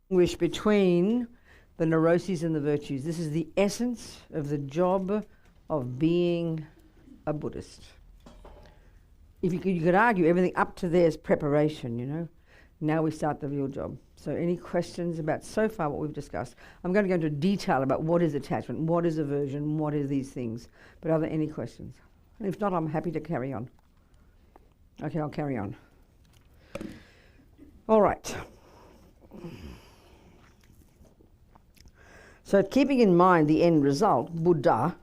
distinguish between the neuroses and the virtues. This is the essence of the job of being a Buddhist. If you could argue everything up to there is preparation, you know. Now we start the real job. So any questions about so far what we've discussed? I'm going to go into detail about what is attachment, what is aversion, what are these things. But are there any questions? And if not, I'm happy to carry on. Okay, I'll carry on. All right. So keeping in mind the end result, Buddha,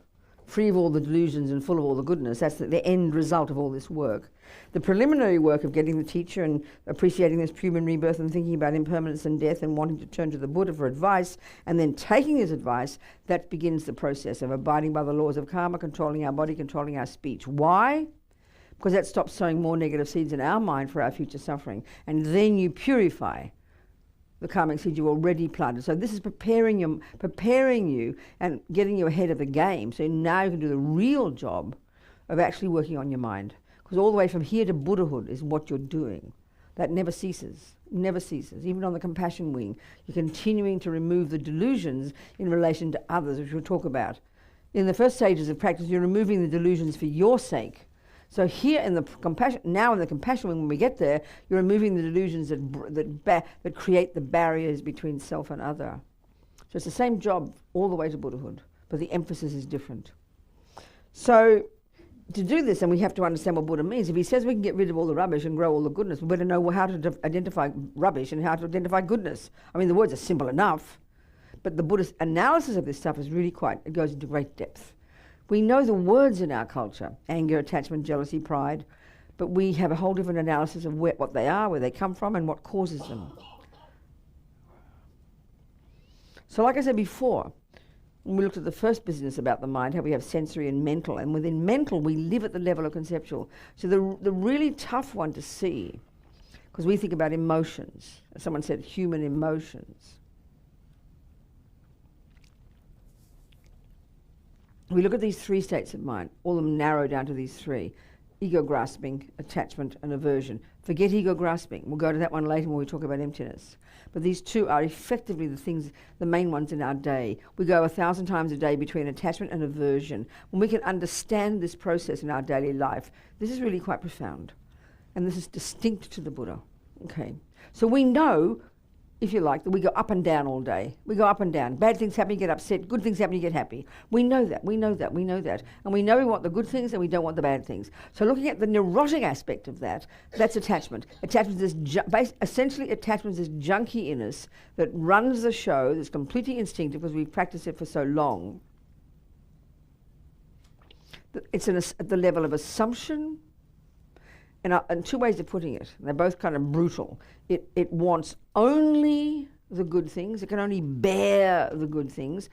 free of all the delusions and full of all the goodness, that's the end result of all this work. The preliminary work of getting the teacher and appreciating this human rebirth and thinking about impermanence and death and wanting to turn to the Buddha for advice and then taking his advice, that begins the process of abiding by the laws of karma, controlling our body, controlling our speech. Why? Because that stops sowing more negative seeds in our mind for our future suffering. And then you purify the karmic seeds you already planted. So this is preparing you and getting you ahead of the game. So now you can do the real job of actually working on your mind. Because all the way from here to Buddhahood is what you're doing. That never ceases, never ceases. Even on the compassion wing, you're continuing to remove the delusions in relation to others, which we'll talk about. In the first stages of practice, you're removing the delusions for your sake. So here in the compassion, now in the compassion wing, when we get there, you're removing the delusions that create the barriers between self and other. So it's the same job all the way to Buddhahood, but the emphasis is different. So to do this, and we have to understand what Buddha means. If he says we can get rid of all the rubbish and grow all the goodness, we better know how to identify rubbish and how to identify goodness. I mean, the words are simple enough, but the Buddhist analysis of this stuff is really it goes into great depth. We know the words in our culture, anger, attachment, jealousy, pride, but we have a whole different analysis of what they are, where they come from, and what causes them. So like I said before, when we looked at the first business about the mind, how we have sensory and mental, and within mental we live at the level of conceptual. So the really tough one to see, because we think about emotions. Someone said human emotions. We look at these three states of mind, all of them narrow down to these three: ego grasping, attachment, and aversion. Forget ego grasping. We'll go to that one later when we talk about emptiness. But these two are effectively the main ones in our day. We go 1,000 times a day between attachment and aversion. When we can understand this process in our daily life, this is really quite profound. And this is distinct to the Buddha. Okay. So we know, if you like, that we go up and down all day. We go up and down. Bad things happen, you get upset. Good things happen, you get happy. We know that, we know that, we know that. And we know we want the good things and we don't want the bad things. So looking at the neurotic aspect of that, that's attachment. Attachment is essentially attachment is this junky in us that runs the show, that's completely instinctive because we've practiced it for so long. It's at the level of assumption, and two ways of putting it. They're both kind of brutal. It wants only the good things. It can only bear the good things.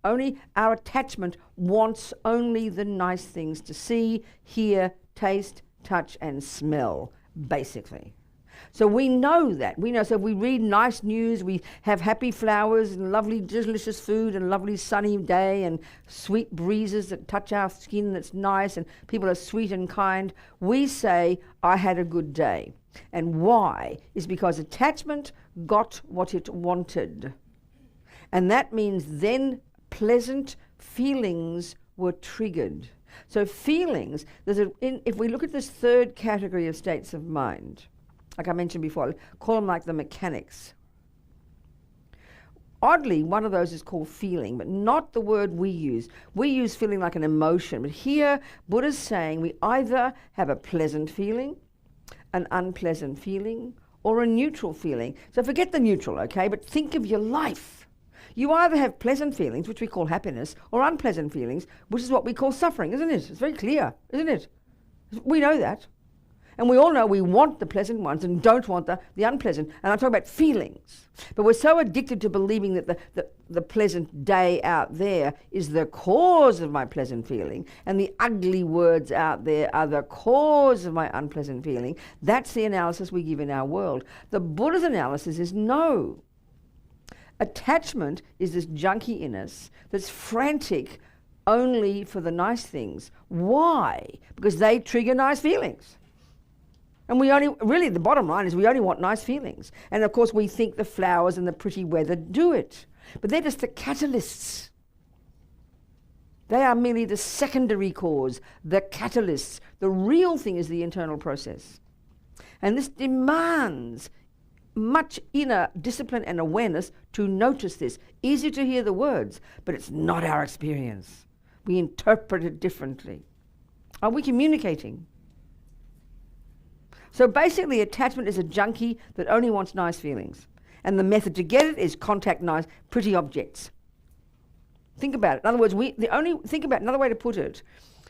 Our attachment wants only the nice things to see, hear, taste, touch, and smell, basically. So we know that. We know, so if we read nice news, we have happy flowers and lovely, delicious food and lovely sunny day and sweet breezes that touch our skin that's nice and people are sweet and kind, we say, I had a good day. And why? Is because attachment got what it wanted. And that means then pleasant feelings were triggered. So feelings, if we look at this third category of states of mind, like I mentioned before, I call them like the mechanics. Oddly, one of those is called feeling, but not the word we use. We use feeling like an emotion, but here Buddha's saying we either have a pleasant feeling, an unpleasant feeling, or a neutral feeling. So forget the neutral, okay, but think of your life. You either have pleasant feelings, which we call happiness, or unpleasant feelings, which is what we call suffering, isn't it? It's very clear, isn't it? We know that. And we all know we want the pleasant ones and don't want the unpleasant. And I'm talking about feelings. But we're so addicted to believing that the pleasant day out there is the cause of my pleasant feeling, and the ugly words out there are the cause of my unpleasant feeling. That's the analysis we give in our world. The Buddha's analysis is no. Attachment is this junkie in us that's frantic only for the nice things. Why? Because they trigger nice feelings. And we only, really the bottom line is we only want nice feelings. And of course we think the flowers and the pretty weather do it. But they're just the catalysts. They are merely the secondary cause, the catalysts. The real thing is the internal process. And this demands much inner discipline and awareness to notice this. Easy to hear the words, but it's not our experience. We interpret it differently. Are we communicating? So basically attachment is a junkie that only wants nice feelings. And the method to get it is contact nice, pretty objects. Think about it. In other words, think about another way to put it,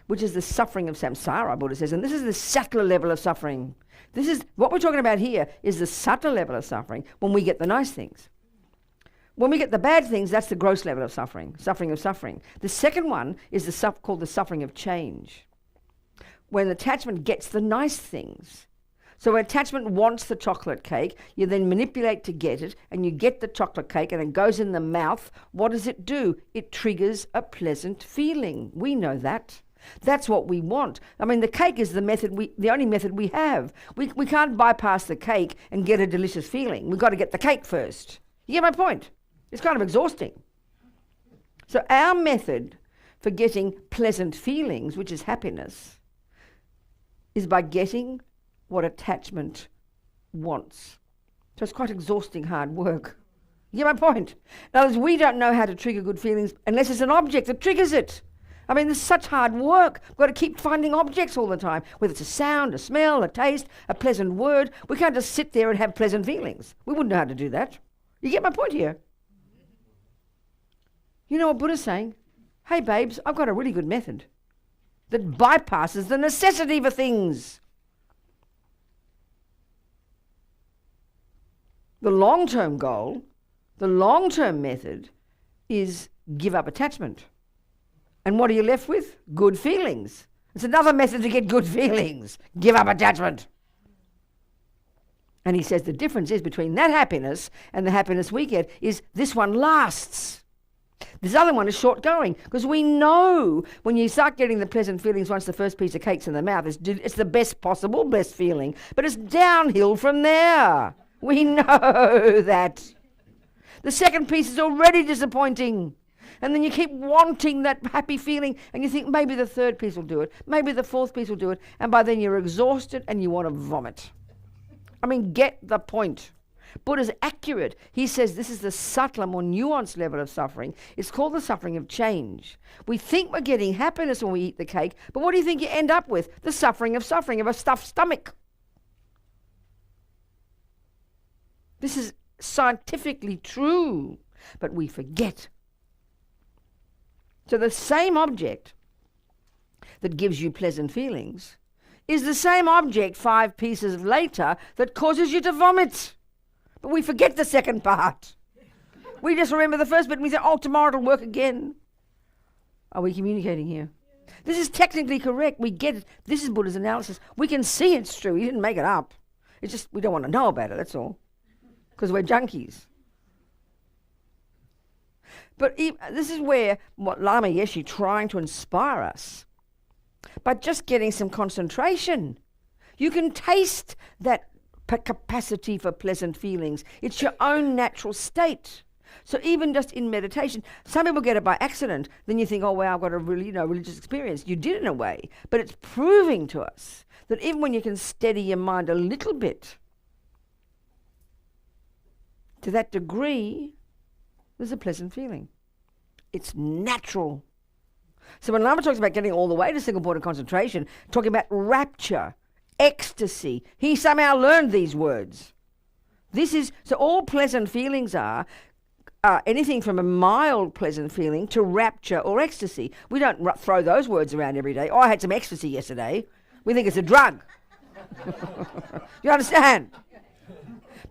which is the suffering of samsara, Buddha says, and this is the subtler level of suffering. This is, what we're talking about here is the subtle level of suffering when we get the nice things. When we get the bad things, that's the gross level of suffering, suffering of suffering. The second one is called the suffering of change. When attachment gets the nice things. So when attachment wants the chocolate cake, you then manipulate to get it, and you get the chocolate cake, and it goes in the mouth. What does it do? It triggers a pleasant feeling. We know that. That's what we want. I mean, the cake is the only method we have. We can't bypass the cake and get a delicious feeling. We've got to get the cake first. You get my point? It's kind of exhausting. So our method for getting pleasant feelings, which is happiness, is by getting what attachment wants. So it's quite exhausting, hard work. You get my point? In other words, we don't know how to trigger good feelings unless it's an object that triggers it. I mean, there's such hard work. We've got to keep finding objects all the time, whether it's a sound, a smell, a taste, a pleasant word. We can't just sit there and have pleasant feelings. We wouldn't know how to do that. You get my point here? You know what Buddha's saying? Hey, babes, I've got a really good method that bypasses the necessity for things. The long-term goal, the long-term method is give up attachment. And what are you left with? Good feelings. It's another method to get good feelings. Give up attachment. And he says the difference is between that happiness and the happiness we get is this one lasts. This other one is short going, because we know when you start getting the pleasant feelings once the first piece of cake's in the mouth, it's the best possible feeling, but it's downhill from there. We know that. The second piece is already disappointing. And then you keep wanting that happy feeling, and you think maybe the third piece will do it, maybe the fourth piece will do it, and by then you're exhausted and you want to vomit. I mean, get the point. Buddha's accurate. He says this is the subtler, more nuanced level of suffering. It's called the suffering of change. We think we're getting happiness when we eat the cake, but what do you think you end up with? The suffering of a stuffed stomach. This is scientifically true, but we forget. So the same object that gives you pleasant feelings is the same object 5 pieces later that causes you to vomit. But we forget the second part. We just remember the first bit and we say, oh, tomorrow it'll work again. Are we communicating here? This is technically correct. We get it. This is Buddha's analysis. We can see it's true. He didn't make it up. It's just we don't want to know about it, that's all. Because we're junkies. But this is where what Lama Yeshe trying to inspire us. By just getting some concentration, you can taste that capacity for pleasant feelings. It's your own natural state. So even just in meditation, some people get it by accident. Then you think, oh, wow, I've got a really, religious experience. You did in a way. But it's proving to us that even when you can steady your mind a little bit, to that degree, there's a pleasant feeling. It's natural. So when Lama talks about getting all the way to single point of concentration, talking about rapture, ecstasy, he somehow learned these words. So all pleasant feelings are anything from a mild pleasant feeling to rapture or ecstasy. We don't throw those words around every day. Oh, I had some ecstasy yesterday. We think it's a drug. You understand?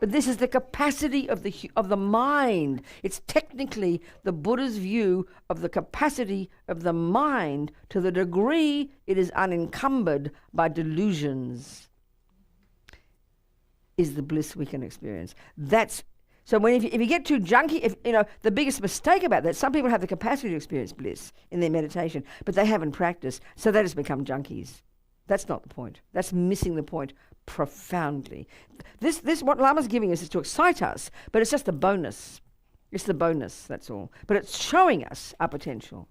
But this is the capacity of the mind. It's technically the Buddha's view of the capacity of the mind to the degree it is unencumbered by delusions is the bliss we can experience. So if you get too junky, the biggest mistake about that, some people have the capacity to experience bliss in their meditation, but they haven't practiced, so they just become junkies. That's not the point. That's missing the point. profoundly. This what Lama's giving us is to excite us, but it's just a bonus. It's the bonus, that's all. But it's showing us our potential.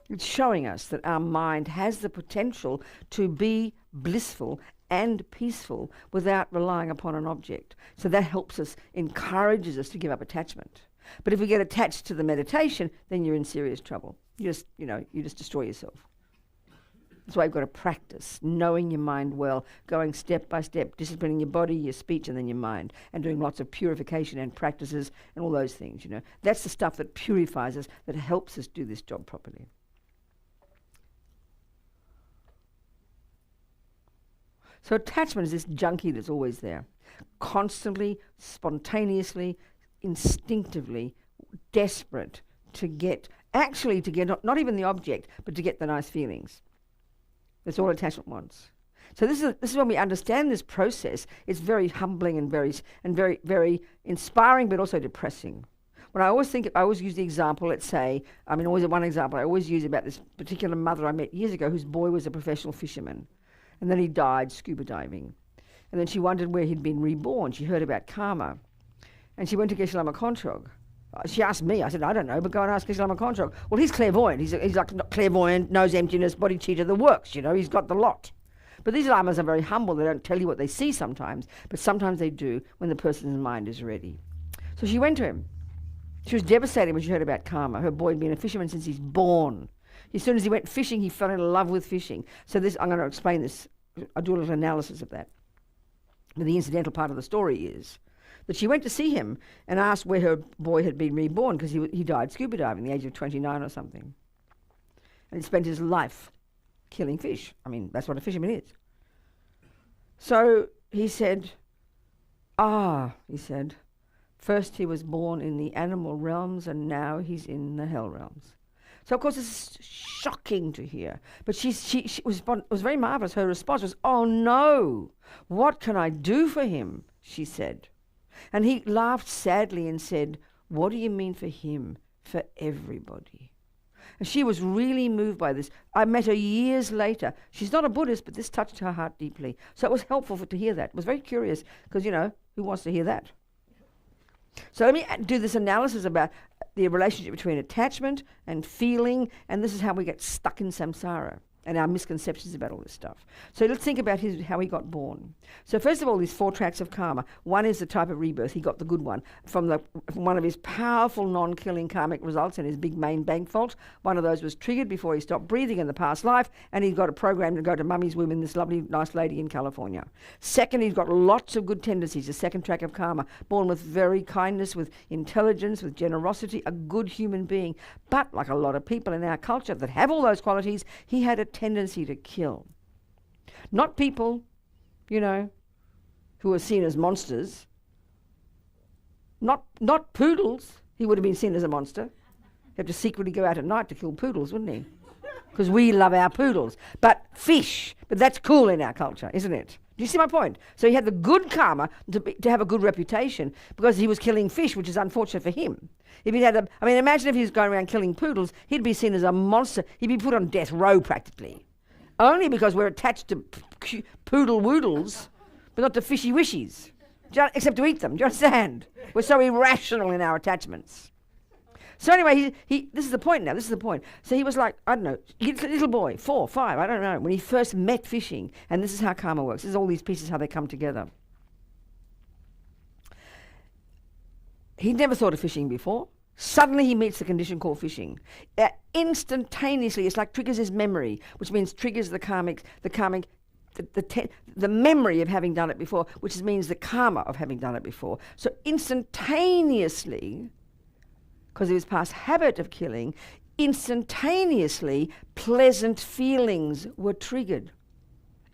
It's showing us that our mind has the potential to be blissful and peaceful without relying upon an object. So that helps us, encourages us to give up attachment. But if we get attached to the meditation, then you're in serious trouble. You just destroy yourself. That's why you've got to practice, knowing your mind well, going step by step, disciplining your body, your speech, and then your mind, and doing lots of purification and practices and all those things, That's the stuff that purifies us, that helps us do this job properly. So attachment is this junkie that's always there, constantly, spontaneously, instinctively, desperate to get, not even the object, but to get the nice feelings. That's all attachment wants. So this is when we understand this process. It's very humbling and very, very inspiring, but also depressing. When I always use the example, let's say, always one example I always use about this particular mother I met years ago whose boy was a professional fisherman. And then he died scuba diving. And then she wondered where he'd been reborn. She heard about karma. And she went to Geshe Lama Kontrog. She asked me, I said, I don't know, but go and ask Geshe Lama Kontrog. Well, he's clairvoyant. He's like not clairvoyant, knows emptiness, bodhicitta, the works, he's got the lot. But these lamas are very humble. They don't tell you what they see sometimes, but sometimes they do when the person's mind is ready. So she went to him. She was devastated when she heard about karma. Her boy had been a fisherman since he's born. As soon as he went fishing, he fell in love with fishing. So I'm going to explain this. I'll do a little analysis of that. But the incidental part of the story is that she went to see him and asked where her boy had been reborn, because he died scuba diving at the age of 29 or something. And he spent his life killing fish. That's what a fisherman is. So he said, first he was born in the animal realms and now he's in the hell realms. So of course it's shocking to hear, but she was very marvelous. Her response was, "Oh no, what can I do for him?" she said. And he laughed sadly and said, "What do you mean for him? For everybody." And she was really moved by this. I met her years later. She's not a Buddhist, but this touched her heart deeply. So it was helpful to hear that. It was very curious, because who wants to hear that? So let me do this analysis about the relationship between attachment and feeling, and this is how we get stuck in samsara and our misconceptions about all this stuff. So let's think about how he got born. So first of all, these 4 tracks of karma. One is the type of rebirth. He got the good one from one of his powerful non-killing karmic results in his big main bank vault. One of those was triggered before he stopped breathing in the past life, and he got a program to go to Mummy's womb in this lovely, nice lady in California. Second, he's got lots of good tendencies, the second track of karma, born with very kindness, with intelligence, with generosity, a good human being. But like a lot of people in our culture that have all those qualities, he had a tendency to kill. Not people, who are seen as monsters. Not poodles. He would have been seen as a monster. He'd have to secretly go out at night to kill poodles, wouldn't he? Because we love our poodles. But fish. But that's cool in our culture, isn't it? Do you see my point? So he had the good karma to have a good reputation because he was killing fish, which is unfortunate for him. If he had imagine if he was going around killing poodles, he'd be seen as a monster. He'd be put on death row practically. Only because we're attached to poodle woodles, but not to fishy wishies. Except to eat them. Do you understand? We're so irrational in our attachments. So anyway, this is the point now, So he was like, I don't know, little boy, 4, 5, I don't know, when he first met fishing, and this is how karma works. This is all these pieces, how they come together. He'd never thought of fishing before. Suddenly he meets the condition called fishing. Instantaneously, it's like triggers his memory, which means triggers the memory of having done it before, which means the karma of having done it before. So instantaneously, because of his past habit of killing, instantaneously pleasant feelings were triggered.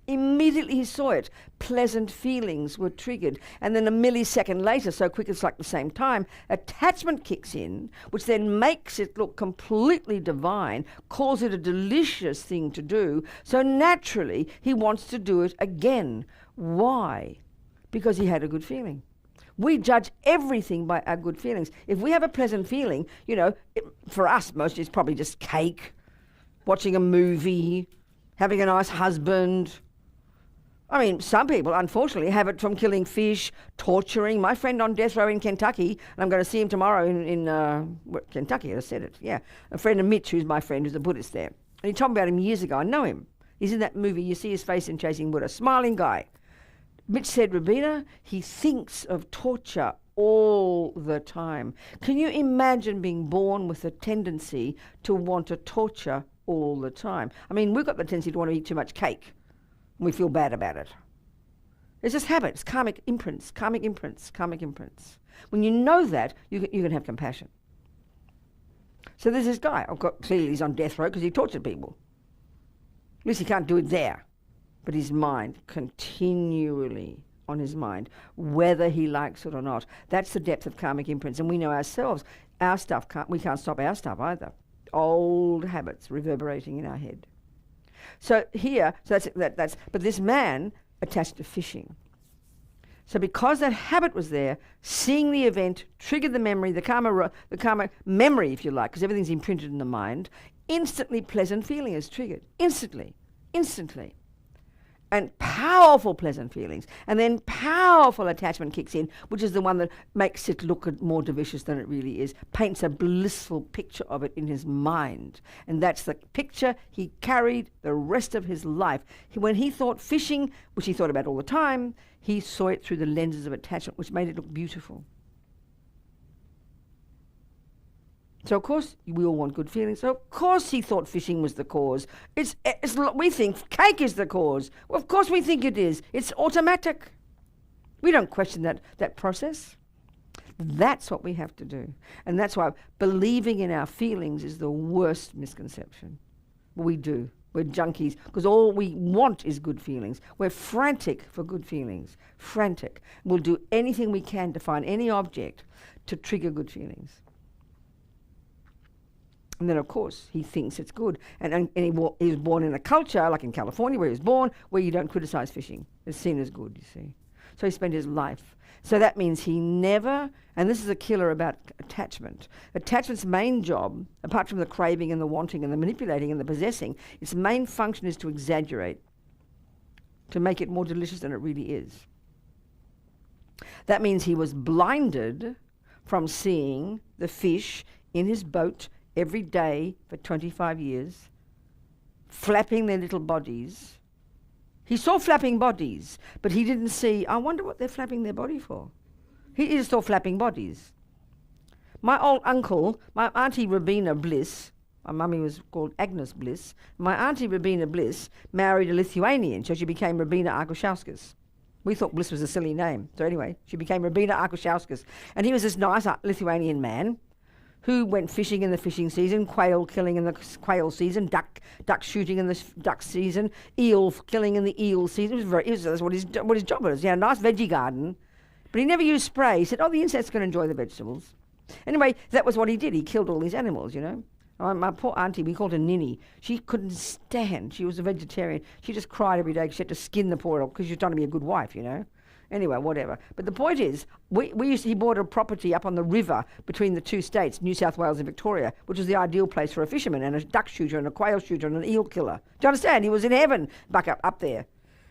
Immediately he saw it, pleasant feelings were triggered. And then a millisecond later, so quick it's like the same time, attachment kicks in, which then makes it look completely divine, calls it a delicious thing to do. So naturally, he wants to do it again. Why? Because he had a good feeling. We judge everything by our good feelings. If we have a pleasant feeling, for us, mostly it's probably just cake, watching a movie, having a nice husband, I mean, some people, unfortunately, have it from killing fish, torturing. My friend on death row in Kentucky, and I'm going to see him tomorrow in Kentucky, I said it, yeah. A friend of Mitch, who's my friend, who's a Buddhist there. And he told me about him years ago. I know him. He's in that movie, you see his face in Chasing Buddha, smiling guy. Mitch said, Robina, he thinks of torture all the time. Can you imagine being born with a tendency to want to torture all the time? I mean, we've got the tendency to want to eat too much cake. We feel bad about it. It's just habits, karmic imprints, karmic imprints, karmic imprints. When you know that, you can have compassion. So there's this guy. Clearly he's on death row because he tortured people. At least he can't do it there. But his mind, continually on his mind, whether he likes it or not. That's the depth of karmic imprints. And we know ourselves, our stuff, we can't stop our stuff either. Old habits reverberating in our head. So here, but this man attached to fishing. So because that habit was there, seeing the event triggered the memory, the karma memory, if you like, because everything's imprinted in the mind, instantly pleasant feeling is triggered. Instantly. And powerful pleasant feelings. And then powerful attachment kicks in, which is the one that makes it look more delicious than it really is, paints a blissful picture of it in his mind. And that's the picture he carried the rest of his life. When he thought fishing, which he thought about all the time, he saw it through the lenses of attachment, which made it look beautiful. So of course we all want good feelings. So of course he thought fishing was the cause. We think cake is the cause. Well, of course we think it is. It's automatic. We don't question that process. That's what we have to do. And that's why believing in our feelings is the worst misconception. We do. We're junkies because all we want is good feelings. We're frantic for good feelings. Frantic. We'll do anything we can to find any object to trigger good feelings. And then, of course, he thinks it's good. And he was born in a culture, like in California, where he was born, where you don't criticize fishing. It's seen as good, you see. So he spent his life. So that means he never, and this is a killer about attachment. Attachment's main job, apart from the craving and the wanting and the manipulating and the possessing, its main function is to exaggerate, to make it more delicious than it really is. That means he was blinded from seeing the fish in his boat every day for 25 years, flapping their little bodies. He saw flapping bodies, but he didn't see, I wonder what they're flapping their body for. He just saw flapping bodies. My old uncle, my auntie Robina Bliss, my mummy was called Agnes Bliss, my auntie Robina Bliss married a Lithuanian, so she became Robina Arkushauskas. We thought Bliss was a silly name. So anyway, she became Robina Arkushauskas. And he was this nice Lithuanian man who went fishing in the fishing season, quail killing in the quail season, duck shooting in the duck season, eel killing in the eel season. That's what his job was. He had a nice veggie garden, but he never used spray. He said, the insects can enjoy the vegetables. Anyway, that was what he did. He killed all these animals, you know. My poor auntie, we called her Ninny. She couldn't stand. She was a vegetarian. She just cried every day because she had to skin the poor because she was trying to be a good wife, you know. Anyway, whatever. But the point is, he bought a property up on the river between the two states, New South Wales and Victoria, which was the ideal place for a fisherman and a duck shooter and a quail shooter and an eel killer. Do you understand? He was in heaven up there.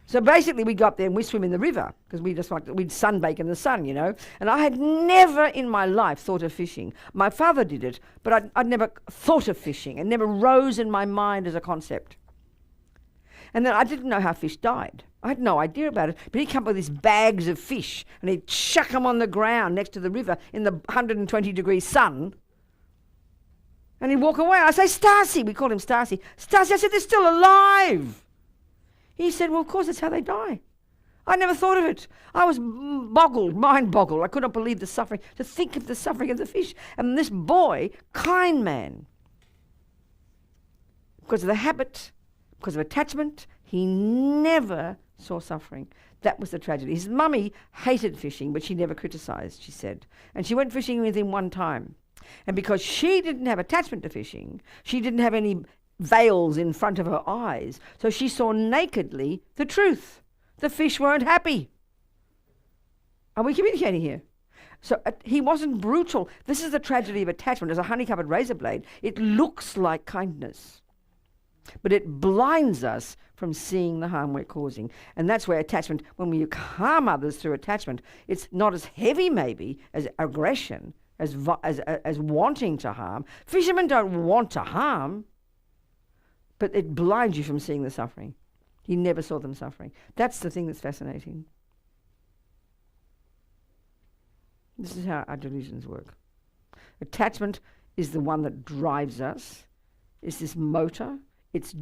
So basically we go up there and we swim in the river because we'd sunbake in the sun, you know. And I had never in my life thought of fishing. My father did it, but I'd never thought of fishing. It never rose in my mind as a concept. And then I didn't know how fish died. I had no idea about it. But he'd come up with these bags of fish and he'd chuck them on the ground next to the river in the 120-degree sun. And he'd walk away. I say, Stacy, we called him Stacy. Stacy, I said, they're still alive. He said, well, of course, that's how they die. I never thought of it. I was mind boggled. I could not believe the suffering, to think of the suffering of the fish. And this boy, kind man, because of the habit, because of attachment, he never saw suffering. That was the tragedy. His mummy hated fishing, but she never criticized, she said. And she went fishing with him one time. And because she didn't have attachment to fishing, she didn't have any veils in front of her eyes, so she saw nakedly the truth. The fish weren't happy. Are we communicating here? So he wasn't brutal. This is the tragedy of attachment. As a honey-covered razor blade, it looks like kindness. But it blinds us from seeing the harm we're causing. And that's where attachment, when we harm others through attachment, it's not as heavy maybe as aggression, as wanting to harm. Fishermen don't want to harm, but it blinds you from seeing the suffering. He never saw them suffering. That's the thing that's fascinating. This is how our delusions work. Attachment is the one that drives us. It's this motor. It's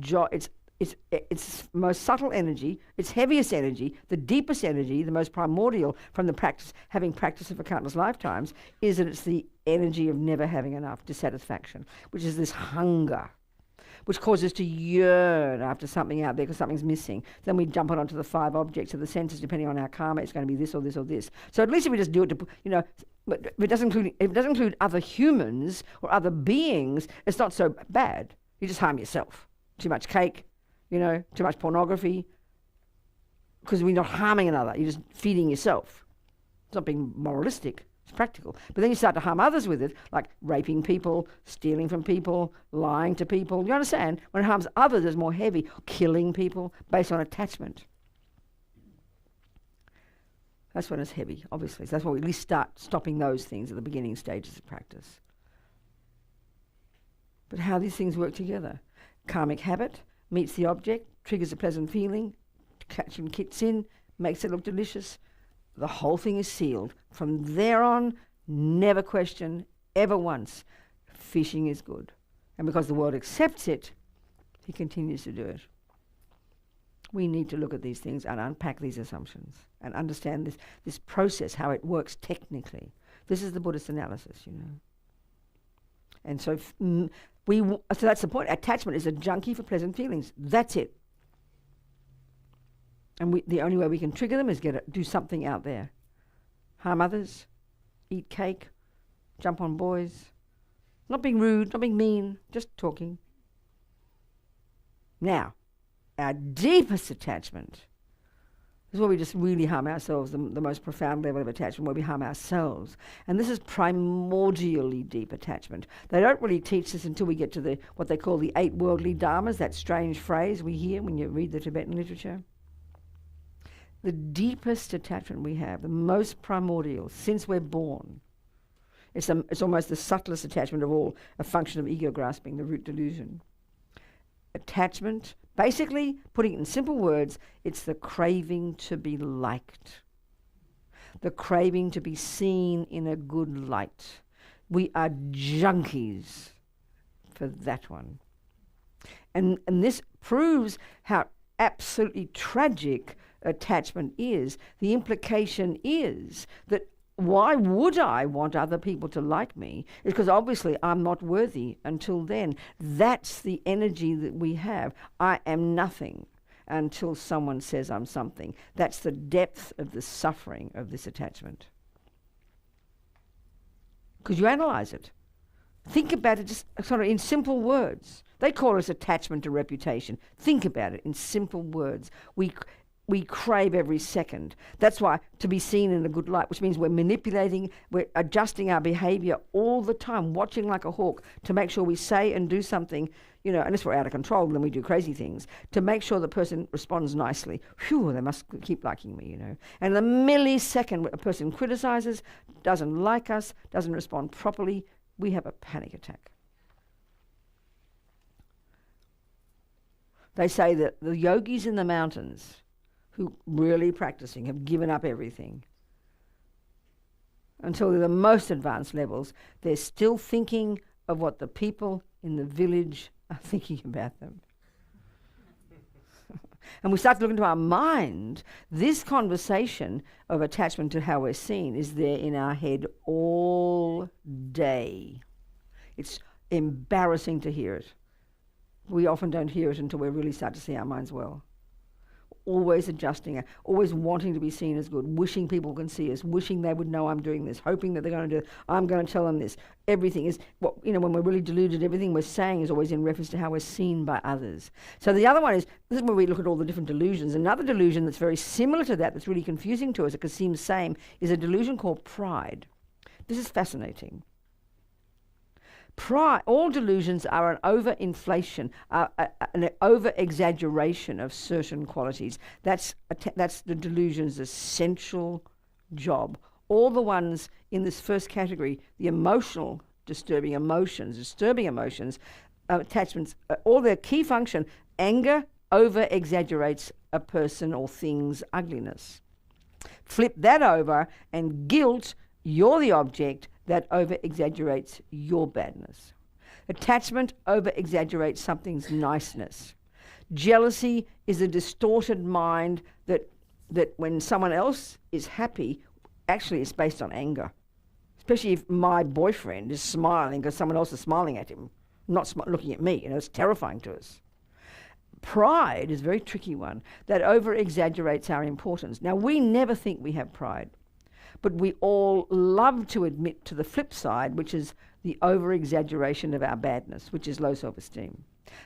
most subtle energy, its heaviest energy, the deepest energy, the most primordial from the practice, having practiced it for countless lifetimes, is that it's the energy of never having enough, dissatisfaction, which is this hunger, which causes us to yearn after something out there because something's missing. Then we jump onto the 5 objects of the senses, depending on our karma. It's going to be this or this or this. So at least if we just do it to, but if it doesn't include other humans or other beings, it's not so bad. You just harm yourself. Too much cake, too much pornography, because we're not harming another. You're just feeding yourself. It's not being moralistic. It's practical. But then you start to harm others with it, like raping people, stealing from people, lying to people. You understand? When it harms others, it's more heavy. Killing people based on attachment. That's when it's heavy, obviously. So that's why we at least start stopping those things at the beginning stages of practice. But how these things work together. Karmic habit meets the object, triggers a pleasant feeling, catching kicks in, makes it look delicious. The whole thing is sealed. From there on, never question, ever once, fishing is good. And because the world accepts it, he continues to do it. We need to look at these things and unpack these assumptions and understand this process, how it works technically. This is the Buddhist analysis, And so so that's the point. Attachment is a junkie for pleasant feelings. That's it. And the only way we can trigger them is do something out there. Harm others, eat cake, jump on boys. Not being rude, not being mean, just talking. Now, our deepest attachment is where we just really harm ourselves, the most profound level of attachment, where we harm ourselves. And this is primordially deep attachment. They don't really teach this until we get to what they call the 8 worldly dharmas, that strange phrase we hear when you read the Tibetan literature. The deepest attachment we have, the most primordial, since we're born, it's almost the subtlest attachment of all, a function of ego grasping, the root delusion. Attachment, basically, putting it in simple words, it's the craving to be liked, the craving to be seen in a good light. We are junkies for that one. And this proves how absolutely tragic attachment is. The implication is that why would I want other people to like me? It's because obviously I'm not worthy until then. That's the energy that we have. I am nothing until someone says I'm something. That's the depth of the suffering of this attachment. Because you analyze it. Think about it just sort of in simple words. They call it attachment to reputation. Think about it in simple words. We crave every second. That's why to be seen in a good light, which means we're manipulating, we're adjusting our behavior all the time, watching like a hawk to make sure we say and do something, unless we're out of control, then we do crazy things, to make sure the person responds nicely. Phew, they must keep liking me, And the millisecond a person criticizes, doesn't like us, doesn't respond properly, we have a panic attack. They say that the yogis in the mountains who really practicing have given up everything. Until they're the most advanced levels, they're still thinking of what the people in the village are thinking about them. And we start to look into our mind. This conversation of attachment to how we're seen is there in our head all day. It's embarrassing to hear it. We often don't hear it until we really start to see our minds well. Always adjusting it, always wanting to be seen as good, wishing people can see us, wishing they would know I'm doing this, hoping that they're going to do it, I'm going to tell them this. Everything is, when we're really deluded, everything we're saying is always in reference to how we're seen by others. So the other one is, this is where we look at all the different delusions. Another delusion that's very similar to that, that's really confusing to us, it seems same, is a delusion called pride. This is fascinating. Pride, all delusions are an overinflation, an over-exaggeration of certain qualities. That's the delusion's essential job. All the ones in this first category, the emotional, disturbing emotions, attachments, all their key function, anger over-exaggerates a person or thing's ugliness. Flip that over, and guilt, you're the object, that over-exaggerates your badness. Attachment over-exaggerates something's niceness. Jealousy is a distorted mind that when someone else is happy, actually it's based on anger. Especially if my boyfriend is smiling because someone else is smiling at him, not looking at me. It's terrifying to us. Pride is a very tricky one that over-exaggerates our importance. Now, we never think we have pride, but we all love to admit to the flip side, which is the over-exaggeration of our badness, which is low self-esteem.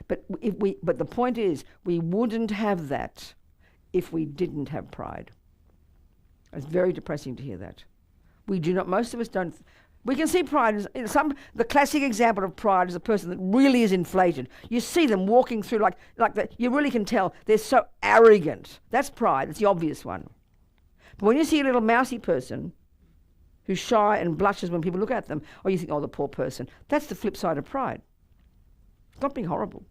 But the point is, we wouldn't have that if we didn't have pride. It's very depressing to hear that. We do not. Most of us don't. We can see pride as the classic example of pride is a person that really is inflated. You see them walking through like that. You really can tell they're so arrogant. That's pride. It's the obvious one. But when you see a little mousy person who's shy and blushes when people look at them, or you think, oh, the poor person, that's the flip side of pride. It's not being horrible.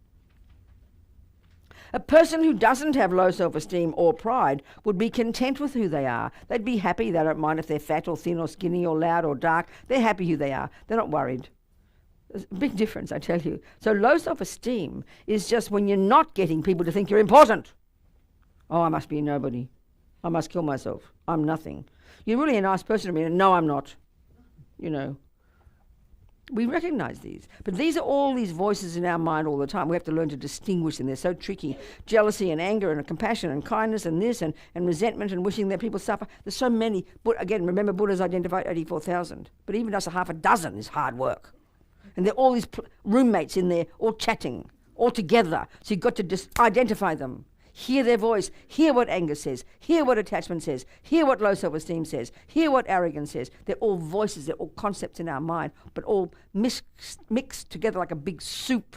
A person who doesn't have low self-esteem or pride would be content with who they are. They'd be happy. They don't mind if they're fat or thin or skinny or loud or dark. They're happy who they are. They're not worried. There's a big difference, I tell you. So low self-esteem is just when you're not getting people to think you're important. Oh, I must be a nobody. I must kill myself. I'm nothing. You're really a nice person to me. No, I'm not. We recognize these. But these are all these voices in our mind all the time. We have to learn to distinguish them. They're so tricky. Jealousy and anger and compassion and kindness and this and resentment and wishing that people suffer. There's so many. But again, remember Buddha's identified 84,000. But even just a half a dozen is hard work. And they're all these roommates in there all chatting, all together. So you've got to just identify them. Hear their voice, hear what anger says, hear what attachment says, hear what low self-esteem says, hear what arrogance says. They're all voices, they're all concepts in our mind, but all mixed together like a big soup.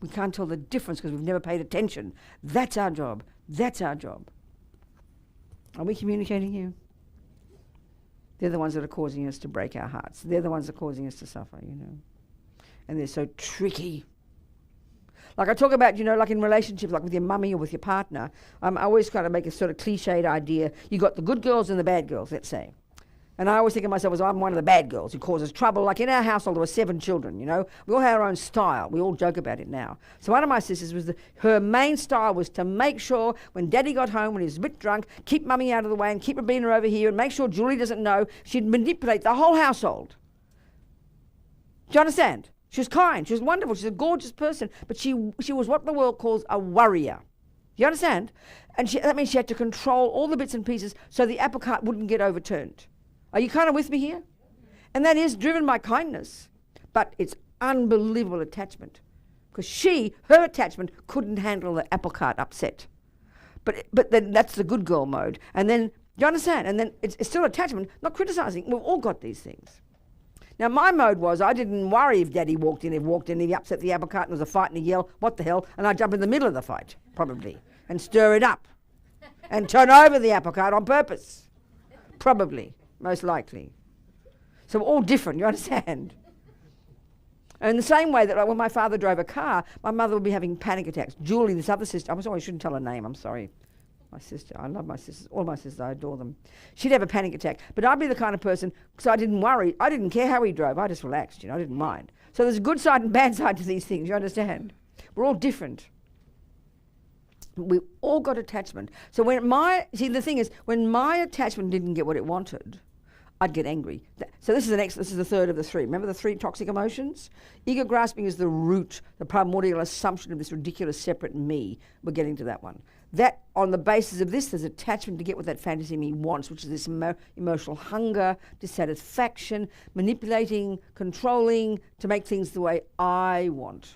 We can't tell the difference because we've never paid attention. That's our job. That's our job. Are we communicating here? They're the ones that are causing us to break our hearts. They're the ones that are causing us to suffer, And they're so tricky. Like I talk about, like in relationships, like with your mummy or with your partner, I always kind of make a sort of cliched idea. You got the good girls and the bad girls, let's say. And I always think of myself as I'm one of the bad girls who causes trouble. Like in our household, there were 7 children, We all had our own style. We all joke about it now. So one of my sisters her main style was to make sure when Daddy got home, when he was a bit drunk, keep Mummy out of the way and keep Robina over here and make sure Julie doesn't know. She'd manipulate the whole household. Do you understand? She was kind. She was wonderful. She's a gorgeous person. But she was what the world calls a worrier. You understand? And that means she had to control all the bits and pieces so the apple cart wouldn't get overturned. Are you kind of with me here? And that is driven by kindness. But it's unbelievable attachment. Because her attachment couldn't handle the apple cart upset. But then that's the good girl mode. And then, you understand? And then it's still attachment, not criticizing. We've all got these things. Now, my mode was I didn't worry if Daddy walked in, if he upset the apple cart and there was a fight and a yell, what the hell, and I'd jump in the middle of the fight, probably, and stir it up and turn over the apple cart on purpose. Probably, most likely. So we're all different, you understand? And in the same way that when my father drove a car, my mother would be having panic attacks. Julie, this other sister, I'm sorry, I shouldn't tell her name, I'm sorry. My sister, I love my sisters, all my sisters, I adore them. She'd have a panic attack, but I'd be the kind of person, because I didn't worry, I didn't care how he drove, I just relaxed, I didn't mind. So there's a good side and bad side to these things, you understand? We're all different. We've all got attachment. So the thing is, when my attachment didn't get what it wanted, I'd get angry. So this is the third of the 3. Remember the 3 toxic emotions? Ego grasping is the root, the primordial assumption of this ridiculous separate me. We're getting to that one. That, on the basis of this, there's attachment to get what that fantasy me wants, which is this emotional hunger, dissatisfaction, manipulating, controlling, to make things the way I want.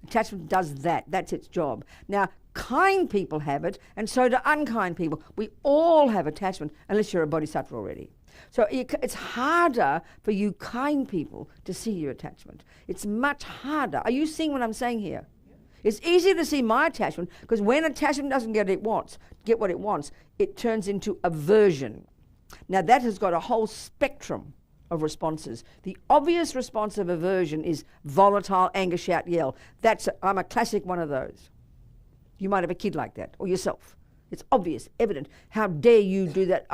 Attachment does that. That's its job. Now, kind people have it, and so do unkind people. We all have attachment, unless you're a bodhisattva already. So it's harder for you kind people to see your attachment. It's much harder. Are you seeing what I'm saying here? It's easier to see my attachment because when attachment doesn't get what it wants, it turns into aversion. Now that has got a whole spectrum of responses. The obvious response of aversion is volatile, anger, shout, yell. I'm a classic one of those. You might have a kid like that, or yourself. It's obvious, evident. How dare you do that?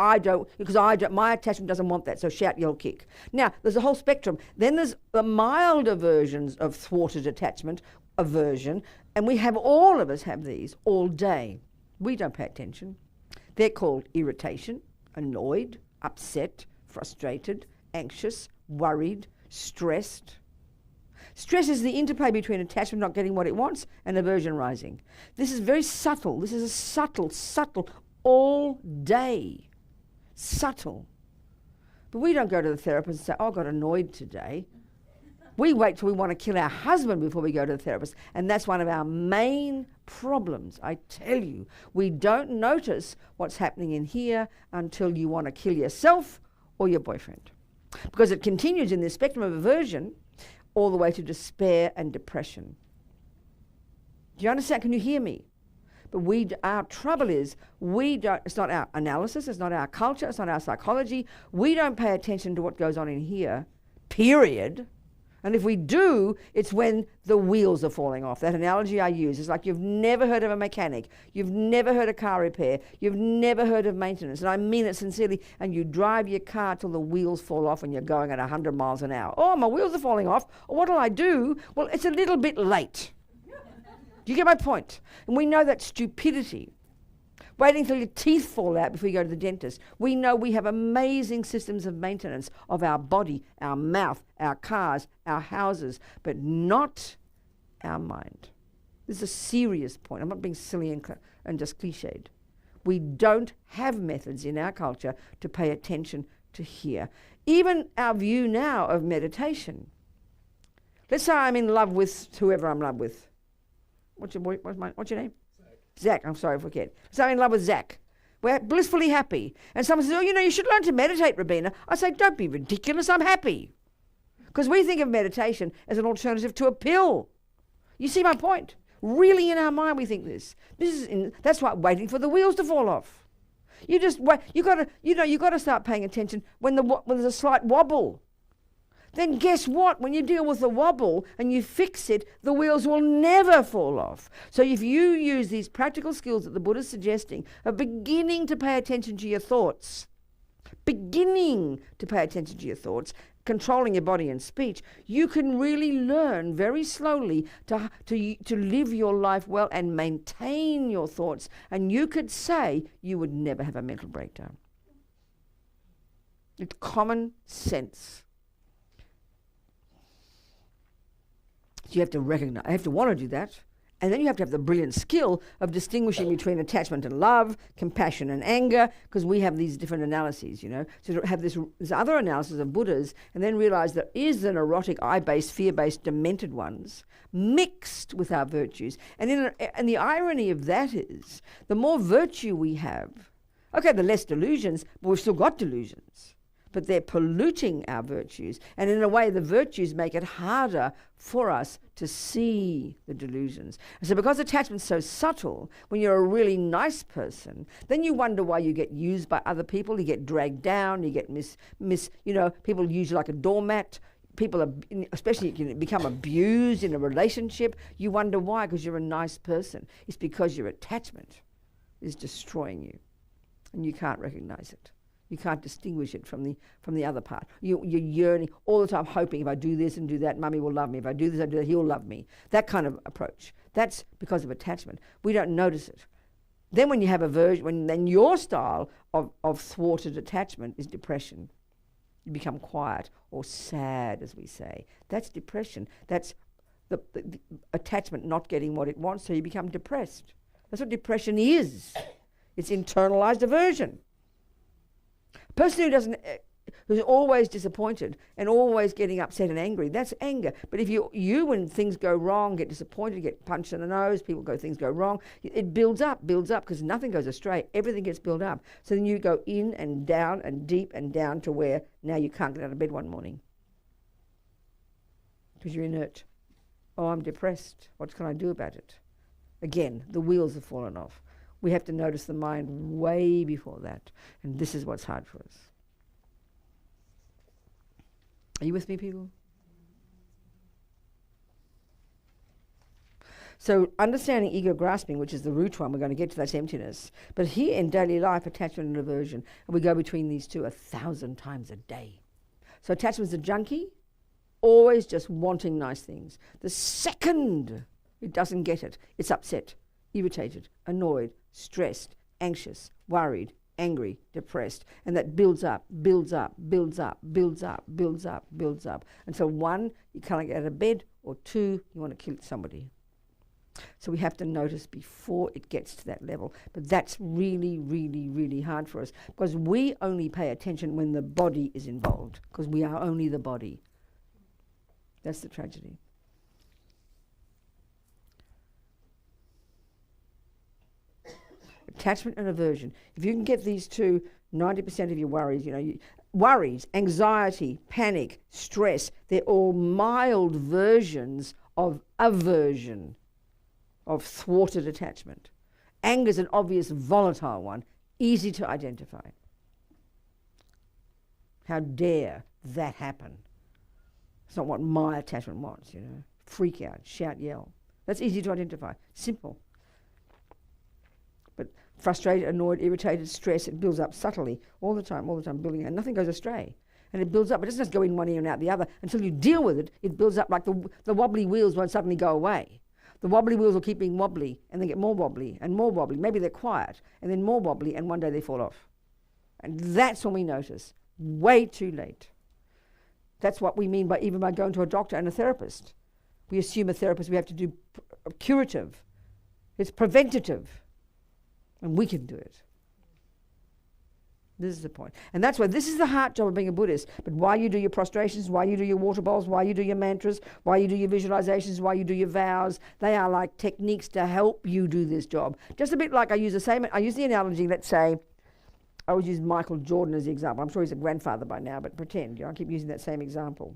My attachment doesn't want that, so shout, yell, kick. Now, there's a whole spectrum. Then there's the milder versions of thwarted attachment, aversion, and all of us have these all day. We don't pay attention. They're called irritation, annoyed, upset, frustrated, anxious, worried, stressed. Stress is the interplay between attachment not getting what it wants and aversion rising. This is very subtle. This is a subtle, all day. Subtle. But we don't go to the therapist and say, I got annoyed today. We wait till we want to kill our husband before we go to the therapist. And that's one of our main problems, I tell you. We don't notice what's happening in here until you want to kill yourself or your boyfriend. Because it continues in this spectrum of aversion all the way to despair and depression. Do you understand? Can you hear me? But our trouble is, it's not our analysis, it's not our culture, it's not our psychology. We don't pay attention to what goes on in here, period. And if we do, it's when the wheels are falling off. That analogy I use is like you've never heard of a mechanic, you've never heard of car repair, you've never heard of maintenance, and I mean it sincerely, and you drive your car till the wheels fall off and you're going at 100 miles an hour. Oh, my wheels are falling off. What'll I do? Well, it's a little bit late. Do you get my point? And we know that stupidity. Waiting till your teeth fall out before you go to the dentist. We know we have amazing systems of maintenance of our body, our mouth, our cars, our houses, but not our mind. This is a serious point. I'm not being silly and just cliched. We don't have methods in our culture to pay attention to here. Even our view now of meditation. Let's say I'm in love with whoever I'm in love with. What's your name? Zach, I'm sorry, I forget. So I'm in love with Zach. We're blissfully happy. And someone says, you should learn to meditate, Robina. I say, don't be ridiculous, I'm happy. Because we think of meditation as an alternative to a pill. You see my point? Really in our mind we think this. That's why waiting for the wheels to fall off. You just wait. You got to start paying attention when there's a slight wobble. Then guess what? When you deal with the wobble and you fix it, the wheels will never fall off. So if you use these practical skills that the Buddha is suggesting of beginning to pay attention to your thoughts, controlling your body and speech, you can really learn very slowly to live your life well and maintain your thoughts. And you could say you would never have a mental breakdown. It's common sense. So you have to recognize, I have to want to do that. And then you have to have the brilliant skill of distinguishing between attachment and love, compassion and anger, because we have these different analyses, So to have this other analysis of Buddhas and then realize there is the neurotic, I-based, fear-based, demented ones mixed with our virtues. And the irony of that is the more virtue we have, okay, the less delusions, but we've still got delusions. But they're polluting our virtues. And in a way, the virtues make it harder for us to see the delusions. And so because attachment's so subtle, when you're a really nice person, then you wonder why you get used by other people, you get dragged down, you get people use you like a doormat. People especially you can become abused in a relationship. You wonder why, because you're a nice person. It's because your attachment is destroying you. And you can't recognize it. You can't distinguish it from the other part. You're yearning all the time, hoping if I do this and do that, Mummy will love me. If I do this, I do that, he'll love me. That kind of approach. That's because of attachment. We don't notice it. Then when you have aversion, then your style of thwarted attachment is depression. You become quiet or sad, as we say. That's depression. That's the attachment not getting what it wants, so you become depressed. That's what depression is. It's internalized aversion. A person who's always disappointed and always getting upset and angry. That's anger. But if you when things go wrong, get disappointed, get punched in the nose, things go wrong, it builds up, because nothing goes astray. Everything gets built up. So then you go in and down and deep and down to where now you can't get out of bed one morning because you're inert. Oh, I'm depressed. What can I do about it? Again, the wheels have fallen off. We have to notice the mind way before that. And this is what's hard for us. Are you with me, people? So understanding ego grasping, which is the root one, we're going to get to that emptiness. But here in daily life, attachment and aversion, and we go between these two 1,000 times a day. So attachment's a junkie, always just wanting nice things. The second it doesn't get it, it's upset, irritated, annoyed, stressed, anxious, worried, angry, depressed. And that builds up, builds up, builds up, builds up, builds up, builds up. Until one, you can't get out of bed, or two, you want to kill somebody. So we have to notice before it gets to that level. But that's really, really, really hard for us, because we only pay attention when the body is involved, because we are only the body. That's the tragedy. Attachment and aversion. If you can get these two, 90% of your worries, worries, anxiety, panic, stress, they're all mild versions of aversion, of thwarted attachment. Anger's an obvious volatile one, easy to identify. How dare that happen? It's not what my attachment wants, Freak out, shout, yell. That's easy to identify, simple. But frustrated, annoyed, irritated, stressed, it builds up subtly, all the time, building up. Nothing goes astray. And it builds up. It doesn't just go in one ear and out the other. Until you deal with it, it builds up like the wobbly wheels won't suddenly go away. The wobbly wheels will keep being wobbly, and they get more wobbly and more wobbly. Maybe they're quiet, and then more wobbly, and one day they fall off. And that's when we notice. Way too late. That's what we mean even by going to a doctor and a therapist. We assume a therapist, we have to do curative. It's preventative. And we can do it. This is the point. And that's why this is the hard job of being a Buddhist. But why you do your prostrations, why you do your water bowls, why you do your mantras, why you do your visualizations, why you do your vows, they are like techniques to help you do this job. Just a bit like I use the analogy, let's say, I always use Michael Jordan as the example. I'm sure he's a grandfather by now, but pretend, I keep using that same example.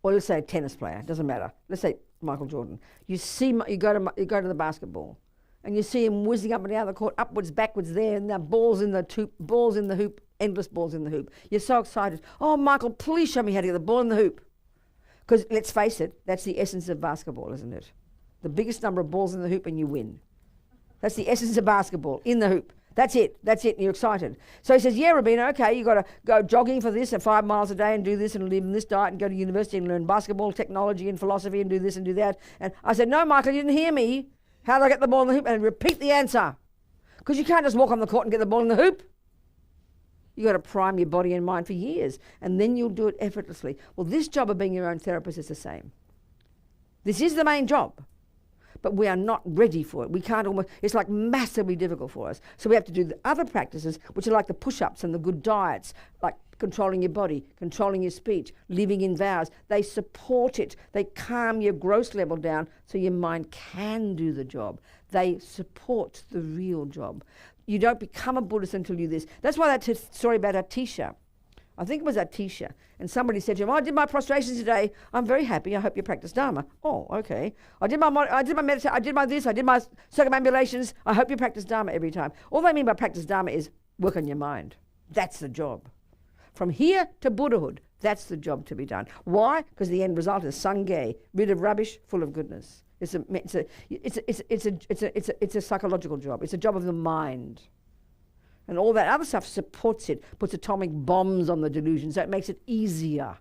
Or let's say a tennis player, it doesn't matter. Let's say Michael Jordan. You go to the basketball, and you see him whizzing up and down the court, upwards, backwards there, and the balls in the hoop, endless balls in the hoop. You're so excited. Oh, Michael, please show me how to get the ball in the hoop. Because let's face it, that's the essence of basketball, isn't it? The biggest number of balls in the hoop and you win. That's the essence of basketball, in the hoop. That's it, and you're excited. So he says, yeah, Robina, okay, you've got to go jogging for this and 5 miles a day and do this and live in this diet and go to university and learn basketball, technology and philosophy and do this and do that. And I said, no, Michael, you didn't hear me. How do I get the ball in the hoop? And repeat the answer. Because you can't just walk on the court and get the ball in the hoop. You've got to prime your body and mind for years, and then you'll do it effortlessly. Well, this job of being your own therapist is the same. This is the main job. But we are not ready for it. It's like massively difficult for us. So we have to do the other practices, which are like the push-ups and the good diets, like controlling your body, controlling your speech, living in vows. They support it. They calm your gross level down so your mind can do the job. They support the real job. You don't become a Buddhist until you do this. That's why that story about Atisha. I think it was Atisha, and somebody said to him, I did my prostrations today. I'm very happy. I hope you practice Dharma. Oh, okay. I did my meditation. I did my this. I did my circumambulations. I hope you practice Dharma every time. All they mean by practice Dharma is work on your mind. That's the job. From here to Buddhahood, that's the job to be done. Why? Because the end result is Sangye, rid of rubbish, full of goodness. It's a psychological job. It's a job of the mind. And all that other stuff supports it, puts atomic bombs on the delusion, so it makes it easier.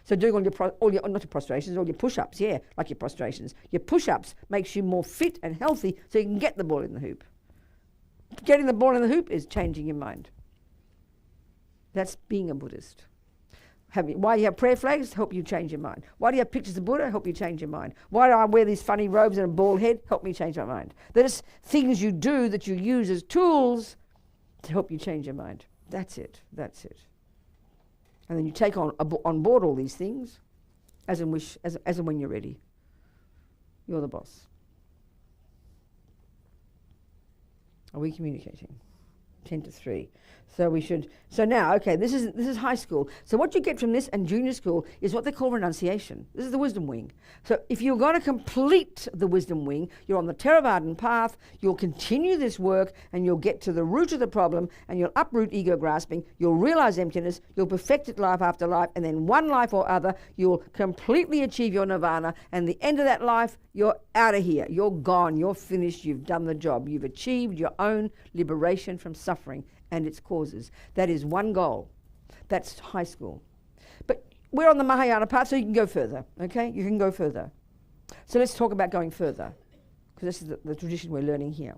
So doing all your not your prostrations, all your push-ups, yeah, like your prostrations. Your push-ups makes you more fit and healthy so you can get the ball in the hoop. Getting the ball in the hoop is changing your mind. That's being a Buddhist. Why do you have prayer flags? Help you change your mind. Why do you have pictures of Buddha? Help you change your mind. Why do I wear these funny robes and a bald head? Help me change my mind. They're just things you do that you use as tools to help you change your mind. That's it. That's it. And then you take on board all these things as and when you're ready. You're the boss. Are we communicating? 10 to 3. So now, okay, this is high school. So what you get from this and junior school is what they call renunciation. This is the wisdom wing. So if you're going to complete the wisdom wing, you're on the Theravadan path, you'll continue this work and you'll get to the root of the problem and you'll uproot ego grasping, you'll realize emptiness, you'll perfect it life after life, and then one life or other, you'll completely achieve your nirvana, and the end of that life, you're out of here. You're gone. You're finished. You've done the job. You've achieved your own liberation from suffering and its causes. That is one goal. That's high school. But we're on the Mahayana path, so you can go further, okay? You can go further. So let's talk about going further, because this is the tradition we're learning here.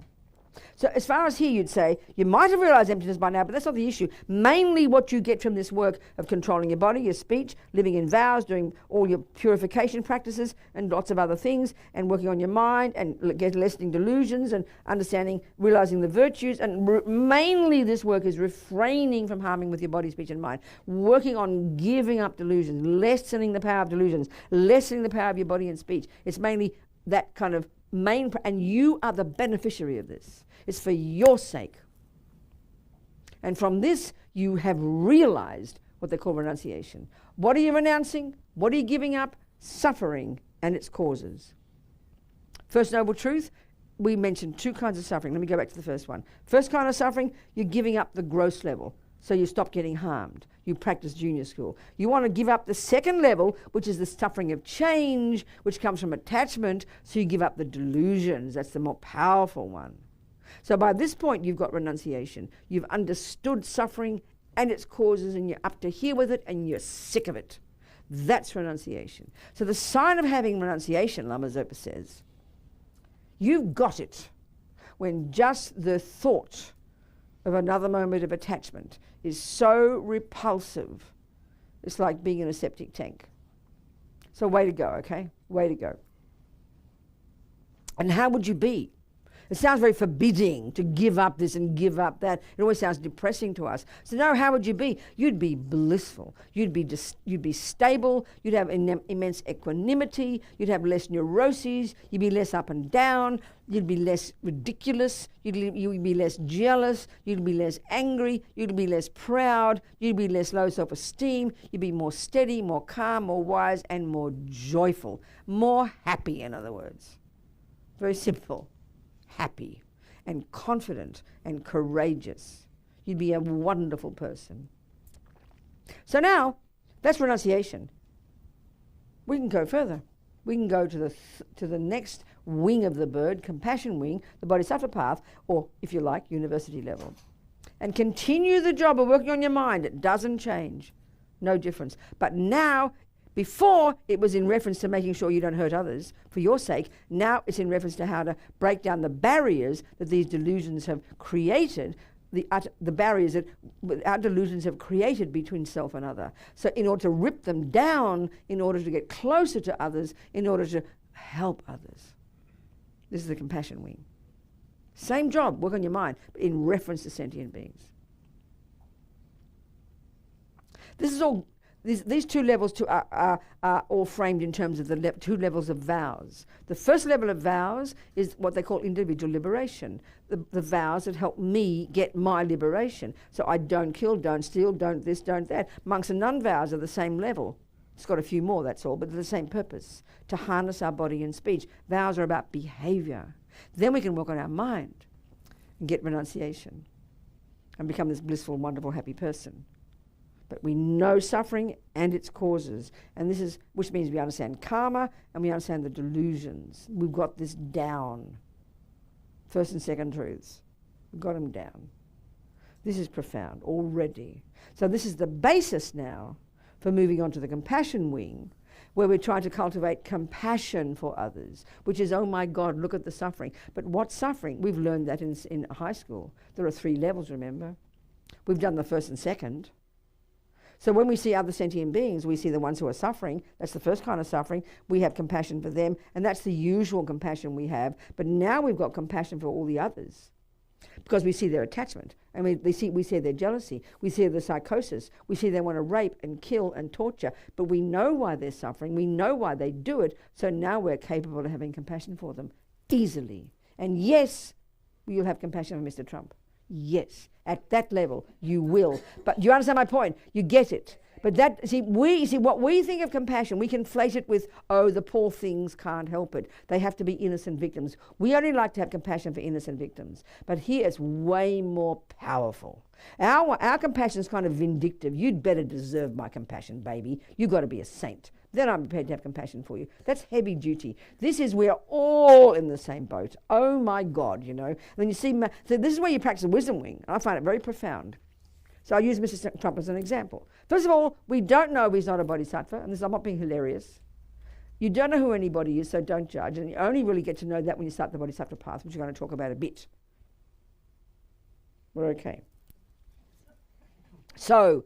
So as far as here, you'd say, you might have realized emptiness by now, but that's not the issue. Mainly what you get from this work of controlling your body, your speech, living in vows, doing all your purification practices and lots of other things, and working on your mind and lessening delusions and understanding, realizing the virtues, and mainly this work is refraining from harming with your body, speech and mind, working on giving up delusions, lessening the power of delusions, lessening the power of your body and speech. It's mainly that kind of and you are the beneficiary of this. It's for your sake. And from this, you have realized what they call renunciation. What are you renouncing? What are you giving up? Suffering and its causes. First noble truth, we mentioned two kinds of suffering. Let me go back to the first one. First kind of suffering, you're giving up the gross level. So you stop getting harmed. You practice junior school. You want to give up the second level, which is the suffering of change, which comes from attachment, so you give up the delusions. That's the more powerful one. So by this point, you've got renunciation. You've understood suffering and its causes, and you're up to here with it, and you're sick of it. That's renunciation. So the sign of having renunciation, Lama Zopa says, you've got it when just the thought of another moment of attachment is so repulsive. It's like being in a septic tank. So way to go, okay? Way to go. And how would you be? It sounds very forbidding to give up this and give up that. It always sounds depressing to us. So now how would you be? You'd be blissful. You'd be stable. You'd have immense equanimity. You'd have less neuroses. You'd be less up and down. You'd be less ridiculous. You'd be less jealous. You'd be less angry. You'd be less proud. You'd be less low self-esteem. You'd be more steady, more calm, more wise, and more joyful. More happy, in other words. Very simple. Happy and confident and courageous. You'd be a wonderful person. So now, that's renunciation. We can go further. We can go to the next wing of the bird, compassion wing, the bodhisattva path, or if you like, university level. And continue the job of working on your mind. It doesn't change. No difference. But now, before it was in reference to making sure you don't hurt others for your sake, now it's in reference to how to break down the barriers that these delusions have created, the barriers that our delusions have created between self and other. So in order to rip them down, in order to get closer to others, in order to help others. This is the compassion wing. Same job, work on your mind, but in reference to sentient beings. This is all. These two levels are all framed in terms of the two levels of vows. The first level of vows is what they call individual liberation, the vows that help me get my liberation. So I don't kill, don't steal, don't this, don't that. Monks and nun vows are the same level. It's got a few more, that's all, but they're the same purpose, to harness our body and speech. Vows are about behavior. Then we can work on our mind and get renunciation and become this blissful, wonderful, happy person. But we know suffering and its causes, and which means we understand karma and we understand the delusions. We've got this down. First and second truths. We've got them down. This is profound already. So this is the basis now for moving on to the compassion wing, where we're trying to cultivate compassion for others, which is, oh my God, look at the suffering. But what suffering? We've learned that in high school. There are 3 levels, remember? We've done the first and second. So when we see other sentient beings, we see the ones who are suffering. That's the first kind of suffering. We have compassion for them, and that's the usual compassion we have. But now we've got compassion for all the others. because we see their attachment, and we see their jealousy, we see their psychosis, we see they want to rape and kill and torture, but we know why they're suffering, we know why they do it, so now we're capable of having compassion for them easily. And yes, you'll have compassion for Mr. Trump. Yes, at that level you will. But do you understand my point? You get it. But that, see, what we think of compassion, we conflate it with, oh, the poor things can't help it. They have to be innocent victims. We only like to have compassion for innocent victims. But here it's way more powerful. Our compassion is kind of vindictive. You'd better deserve my compassion, baby. You've got to be a saint. Then I'm prepared to have compassion for you. That's heavy duty. This is, we're all in the same boat. Oh my God, you know. And then you see, so this is where you practice the wisdom wing. I find it very profound. So I use Mr. Trump as an example. First of all, we don't know if he's not a bodhisattva, and I'm not being hilarious. You don't know who anybody is, so don't judge. And you only really get to know that when you start the bodhisattva path, which we're going to talk about a bit. We're okay. So,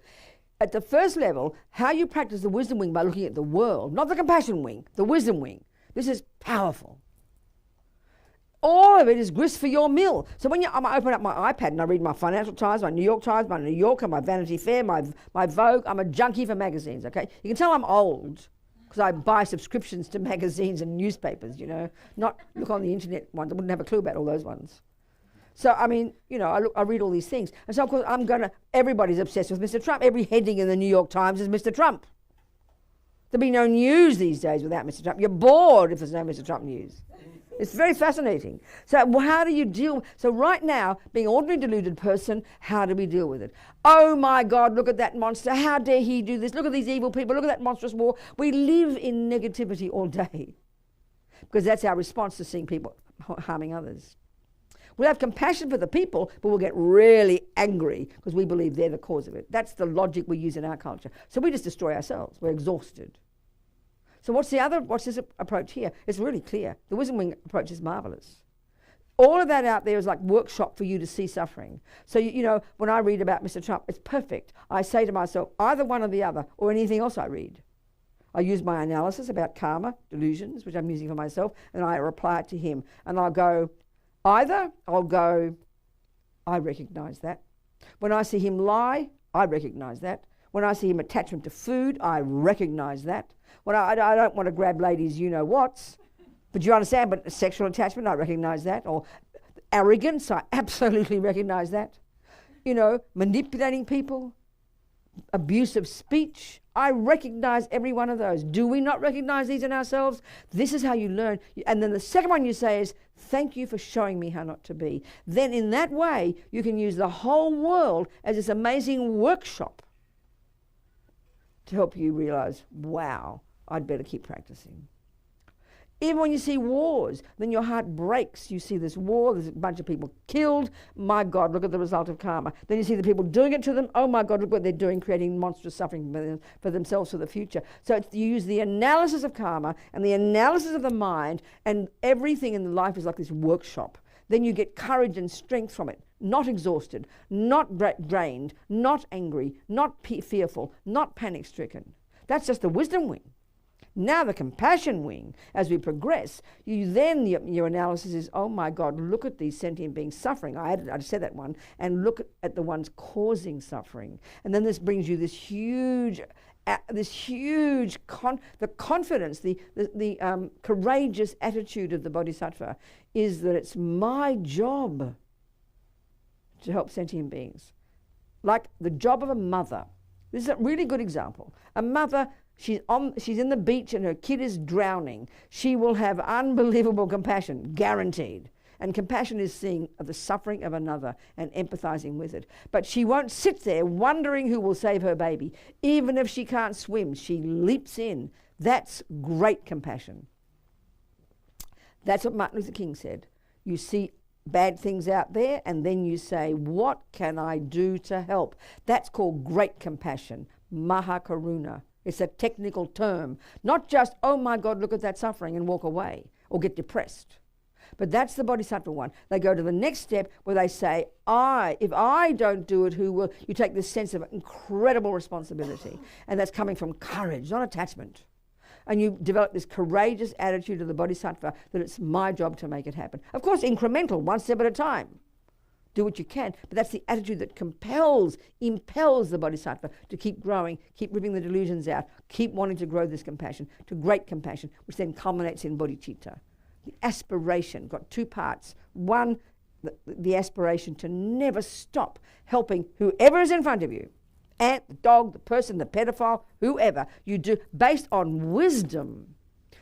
at the first level, how you practice the wisdom wing by looking at the world, not the compassion wing, the wisdom wing. This is powerful. All of it is grist for your mill. So when I open up my iPad and I read my Financial Times, my New York Times, my New Yorker, my Vanity Fair, my Vogue, I'm a junkie for magazines, okay? You can tell I'm old because I buy subscriptions to magazines and newspapers, you know, not look on the internet ones. I wouldn't have a clue about all those ones. So, I mean, you know, I read all these things. And so, of course, everybody's obsessed with Mr. Trump. Every heading in the New York Times is Mr. Trump. There'd be no news these days without Mr. Trump. You're bored if there's no Mr. Trump news. It's very fascinating. So how do you deal? So right now, being an ordinary deluded person, how do we deal with it? Oh my God, look at that monster. How dare he do this? Look at these evil people. Look at that monstrous war. We live in negativity all day because that's our response to seeing people harming others. We'll have compassion for the people, but we'll get really angry because we believe they're the cause of it. That's the logic we use in our culture. So we just destroy ourselves. We're exhausted. So what's this approach here? It's really clear. The wisdom wing approach is marvelous. All of that out there is like workshop for you to see suffering. So, you know, when I read about Mr. Trump, it's perfect. I say to myself, either one or the other, or anything else I read. I use my analysis about karma, delusions, which I'm using for myself, and I reply it to him. And I'll go, I recognize that. When I see him lie, I recognize that. When I see him attachment to food, I recognize that. When I don't want to grab ladies, you know what's, but you understand, but sexual attachment, I recognize that. Or arrogance, I absolutely recognize that. You know, manipulating people, abusive speech, I recognize every one of those. Do we not recognize these in ourselves? This is how you learn. And then the second one you say is, thank you for showing me how not to be. Then in that way, you can use the whole world as this amazing workshop to help you realize, wow, I'd better keep practicing. Even when you see wars, then your heart breaks. You see this war, there's a bunch of people killed. My God, look at the result of karma. Then you see the people doing it to them. Oh my God, look what they're doing, creating monstrous suffering for themselves for the future. So you use the analysis of karma and the analysis of the mind, and everything in life is like this workshop. Then you get courage and strength from it. Not exhausted, not drained, not angry, not fearful, not panic-stricken. That's just the wisdom wing. Now the compassion wing, as we progress, your analysis is, oh my God, look at these sentient beings suffering. I said that one, and look at the ones causing suffering. And then this brings you this confidence, the courageous attitude of the bodhisattva is that it's my job to help sentient beings. Like the job of a mother. This is a really good example. A mother, she's in the beach and her kid is drowning. She will have unbelievable compassion, guaranteed. And compassion is seeing the suffering of another and empathizing with it. But she won't sit there wondering who will save her baby. Even if she can't swim, she leaps in. That's great compassion. That's what Martin Luther King said. You see bad things out there, and then you say, what can I do to help? That's called great compassion, mahakaruna. It's a technical term, not just, oh my God, look at that suffering and walk away or get depressed. But that's the bodhisattva one. They go to the next step where they say, if I don't do it, who will? You take this sense of incredible responsibility, and that's coming from courage, not attachment. And you develop this courageous attitude of the bodhisattva that it's my job to make it happen. Of course, incremental, one step at a time. do what you can. But that's the attitude that impels the bodhisattva to keep growing, keep ripping the delusions out, keep wanting to grow this compassion to great compassion, which then culminates in bodhicitta. The aspiration got two parts. One, the aspiration to never stop helping whoever is in front of you, ant, the dog, the person, the pedophile, whoever, you do, based on wisdom,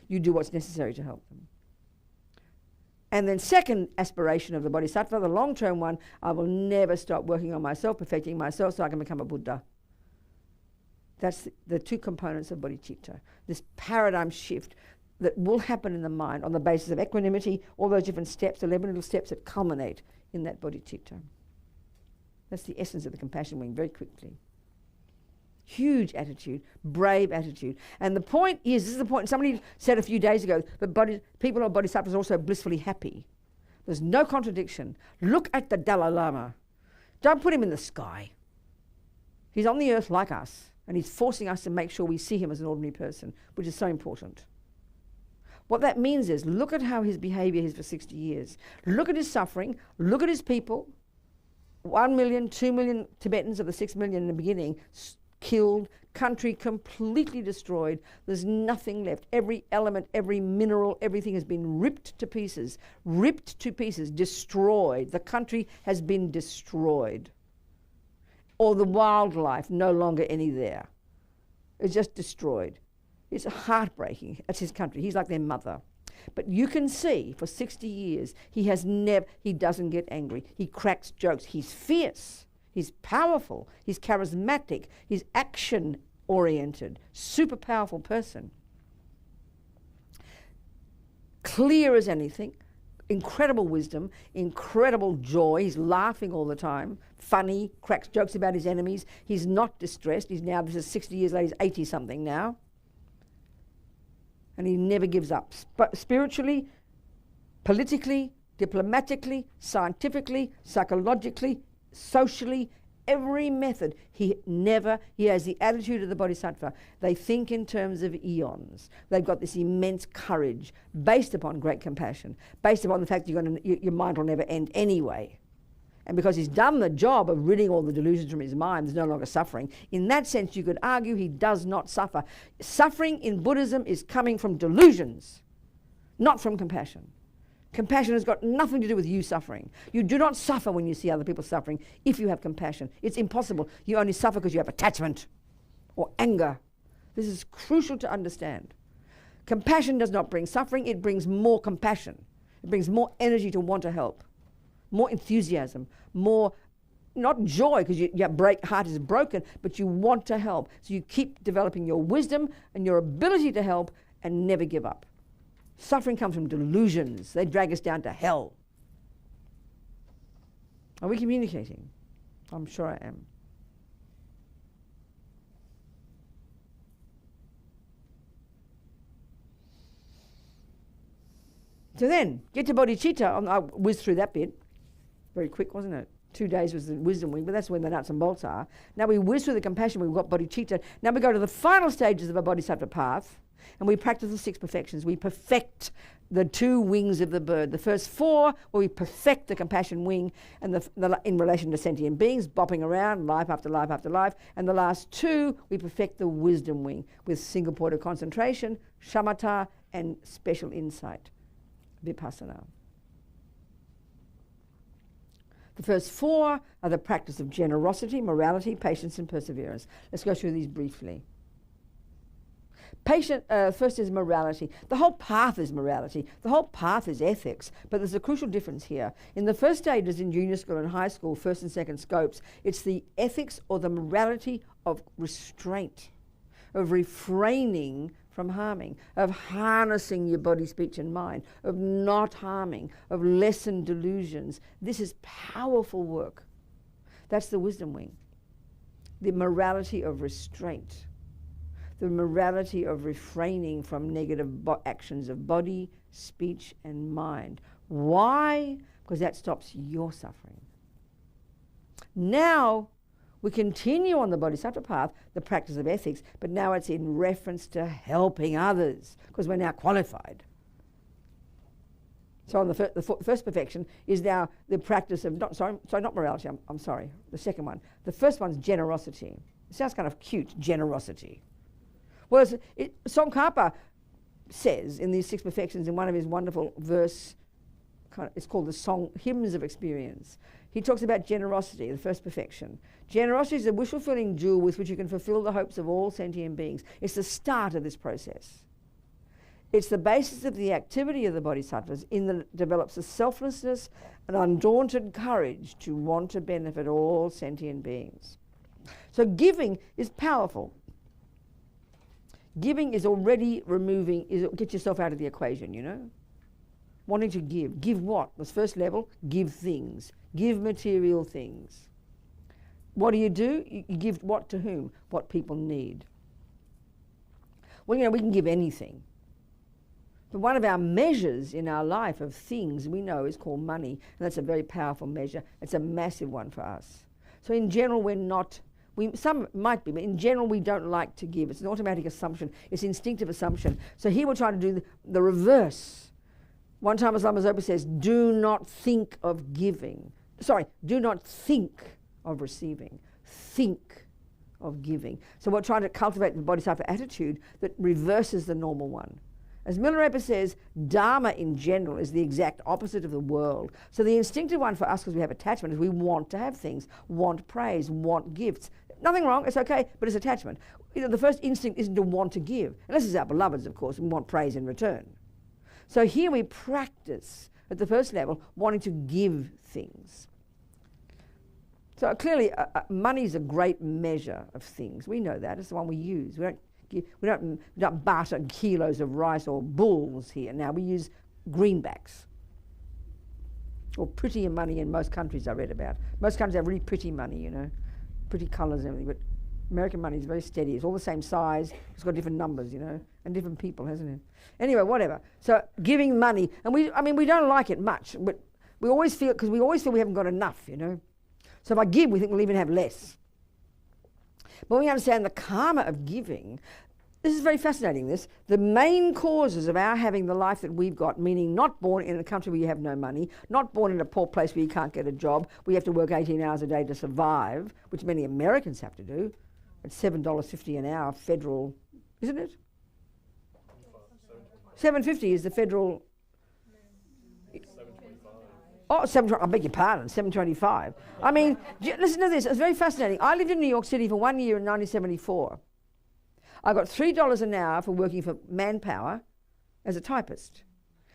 you do what's necessary to help them. And then second aspiration of the bodhisattva, the long-term one, I will never stop working on myself, perfecting myself so I can become a Buddha. That's the two components of bodhicitta, this paradigm shift that will happen in the mind on the basis of equanimity, all those different steps, 11 little steps that culminate in that bodhicitta. That's the essence of the compassion wing, very quickly. Huge attitude, brave attitude. And the point is, this is the point, somebody said a few days ago, that people who are bodhisattvas are also blissfully happy. There's no contradiction. Look at the Dalai Lama. Don't put him in the sky. He's on the earth like us, and he's forcing us to make sure we see him as an ordinary person, which is so important. What that means is, look at how his behavior is for 60 years. Look at his suffering. Look at his people. 1 million, 2 million Tibetans of the 6 million in the beginning killed, country completely destroyed. There's nothing left. Every element, every mineral, everything has been ripped to pieces, destroyed. The country has been destroyed. Or the wildlife, no longer any there. It's just destroyed. It's heartbreaking. That's his country. He's like their mother. But you can see for 60 years, he doesn't get angry. He cracks jokes. He's fierce. He's powerful. He's charismatic. He's action-oriented. Super powerful person. Clear as anything. Incredible wisdom. Incredible joy. He's laughing all the time. Funny. Cracks jokes about his enemies. He's not distressed. This is 60 years later, he's 80-something now. And he never gives up. Spiritually, politically, diplomatically, scientifically, psychologically, socially, every method, he has the attitude of the bodhisattva. They think in terms of eons. They've got this immense courage based upon great compassion, based upon the fact that your mind will never end anyway. And because he's done the job of ridding all the delusions from his mind, there's no longer suffering. In that sense, you could argue he does not suffer. Suffering in Buddhism is coming from delusions, not from compassion. Compassion has got nothing to do with you suffering. You do not suffer when you see other people suffering if you have compassion. It's impossible. You only suffer because you have attachment or anger. This is crucial to understand. Compassion does not bring suffering, it brings more compassion. It brings more energy to want to help. More enthusiasm, more, not joy because your heart is broken, but you want to help. So you keep developing your wisdom and your ability to help and never give up. Suffering comes from delusions. They drag us down to hell. Are we communicating? I'm sure I am. So then, get to bodhicitta. I whizzed through that bit. Very quick, wasn't it? 2 days was the wisdom wing, but that's when the nuts and bolts are. Now we whiz through the compassion wing, we've got bodhicitta. Now we go to the final stages of a bodhisattva path, and we practice the 6 perfections. We perfect the 2 wings of the bird. The first 4, where we perfect the compassion wing, and in relation to sentient beings, bopping around, life after life after life. And the last 2, we perfect the wisdom wing with single point of concentration, shamatha, and special insight, vipassana. The first 4 are the practice of generosity, morality, patience, and perseverance. Let's go through these briefly. First is morality. The whole path is morality. The whole path is ethics. But there's a crucial difference here. In the first stages in junior school and high school, first and second scopes, it's the ethics or the morality of restraint, of refraining from harming, of harnessing your body, speech and mind, of not harming, of lessened delusions. This is powerful work. That's the wisdom wing. The morality of restraint, the morality of refraining from negative actions of body, speech and mind. Why? Because that stops your suffering. Now, we continue on the bodhisattva path, the practice of ethics, but now it's in reference to helping others, because we're now qualified. So on the first perfection is now the practice of, not morality, I'm sorry, the second one. The first one's generosity. It sounds kind of cute, generosity. Well, Tsongkhapa says in these 6 perfections, in one of his wonderful verse, it's called the Song Hymns of Experience. He talks about generosity, the first perfection. Generosity is a wish-fulfilling jewel with which you can fulfill the hopes of all sentient beings. It's the start of this process. It's the basis of the activity of the bodhisattvas in that it develops a selflessness and undaunted courage to want to benefit all sentient beings. So giving is powerful. Giving is already get yourself out of the equation, you know. Wanting to give. Give what? The first level, give things. Give material things. What do? You give what to whom? What people need. Well, you know, we can give anything. But one of our measures in our life of things we know is called money, and that's a very powerful measure. It's a massive one for us. So in general, we're not, some might be, but in general we don't like to give. It's an automatic assumption. It's instinctive assumption. So here we're trying to do the reverse. One time Lama Zopa says, do not think of giving. Sorry, do not think of receiving. Think of giving. So we're trying to cultivate the bodhisattva attitude that reverses the normal one. As Milarepa says, Dharma in general is the exact opposite of the world. So the instinctive one for us, because we have attachment, is we want to have things, want praise, want gifts. Nothing wrong, it's okay, but it's attachment. You know, the first instinct isn't to want to give, unless it's our beloveds, of course, and want praise in return. So here we practice, at the first level, wanting to give things. So clearly, money is a great measure of things. We know that. It's the one we use. We don't barter kilos of rice or bulls here. Now we use greenbacks. Or prettier money in most countries I read about. Most countries have really pretty money, you know, pretty colours and everything, but American money is very steady. It's all the same size. It's got different numbers, you know, and different people, hasn't it? Anyway, whatever. So giving money, and we don't like it much, but we always feel we haven't got enough, you know. So if I give, we think we'll even have less. But when we understand the karma of giving, this is very fascinating, this. The main causes of our having the life that we've got, meaning not born in a country where you have no money, not born in a poor place where you can't get a job, where you have to work 18 hours a day to survive, which many Americans have to do. It's $7.50 an hour federal, isn't it? $7.50 is the federal. Oh, I beg your pardon, $7.25. I mean, listen to this, it's very fascinating. I lived in New York City for 1 year in 1974. I got $3 an hour for working for Manpower as a typist.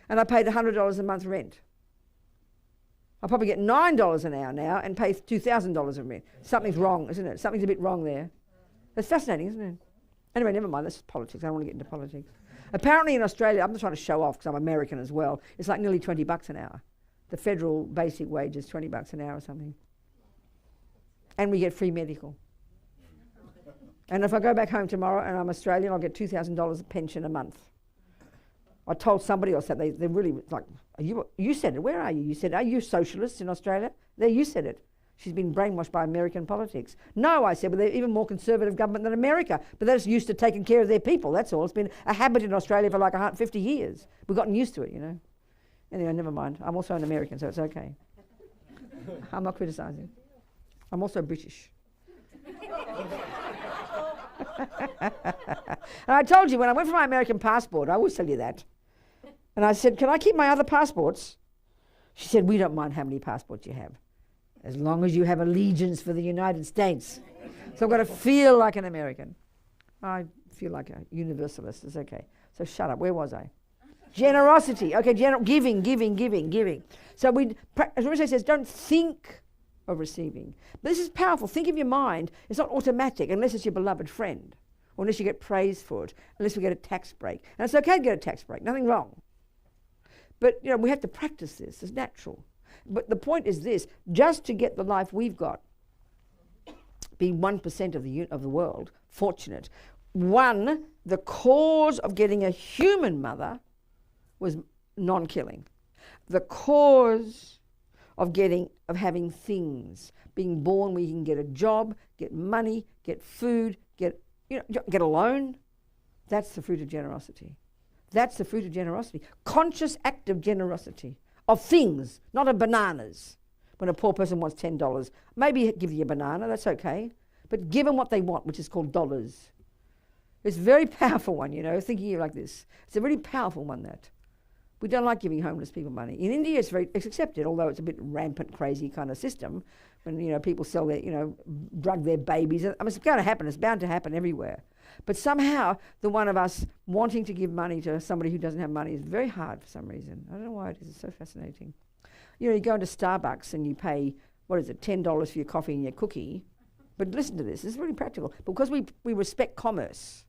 And I paid $100 a month rent. I probably get $9 an hour now and pay $2,000 in rent. Something's wrong, isn't it? Something's a bit wrong there. That's fascinating, isn't it? Anyway, never mind, that's politics. I don't want to get into politics. Apparently in Australia, I'm not trying to show off because I'm American as well, it's like nearly $20 an hour. The federal basic wage is $20 an hour or something. And we get free medical. And if I go back home tomorrow and I'm Australian, I'll get $2,000 a pension a month. I told somebody else that they're really like, you said it, where are you? You said, are you socialists in Australia? There, you said it. She's been brainwashed by American politics. No, I said, but they're even more conservative government than America. But they're just used to taking care of their people, that's all. It's been a habit in Australia for like 150 years. We've gotten used to it, you know. Anyway, never mind. I'm also an American, so it's okay. I'm not criticising. I'm also British. And I told you, when I went for my American passport, I always tell you that. And I said, can I keep my other passports? She said, we don't mind how many passports you have, as long as you have allegiance for the United States. So I've got to feel like an American. I feel like a universalist. It's okay. So shut up. Where was I? Generosity. Okay, giving. So as Rinpoche says, don't think of receiving. But this is powerful. Think of your mind. It's not automatic unless it's your beloved friend, or unless you get praise for it, unless we get a tax break. And it's okay to get a tax break, nothing wrong. But you know, we have to practice this. It's natural. But the point is this: just to get the life we've got, being 1% of the world, fortunate. One, the cause of getting a human mother was non-killing. The cause of having things, being born where you can get a job, get money, get food, get a loan, that's the fruit of generosity. That's the fruit of generosity. Conscious act of generosity. Of things, not of bananas. When a poor person wants $10, maybe give you a banana, that's okay. But give them what they want, which is called dollars. It's a very powerful one, you know, thinking like this. It's a really powerful one, that. We don't like giving homeless people money. In India, it's accepted, although it's a bit rampant, crazy kind of system. When, you know, people sell their, you know, drug their babies. I mean, it's going to happen. It's bound to happen everywhere. But somehow, the one of us wanting to give money to somebody who doesn't have money is very hard for some reason. I don't know why it is. It's so fascinating. You know, you go into Starbucks and you pay, what is it, $10 for your coffee and your cookie. But listen to this. This is really practical. Because we respect commerce.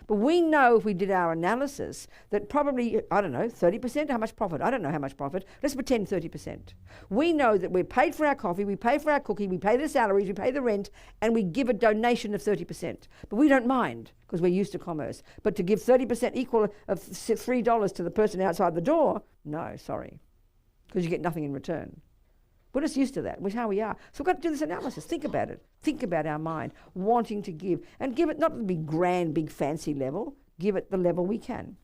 But we know, if we did our analysis, that probably, I don't know, 30%, how much profit? I don't know how much profit. Let's pretend 30%. We know that we're paid for our coffee, we pay for our cookie, we pay the salaries, we pay the rent, and we give a donation of 30%. But we don't mind, because we're used to commerce. But to give 30% equal of $3 to the person outside the door, no, sorry, because you get nothing in return. We're just used to that, which is how we are. So we've got to do this analysis. Think about it. Think about our mind, wanting to give. And give it not the big, grand, big, fancy level. Give it the level we can.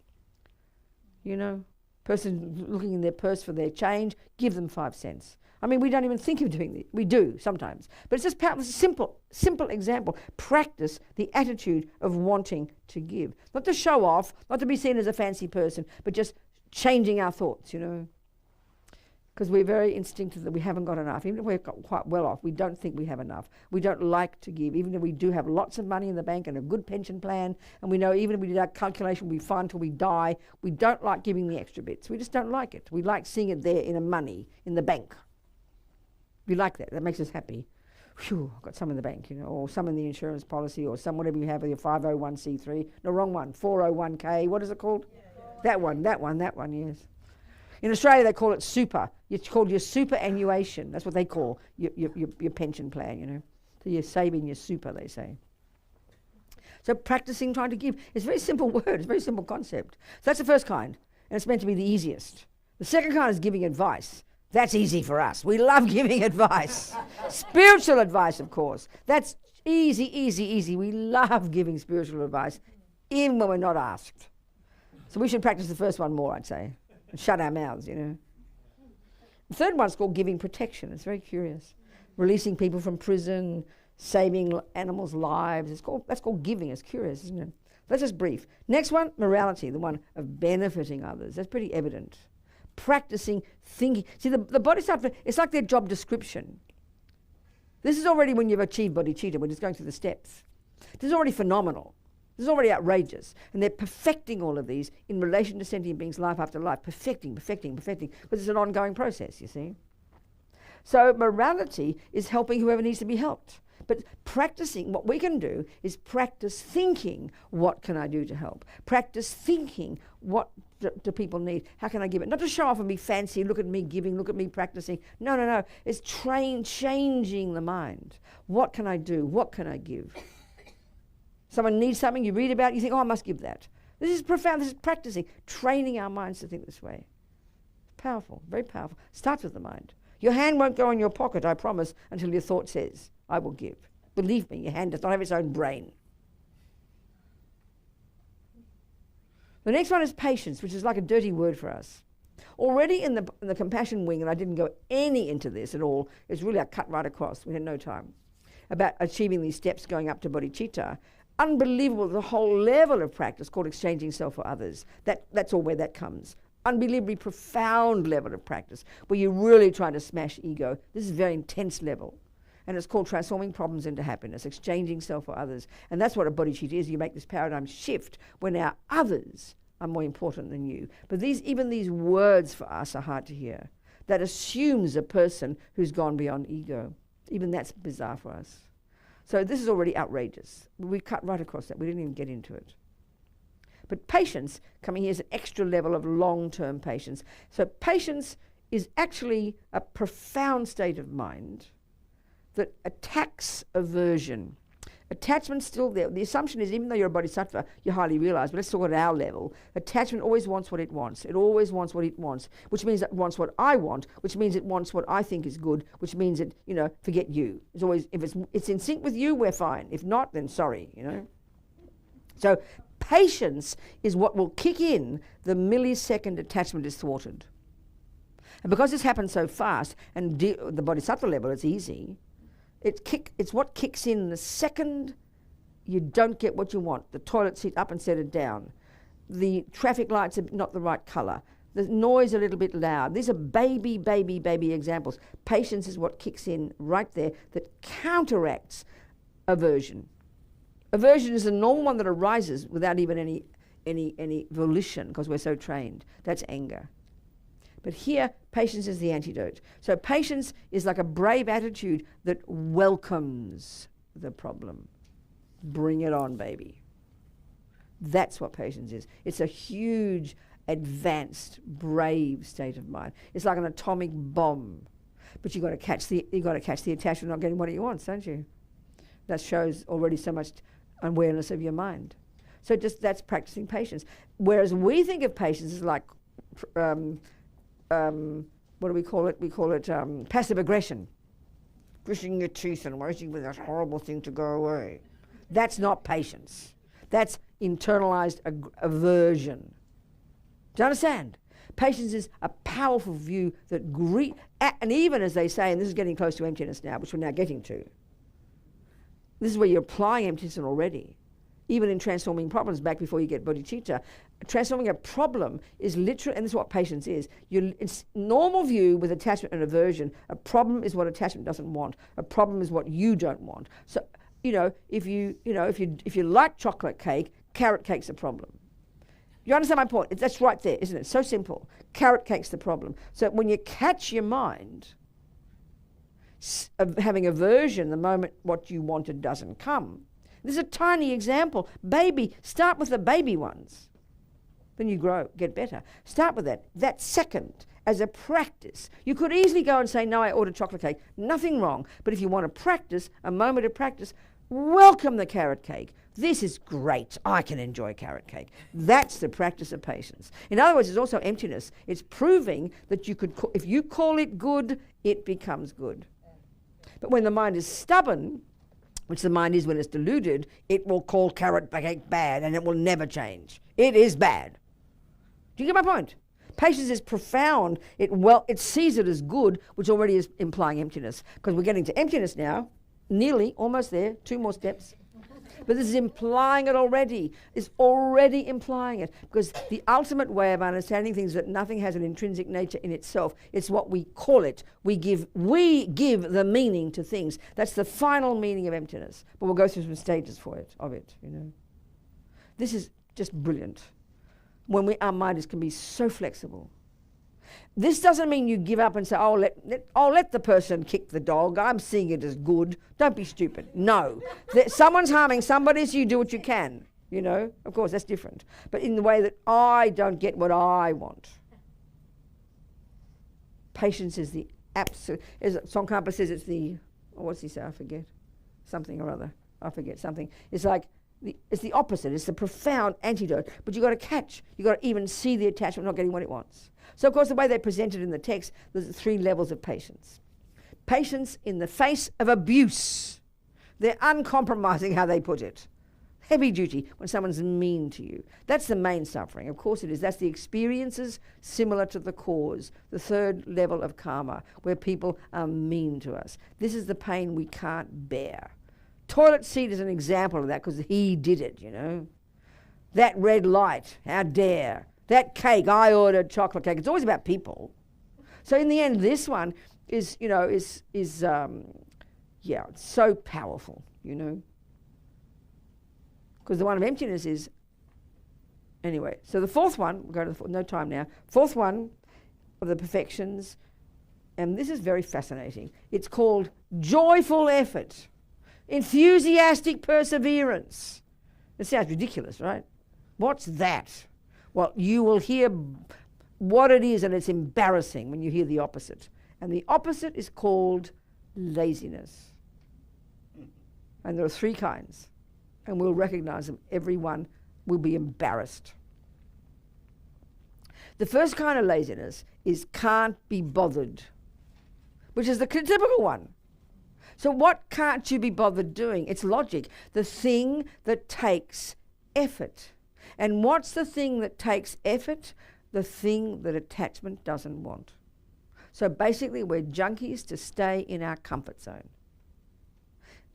You know, person looking in their purse for their change, give them 5 cents. I mean, we don't even think of doing it. We do sometimes. But it's just powerful. It's a simple example. Practice the attitude of wanting to give. Not to show off, not to be seen as a fancy person, but just changing our thoughts, you know. Because we're very instinctive that we haven't got enough. Even if we're quite well off, we don't think we have enough. We don't like to give, even if we do have lots of money in the bank and a good pension plan, and we know even if we did our calculation, we'll be fine until we die, we don't like giving the extra bits. We just don't like it. We like seeing it there in a money, in the bank. We like that. That makes us happy. Phew, I've got some in the bank, you know, or some in the insurance policy, or some whatever you have with your 501c3. No, wrong one. 401k. What is it called? That one, yes. In Australia, they call it super. It's called your superannuation. That's what they call your pension plan, you know. So you're saving your super, they say. So practicing trying to give. It's a very simple word. It's a very simple concept. So that's the first kind, and it's meant to be the easiest. The second kind is giving advice. That's easy for us. We love giving advice. Spiritual advice, of course. That's easy. We love giving spiritual advice, even when we're not asked. So we should practice the first one more, I'd say. And shut our mouths, you know. The third one's called giving protection. It's very curious. Releasing people from prison, saving animals' lives. That's called giving. It's curious, isn't it? That's just brief. Next one, morality, the one of benefiting others. That's pretty evident. Practicing thinking. See, the bodhisattva, it's like their job description. This is already when you've achieved bodhicitta, when it's going through the steps. This is already phenomenal. This is already outrageous. And they're perfecting all of these in relation to sentient beings life after life. Perfecting, because it's an ongoing process, you see. So morality is helping whoever needs to be helped. But practicing, what we can do is practice thinking, what can I do to help? Practice thinking, what do people need? How can I give it? Not to show off and be fancy, look at me giving, look at me practicing. No. It's changing the mind. What can I do? What can I give? Someone needs something, you read about it, you think, oh, I must give that. This is profound. This is practicing, training our minds to think this way. Powerful, very powerful. Starts with the mind. Your hand won't go in your pocket, I promise, until your thought says, I will give. Believe me, your hand does not have its own brain. The next one is patience, which is like a dirty word for us. Already in the compassion wing, and I didn't go any into this at all, it's really a cut right across, we had no time, about achieving these steps going up to bodhicitta. Unbelievable, the whole level of practice called exchanging self for others. That's all where that comes. Unbelievably profound level of practice where you're really trying to smash ego. This is a very intense level. And it's called transforming problems into happiness, exchanging self for others. And that's what a bodhicitta is. You make this paradigm shift when now others are more important than you. But even these words for us are hard to hear. That assumes a person who's gone beyond ego. Even that's bizarre for us. So this is already outrageous. We cut right across that. We didn't even get into it. But patience, coming here, is an extra level of long-term patience. So patience is actually a profound state of mind that attacks aversion. Attachment's still there. The assumption is, even though you're a bodhisattva, you're highly realized, but let's talk at our level. Attachment always wants what it wants. It always wants what it wants, which means it wants what I want, which means it wants what I think is good, which means it, forget you. It's always, if it's in sync with you, we're fine. If not, then sorry, So patience is what will kick in the millisecond attachment is thwarted. And because this happens so fast, and the bodhisattva level, it's easy, it's what kicks in the second you don't get what you want. The toilet seat up and set it down. The traffic lights are not the right colour. The noise a little bit loud. These are baby examples. Patience is what kicks in right there that counteracts aversion. Aversion is a normal one that arises without even any volition because we're so trained. That's anger. But here, patience is the antidote. So patience is like a brave attitude that welcomes the problem. Bring it on, baby. That's what patience is. It's a huge, advanced, brave state of mind. It's like an atomic bomb. But you've got to catch the attachment not getting what it wants, don't you? That shows already so much awareness of your mind. So that's practicing patience. Whereas we think of patience as like, what do we call it? We call it passive aggression. Grishing your teeth and waiting for that horrible thing to go away. That's not patience. That's internalized aversion. Do you understand? Patience is a powerful view that and even as they say, and this is getting close to emptiness now, which we're now getting to, this is where you're applying emptiness already. Even in transforming problems, back before you get bodhicitta, transforming a problem is literally, and this is what patience is. It's normal view with attachment and aversion. A problem is what attachment doesn't want. A problem is what you don't want. So, if you like chocolate cake, carrot cake's a problem. You understand my point? That's right there, isn't it? So simple. Carrot cake's the problem. So when you catch your mind of having aversion the moment what you wanted doesn't come. This is a tiny example. Start with the baby ones. Then you grow, get better. Start with that. That second, as a practice. You could easily go and say, no, I ordered chocolate cake. Nothing wrong. But if you want to practice, a moment of practice, welcome the carrot cake. This is great. I can enjoy carrot cake. That's the practice of patience. In other words, it's also emptiness. It's proving that if you call it good, it becomes good. But when the mind is stubborn, which the mind is when it's deluded, it will call carrot cake bad and it will never change. It is bad. Do you get my point? Patience is profound. It sees it as good, which already is implying emptiness. Because we're getting to emptiness now, nearly, almost there, 2 more steps. But this is implying it already. It's already implying it. Because the ultimate way of understanding things is that nothing has an intrinsic nature in itself. It's what we call it. We give the meaning to things. That's the final meaning of emptiness. But we'll go through some stages of it. This is just brilliant. When our mind can be so flexible. This doesn't mean you give up and say, let the person kick the dog. I'm seeing it as good. Don't be stupid. No. Someone's harming somebody, so you do what you can. Of course, that's different. But in the way that I don't get what I want. Patience is the absolute, as Tsongkhapa says, it's the, what's he say? I forget. Something or other. I forget something. It's like, it's the opposite. It's the profound antidote. But you've got to catch. You've got to even see the attachment not getting what it wants. So, of course, the way they present it in the text, there's 3 levels of patience. Patience in the face of abuse. They're uncompromising how they put it. Heavy duty when someone's mean to you. That's the main suffering. Of course it is. That's the experiences similar to the cause. The 3rd level of karma, where people are mean to us. This is the pain we can't bear. Toilet seat is an example of that because he did it, That red light, how dare. That cake, I ordered chocolate cake. It's always about people. So in the end, this one is it's so powerful, Because the one of emptiness is, anyway. So the 4th one, we'll go to no time now. 4th one of the perfections, and this is very fascinating. It's called joyful effort. Enthusiastic perseverance. It sounds ridiculous, right? What's that? Well, you will hear what it is, and it's embarrassing when you hear the opposite. And the opposite is called laziness. And there are 3 kinds, and we'll recognize them. Everyone will be embarrassed. The first kind of laziness is can't be bothered, which is the typical one. So what can't you be bothered doing? It's logic. The thing that takes effort. And what's the thing that takes effort? The thing that attachment doesn't want. So basically we're junkies to stay in our comfort zone.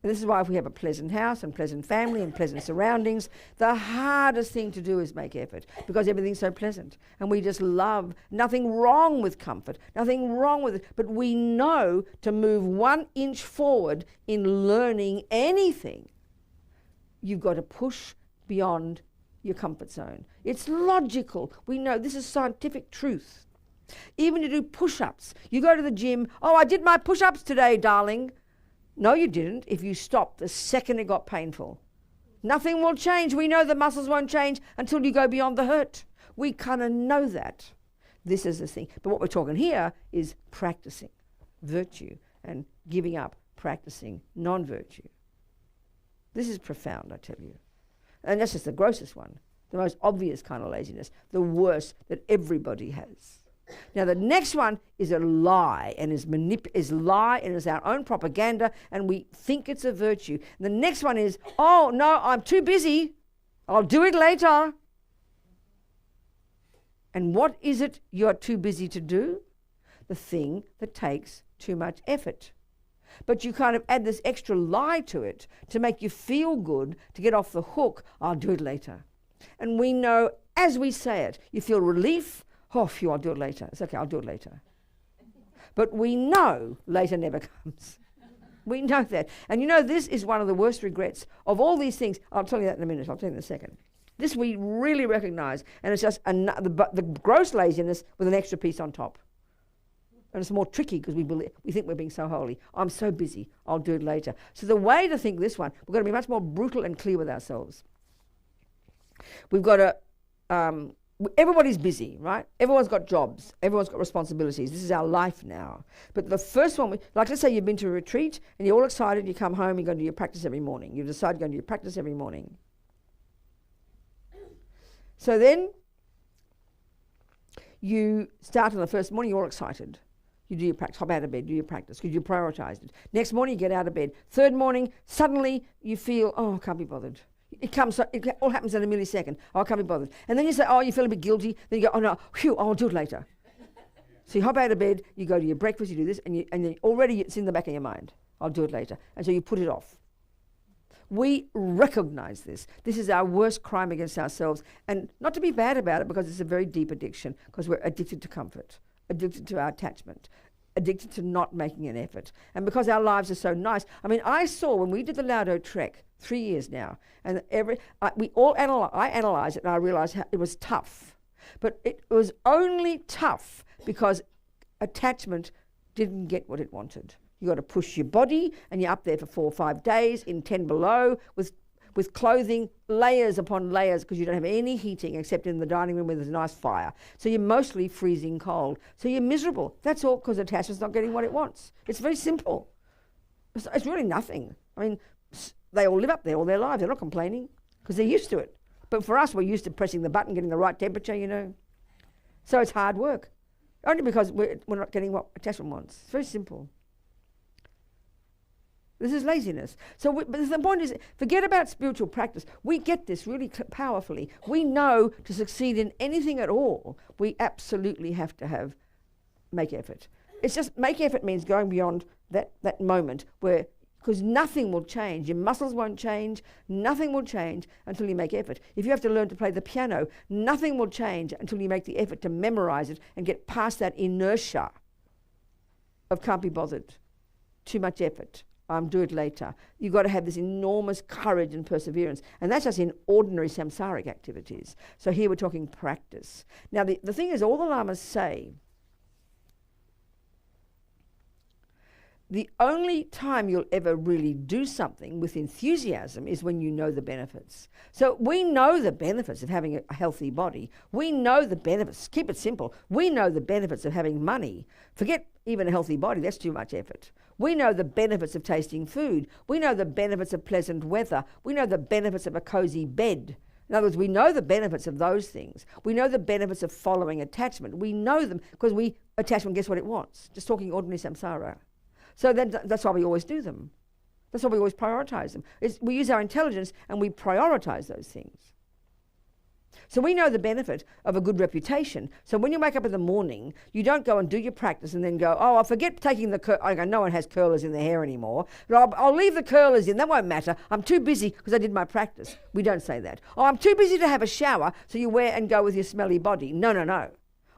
And this is why if we have a pleasant house and pleasant family and pleasant surroundings, the hardest thing to do is make effort because everything's so pleasant. And we just love, nothing wrong with comfort, nothing wrong with it, but we know to move 1 inch forward in learning anything, you've got to push beyond your comfort zone. It's logical. We know this is scientific truth. Even to do push-ups. You go to the gym, oh, I did my push-ups today, darling. No, you didn't if you stopped the second it got painful. Nothing will change. We know the muscles won't change until you go beyond the hurt. We kind of know that. This is the thing. But what we're talking here is practicing virtue and giving up practicing non-virtue. This is profound, I tell you. And that's just the grossest one, the most obvious kind of laziness, the worst that everybody has. Now the next one is a lie and is lie and is our own propaganda and we think it's a virtue. And the next one is, oh no, I'm too busy. I'll do it later. And what is it you're too busy to do? The thing that takes too much effort. But you kind of add this extra lie to it to make you feel good, to get off the hook. I'll do it later. And we know as we say it, you feel relief. Oh, phew, I'll do it later. It's okay, I'll do it later. But we know later never comes. We know that. And you know, this is one of the worst regrets of all these things. I'll tell you that in a minute. I'll tell you in a second. This we really recognize. And it's just the gross laziness with an extra piece on top. And it's more tricky because we think we're being so holy. I'm so busy. I'll do it later. So the way to think this one, we've got to be much more brutal and clear with ourselves. We've got to... everybody's busy, right? Everyone's got jobs. Everyone's got responsibilities. This is our life now. But the first one, like let's say you've been to a retreat and you're all excited, you come home, you're going to do your practice every morning. You've decided you're going to do your practice every morning. So then you start on the first morning, you're all excited. You do your practice, hop out of bed, do your practice because you prioritized it. Next morning you get out of bed. Third morning, suddenly you feel, oh, I can't be bothered. It all happens in a millisecond. Oh, I can't be bothered. And then you say, oh, you feel a bit guilty. Then you go, oh no, phew, I'll do it later. So you hop out of bed, you go to your breakfast, you do this, and then already it's in the back of your mind. I'll do it later. And so you put it off. We recognize this. This is our worst crime against ourselves. And not to be bad about it because it's a very deep addiction because we're addicted to comfort, addicted to our attachment, addicted to not making an effort. And because our lives are so nice. I mean, I saw when we did the Laudo trek, 3 years now, and I analysed it and I realised how it was tough. But it was only tough because attachment didn't get what it wanted. You got to push your body and you're up there for 4 or 5 days in 10 below with clothing, layers upon layers because you don't have any heating except in the dining room where there's a nice fire. So you're mostly freezing cold. So you're miserable. That's all because attachment's not getting what it wants. It's very simple. It's really nothing. I mean, they all live up there all their lives. They're not complaining because they're used to it. But for us, we're used to pressing the button, getting the right temperature, you know. So it's hard work. Only because we're not getting what attachment wants. It's very simple. This is laziness. So but the point is, forget about spiritual practice. We get this really powerfully. We know to succeed in anything at all, we absolutely have to make effort. It's just make effort means going beyond that moment where, because nothing will change. Your muscles won't change. Nothing will change until you make effort. If you have to learn to play the piano, nothing will change until you make the effort to memorize it and get past that inertia of can't be bothered. Too much effort. Do it later. You've got to have this enormous courage and perseverance. And that's just in ordinary samsaric activities. So here we're talking practice. Now the thing is, all the lamas say, the only time you'll ever really do something with enthusiasm is when you know the benefits. So we know the benefits of having a healthy body. We know the benefits. Keep it simple. We know the benefits of having money. Forget even a healthy body. That's too much effort. We know the benefits of tasting food. We know the benefits of pleasant weather. We know the benefits of a cozy bed. In other words, we know the benefits of those things. We know the benefits of following attachment. We know them because attachment gets what it wants. Just talking ordinary samsara. So that's why we always do them. That's why we always prioritize them. We use our intelligence and we prioritize those things. So we know the benefit of a good reputation. So when you wake up in the morning, you don't go and do your practice and then go, oh, I forget taking the I go, no one has curlers in their hair anymore. But I'll leave the curlers in. That won't matter. I'm too busy because I did my practice. We don't say that. Oh, I'm too busy to have a shower, so you wear and go with your smelly body. No, no, no.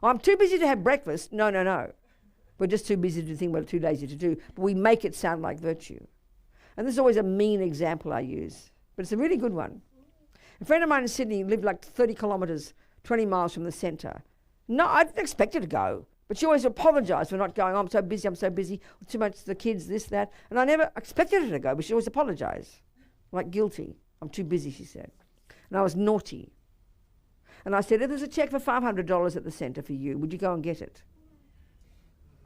Oh, I'm too busy to have breakfast. No, no, no. We're just too busy to think we're too lazy to do. But we make it sound like virtue. And this is always a mean example I use. But it's a really good one. A friend of mine in Sydney lived like 30 kilometres, 20 miles from the centre. No, I didn't expect her to go. But she always apologised for not going. Oh, I'm so busy, too much the kids, this, that. And I never expected her to go, but she always apologised. Like guilty. I'm too busy, she said. And I was naughty. And I said, if there's a cheque for $500 at the centre for you, would you go and get it?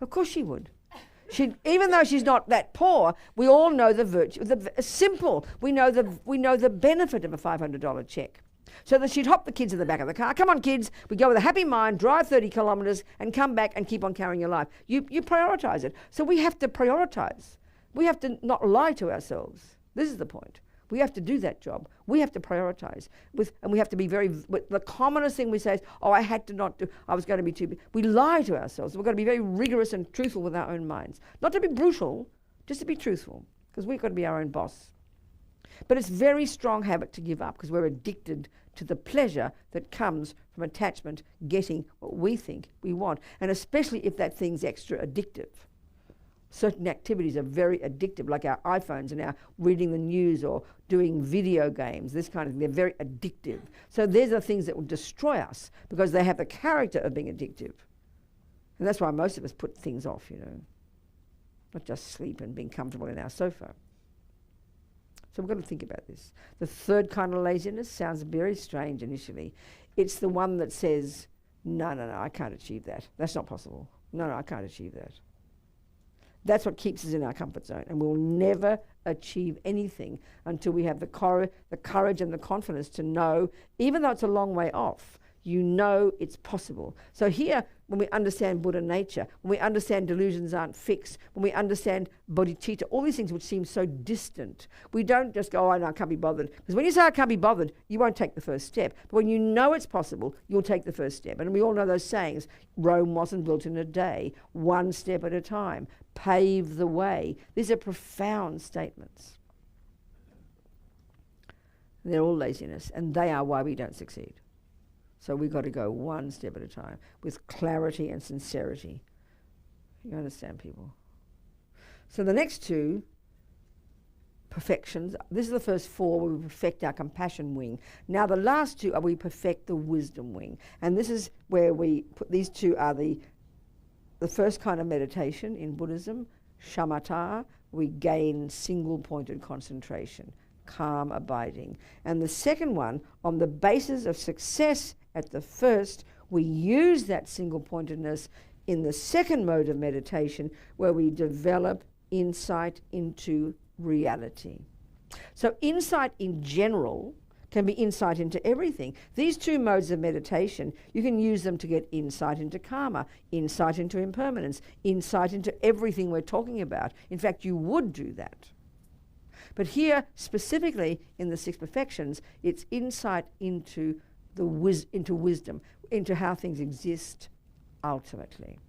Of course she would. Even though she's not that poor, we all know the virtue. Simple. We know the benefit of a $500 cheque. So that she'd hop the kids in the back of the car. Come on, kids. We go with a happy mind, drive 30 kilometres, and come back and keep on carrying your life. You prioritise it. So we have to prioritise. We have to not lie to ourselves. This is the point. We have to do that job. We have to prioritise. And we have to be the commonest thing we say is, oh, I had to not do, I was going to be too big. We lie to ourselves. We've got to be very rigorous and truthful with our own minds. Not to be brutal, just to be truthful, because we've got to be our own boss. But it's a very strong habit to give up, because we're addicted to the pleasure that comes from attachment, getting what we think we want, and especially if that thing's extra addictive. Certain activities are very addictive, like our iPhones and our reading the news or doing video games, this kind of thing. They're very addictive. So these are things that will destroy us because they have the character of being addictive. And that's why most of us put things off, not just sleep and being comfortable in our sofa. So we've got to think about this. The third kind of laziness sounds very strange initially. It's the one that says, no, I can't achieve that. That's not possible. No, I can't achieve that. That's what keeps us in our comfort zone, and we'll never achieve anything until we have the courage and the confidence to know, even though it's a long way off, it's possible. So here, when we understand Buddha nature, when we understand delusions aren't fixed, when we understand bodhicitta, all these things which seem so distant, we don't just go, oh, no, I can't be bothered. Because when you say I can't be bothered, you won't take the first step. But when you know it's possible, you'll take the first step. And we all know those sayings, Rome wasn't built in a day, one step at a time, pave the way. These are profound statements. They're all laziness, and they are why we don't succeed. So we've got to go one step at a time with clarity and sincerity. You understand, people? So the next two, perfections, this is the first four where we perfect our compassion wing. Now the last two are we perfect the wisdom wing. And this is where we put, these two are the first kind of meditation in Buddhism, shamatha, we gain single-pointed concentration, calm abiding. And the second one, on the basis of success at the first, we use that single-pointedness in the second mode of meditation, where we develop insight into reality. So insight in general can be insight into everything. These two modes of meditation, you can use them to get insight into karma, insight into impermanence, insight into everything we're talking about. In fact, you would do that. But here, specifically in the six perfections, it's insight into wisdom, into how things exist ultimately.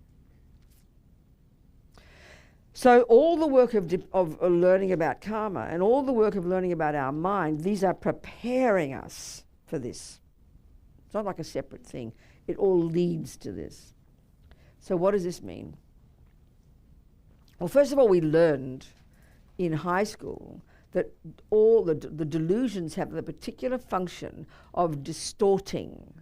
So all the work of learning about karma and all the work of learning about our mind, these are preparing us for this. It's not like a separate thing. It all leads to this. So what does this mean? Well, first of all, we learned in high school that all the delusions have the particular function of distorting.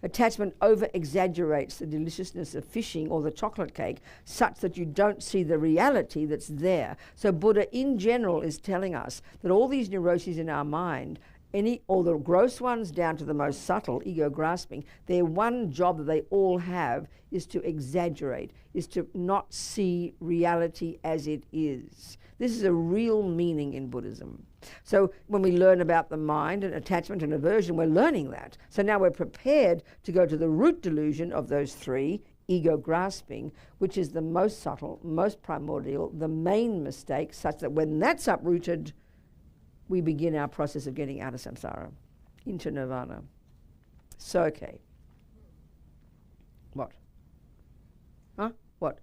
Attachment over-exaggerates the deliciousness of fishing or the chocolate cake such that you don't see the reality that's there. So Buddha in general is telling us that all these neuroses in our mind, all the gross ones down to the most subtle, ego grasping, their one job that they all have is to exaggerate, is to not see reality as it is. This is a real meaning in Buddhism. So when we learn about the mind and attachment and aversion, we're learning that. So now we're prepared to go to the root delusion of those three, ego grasping, which is the most subtle, most primordial, the main mistake, such that when that's uprooted, we begin our process of getting out of samsara, into nirvana. So, okay. What? Huh? What?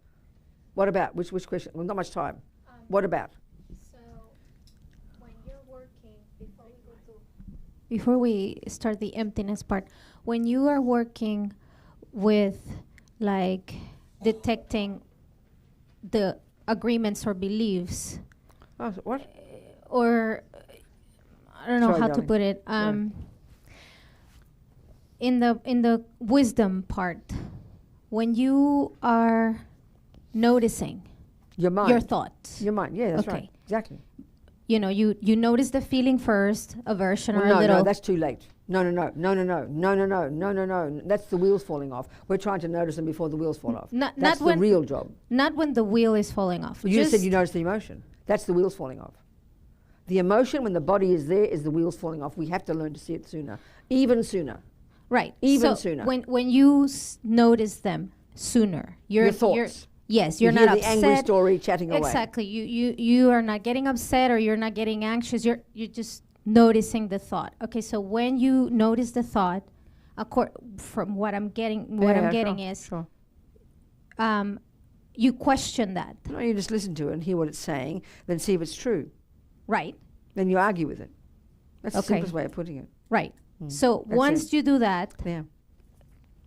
What about? Which question? Well, not much time. What about? So, when you're working, before we start the emptiness part, when you are working with, like, detecting the agreements or beliefs, What? or I don't know Sorry, how to darling. put it. In the wisdom part, when you are noticing Your mind. your thoughts, Your mind. Yeah, that's Okay. right. Exactly. you know, you notice the feeling first, aversion Well, or a little. no, that's too late. No. That's the wheels falling off. We're trying to notice them before the wheels fall off. Not That's the when real job. Not when the wheel is falling off. You just said you notice the emotion. That's the wheels falling off. The emotion, when the body is there, is the wheels falling off. We have to learn to see it sooner. Even sooner. Right. Even so sooner. When you notice them sooner, Your thoughts. Yes, You you're hear not the upset. angry story chatting away. Exactly. You are not getting upset or you're not getting anxious. You're just noticing the thought. Okay, so when you notice the thought, from what I'm getting, Sure. you question that, No, you just listen to it and hear what it's saying, then see if it's true. right? Then you argue with it. That's the Okay. simplest way of putting it. Right. So That's once it. you do that, Yeah.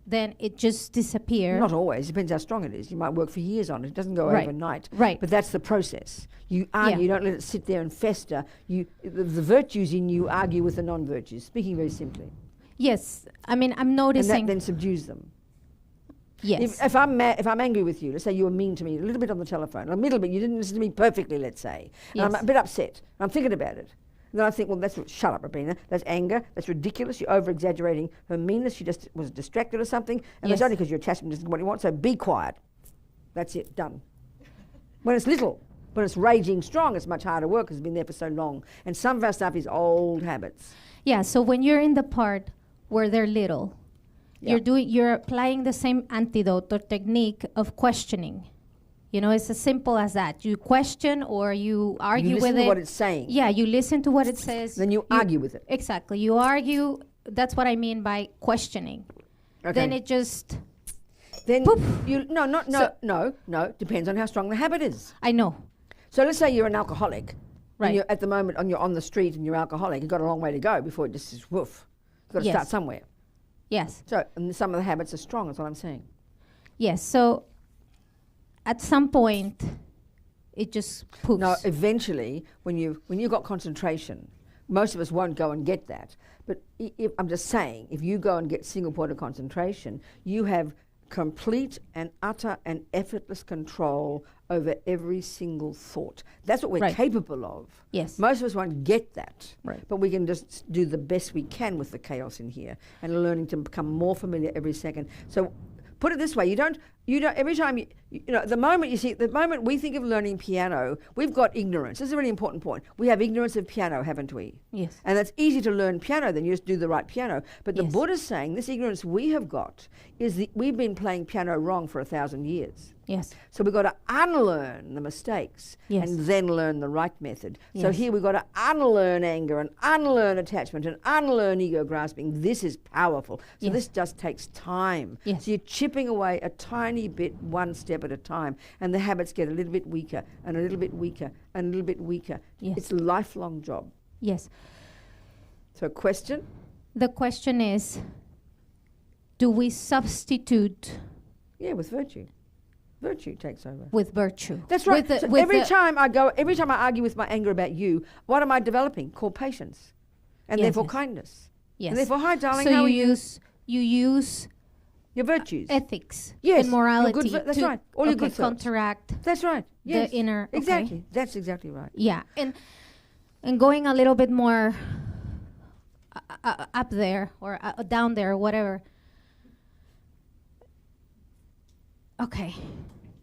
then it just disappears. Not always. Depends how strong it is. You might work for years on it. It doesn't go Right. overnight. Right. But that's the process. You argue. Yeah. You don't let it sit there and fester. The virtues in you argue with the non-virtues. Speaking very simply, Yes. I mean, I'm and noticing. that then subdues them. Yes. If I'm angry with you, let's say you were mean to me a little bit on the telephone, a little bit, you didn't listen to me perfectly, let's say, and Yes. I'm a bit upset. I'm thinking about it. And then I think, well, shut up, Robina. That's anger. That's ridiculous. You're over-exaggerating her meanness. She just was distracted or something. And Yes. that's only because your attachment isn't what you want. So be quiet. That's it. Done. When it's little, when it's raging strong, it's much harder work because it's been there for so long. And some of our stuff is old habits. Yeah. So when you're in the part where they're little, Yeah. you're applying the same antidote or technique of questioning. You know, it's as simple as that. You question or you argue You listen with to it. what it's saying. Yeah, you listen to what it says. Then you argue with it. Exactly. You argue. That's what I mean by questioning. Okay. Then it just. Then Poof. no. Depends on how strong the habit is. I know. So let's say you're an alcoholic. Right. And you're at the moment you're on the street and you're alcoholic. You've got a long way to go before it just is woof. You've got to Yes. start somewhere. Yes. So and some of the habits are strong. That's what I'm saying. Yes. So at some point, it just poofs. No, eventually, when you've got concentration, most of us won't go and get that. But I'm just saying, if you go and get single point of concentration, you have complete and utter and effortless control over every single thought. That's what we're Right. capable of. Yes. Most of us won't get that. Right. But we can just do the best we can with the chaos in here and learning to become more familiar every second. So put it this way, you don't every time the moment we think of learning piano, we've got ignorance. This is a really important point. We have ignorance of piano, haven't we? Yes. And that's easy to learn piano, then you just do the right piano. But the Yes. Buddha's saying this ignorance we have got is we've been playing piano wrong for 1,000 years. Yes. So we've got to unlearn the mistakes Yes. and then learn the right method. So Yes. here we've got to unlearn anger and unlearn attachment and unlearn ego grasping. This is powerful. So Yes. this just takes time. Yes. So you're chipping away a tiny bit, one step at a time, and the habits get a little bit weaker and a little bit weaker and a little bit weaker. Yes. It's a lifelong job. Yes. So question? The question is, do we substitute Yeah, with virtue. Virtue takes over. with virtue? That's right. With the- So with every the- time I argue with my anger about you, what am I developing? Called patience. And Yes, therefore yes. kindness. Yes. And therefore, hi darling, so how you are use you use your virtues. ethics Yes, and your morality good that's to right. All your good thoughts. counteract That's right. Yes. the inner. okay. Exactly. That's exactly right. Yeah, and going a little bit more up there or down there or whatever. Okay,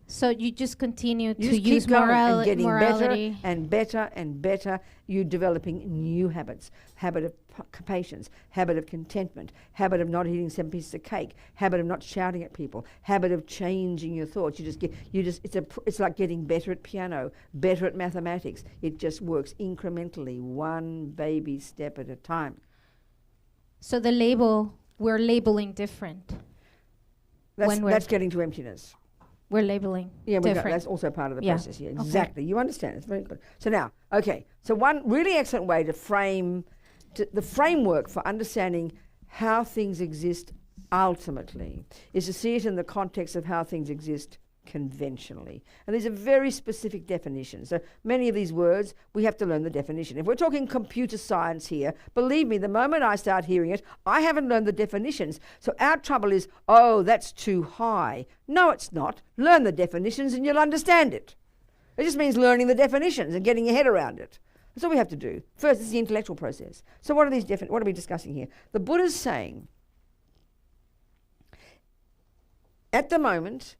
so you just continue You to just use keep going and getting morality. better and better and better. You're developing new habits. Habit of patience, habit of contentment, habit of not eating 7 pieces of cake, habit of not shouting at people, habit of changing your thoughts. It's like getting better at piano, better at mathematics. It just works incrementally, one baby step at a time. So the label we're labeling different. That's getting to emptiness. We're labeling different. That's also part of the process here. Exactly. Okay. You understand. It's very good. So now, okay. So one really excellent way to frame the framework for understanding how things exist ultimately is to see it in the context of how things exist conventionally. And these are very specific definitions. So many of these words, we have to learn the definition. If we're talking computer science here, believe me, the moment I start hearing it, I haven't learned the definitions. So our trouble is, oh, that's too high. No, it's not. Learn the definitions and you'll understand it. It just means learning the definitions and getting your head around it. That's all we have to do. First, it's the intellectual process. So what are we discussing here? The Buddha's saying, at the moment,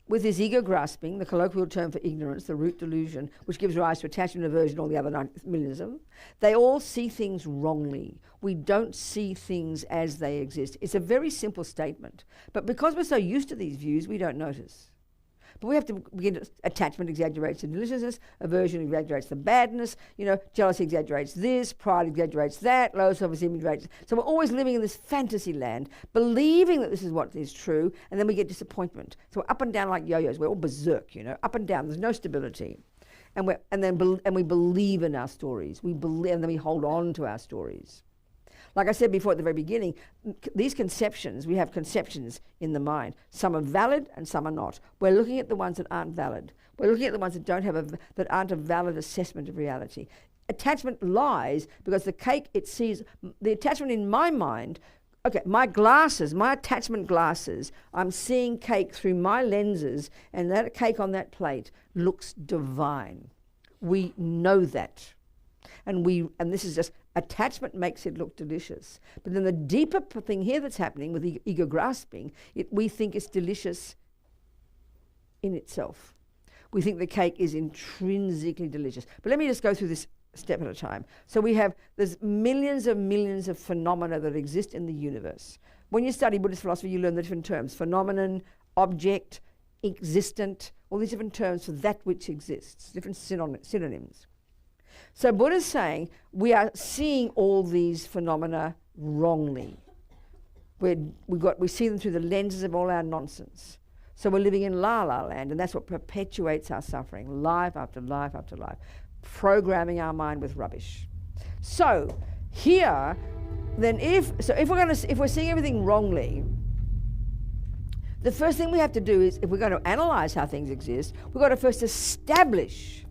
with his ego grasping, the colloquial term for ignorance, the root delusion, which gives rise to attachment, aversion, all the other millions of them, they all see things wrongly. We don't see things as they exist. It's a very simple statement. But because we're so used to these views, we don't notice. But we have to begin to, attachment exaggerates the deliciousness, aversion exaggerates the badness, jealousy exaggerates this, pride exaggerates that, low self-esteem exaggerates. So we're always living in this fantasy land, believing that this is what is true, and then we get disappointment. So we're up and down like yo-yos. We're all berserk, up and down. There's no stability. And we believe in our stories. And then we hold on to our stories. Like I said before at the very beginning, these conceptions, we have conceptions in the mind. Some are valid and some are not. We're looking at the ones that aren't valid. We're looking at the ones that that aren't a valid assessment of reality. Attachment lies because the cake it sees, the attachment in my mind, okay, my attachment glasses, I'm seeing cake through my lenses, and that cake on that plate looks divine. We know that. And this is just, attachment makes it look delicious. But then the deeper thing here that's happening with ego grasping, we think it's delicious in itself. We think the cake is intrinsically delicious. But let me just go through this step at a time. So there's millions of phenomena that exist in the universe. When you study Buddhist philosophy, you learn the different terms: phenomenon, object, existent, all these different terms for that which exists, different synonyms. So Buddha's saying we are seeing all these phenomena wrongly. We see them through the lenses of all our nonsense. So we're living in la-la land, and that's what perpetuates our suffering, life after life after life, programming our mind with rubbish. So here, then if we're seeing everything wrongly, the first thing we have to do is, if we're going to analyze how things exist, we've got to first establish,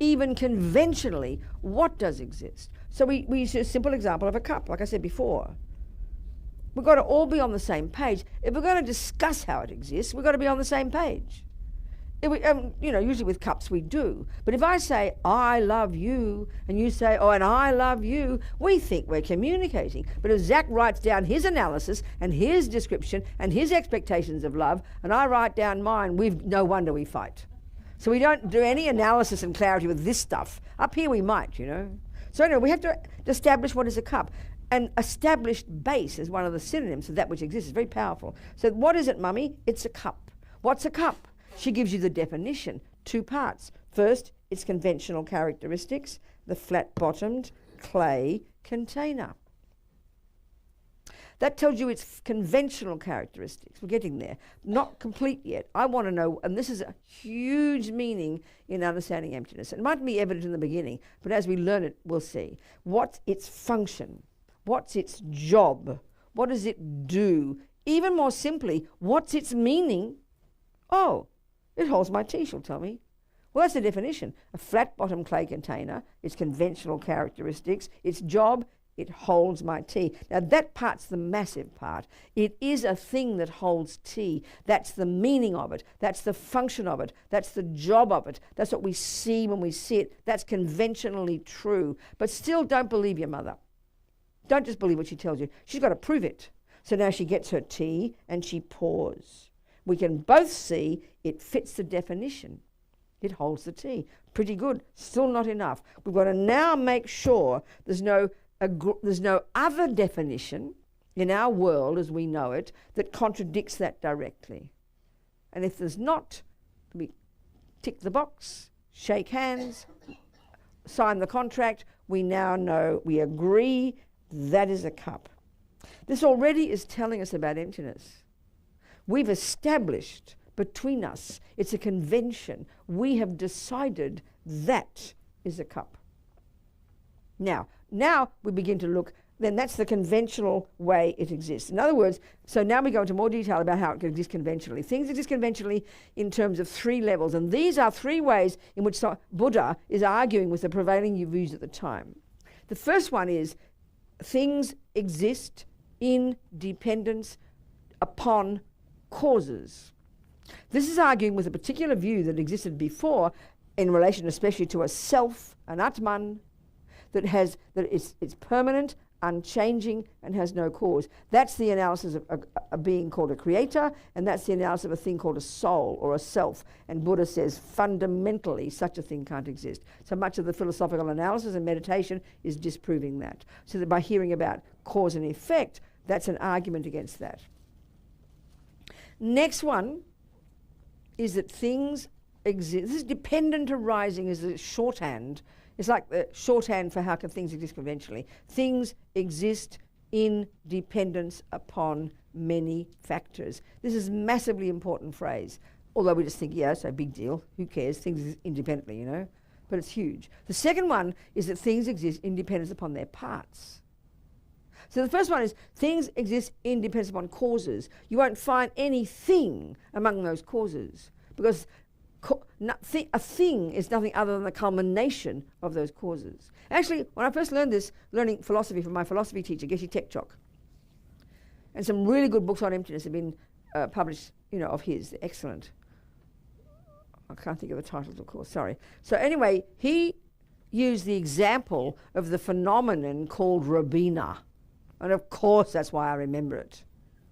even conventionally, what does exist. So we use a simple example of a cup, like I said before. We've got to all be on the same page. If we're going to discuss how it exists, we've got to be on the same page. Usually with cups we do. But if I say, I love you, and you say, oh, and I love you, we think we're communicating. But if Zach writes down his analysis and his description and his expectations of love, and I write down mine, no wonder we fight. So we don't do any analysis and clarity with this stuff. Up here we might, So anyway, we have to establish what is a cup. An established base is one of the synonyms of that which exists. It's very powerful. So what is it, Mummy? It's a cup. What's a cup? She gives you the definition, 2 parts. First, its conventional characteristics, the flat-bottomed clay container. That tells you its conventional characteristics. We're getting there. Not complete yet. I want to know, and this is a huge meaning in understanding emptiness. It might be evident in the beginning, but as we learn it, we'll see. What's its function? What's its job? What does it do? Even more simply, what's its meaning? Oh, it holds my tea, she'll tell me. Well, that's the definition. A flat-bottom clay container, its conventional characteristics, its job, it holds my tea. Now that part's the massive part. It is a thing that holds tea. That's the meaning of it. That's the function of it. That's the job of it. That's what we see when we see it. That's conventionally true. But still, don't believe your mother. Don't just believe what she tells you. She's got to prove it. So now she gets her tea and she pours. We can both see it fits the definition. It holds the tea. Pretty good. Still not enough. We've got to now make sure there's no other definition in our world as we know it that contradicts that directly. And if there's not, we tick the box, shake hands, sign the contract. We now know, we agree that is a cup. This already is telling us about emptiness. We've established between us, it's a convention. We have decided that is a cup. Now we begin to look, then that's the conventional way it exists. In other words, so now we go into more detail about how it can exist conventionally. Things exist conventionally in terms of 3 levels, and these are 3 ways in which Buddha is arguing with the prevailing views at the time. The first one is things exist in dependence upon causes. This is arguing with a particular view that existed before in relation especially to a self, an Atman, that it's permanent, unchanging, and has no cause. That's the analysis of a being called a creator, and that's the analysis of a thing called a soul or a self. And Buddha says fundamentally such a thing can't exist. So much of the philosophical analysis and meditation is disproving that. So that by hearing about cause and effect, that's an argument against that. Next one is that things exist. This is dependent arising is a shorthand. It's like the shorthand for how can things exist conventionally. Things exist in dependence upon many factors. This is a massively important phrase. Although we just think, yeah, so big deal. Who cares? Things exist independently, you know. But it's huge. The second one is that things exist in dependence upon their parts. So the first one is things exist in dependence upon causes. You won't find anything among those causes because a thing is nothing other than the culmination of those causes. Actually, when I first learned this, learning philosophy from my philosophy teacher, Geshe Tekchok, and some really good books on emptiness have been published, you know, of his. They're excellent. I can't think of the titles, of course, sorry. So anyway, he used the example of the phenomenon called Robina. And of course, that's why I remember it.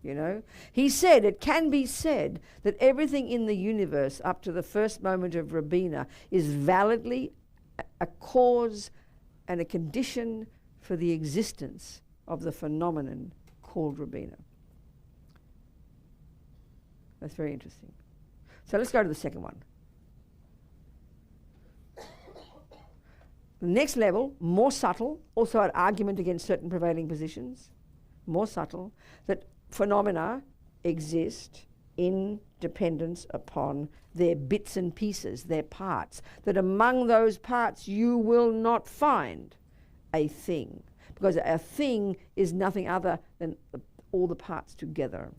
You know, he said it can be said that everything in the universe up to the first moment of Robina is validly a cause and a condition for the existence of the phenomenon called Robina. That's very interesting. So let's go to the second one. The next level, more subtle, also an argument against certain prevailing positions, more subtle, that phenomena exist in dependence upon their bits and pieces, their parts, that among those parts you will not find a thing, because a thing is nothing other than all the parts together.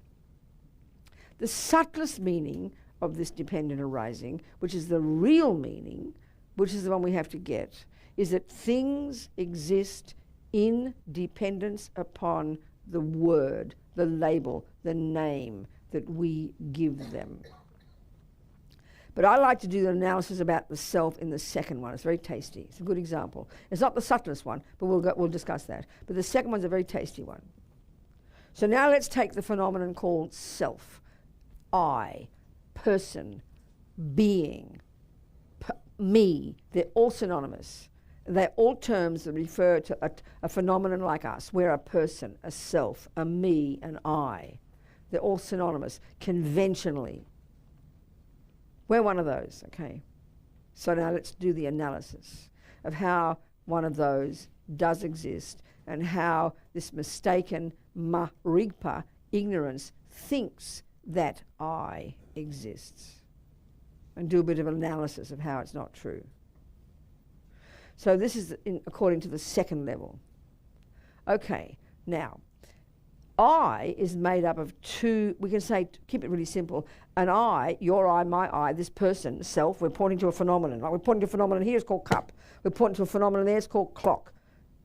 The subtlest meaning of this dependent arising, which is the real meaning, which is the one we have to get, is that things exist in dependence upon the word, the label, the name that we give them. But I like to do the analysis about the self in the second one. It's very tasty. It's a good example. It's not the subtlest one, but we'll discuss that. But the second one's a very tasty one. So now let's take the phenomenon called self. I, person, being, me. They're all synonymous. They're all terms that refer to a phenomenon like us. We're a person, a self, a me, an I. They're all synonymous, conventionally. We're one of those, okay? So now let's do the analysis of how one of those does exist and how this mistaken marigpa, ignorance, thinks that I exists. And do a bit of analysis of how it's not true. So this is according to the second level. Okay, now, I is made up of two, we can say, keep it really simple, an I, your I, my I, this person, self, we're pointing to a phenomenon. Like we're pointing to a phenomenon here, it's called cup. We're pointing to a phenomenon there, it's called clock.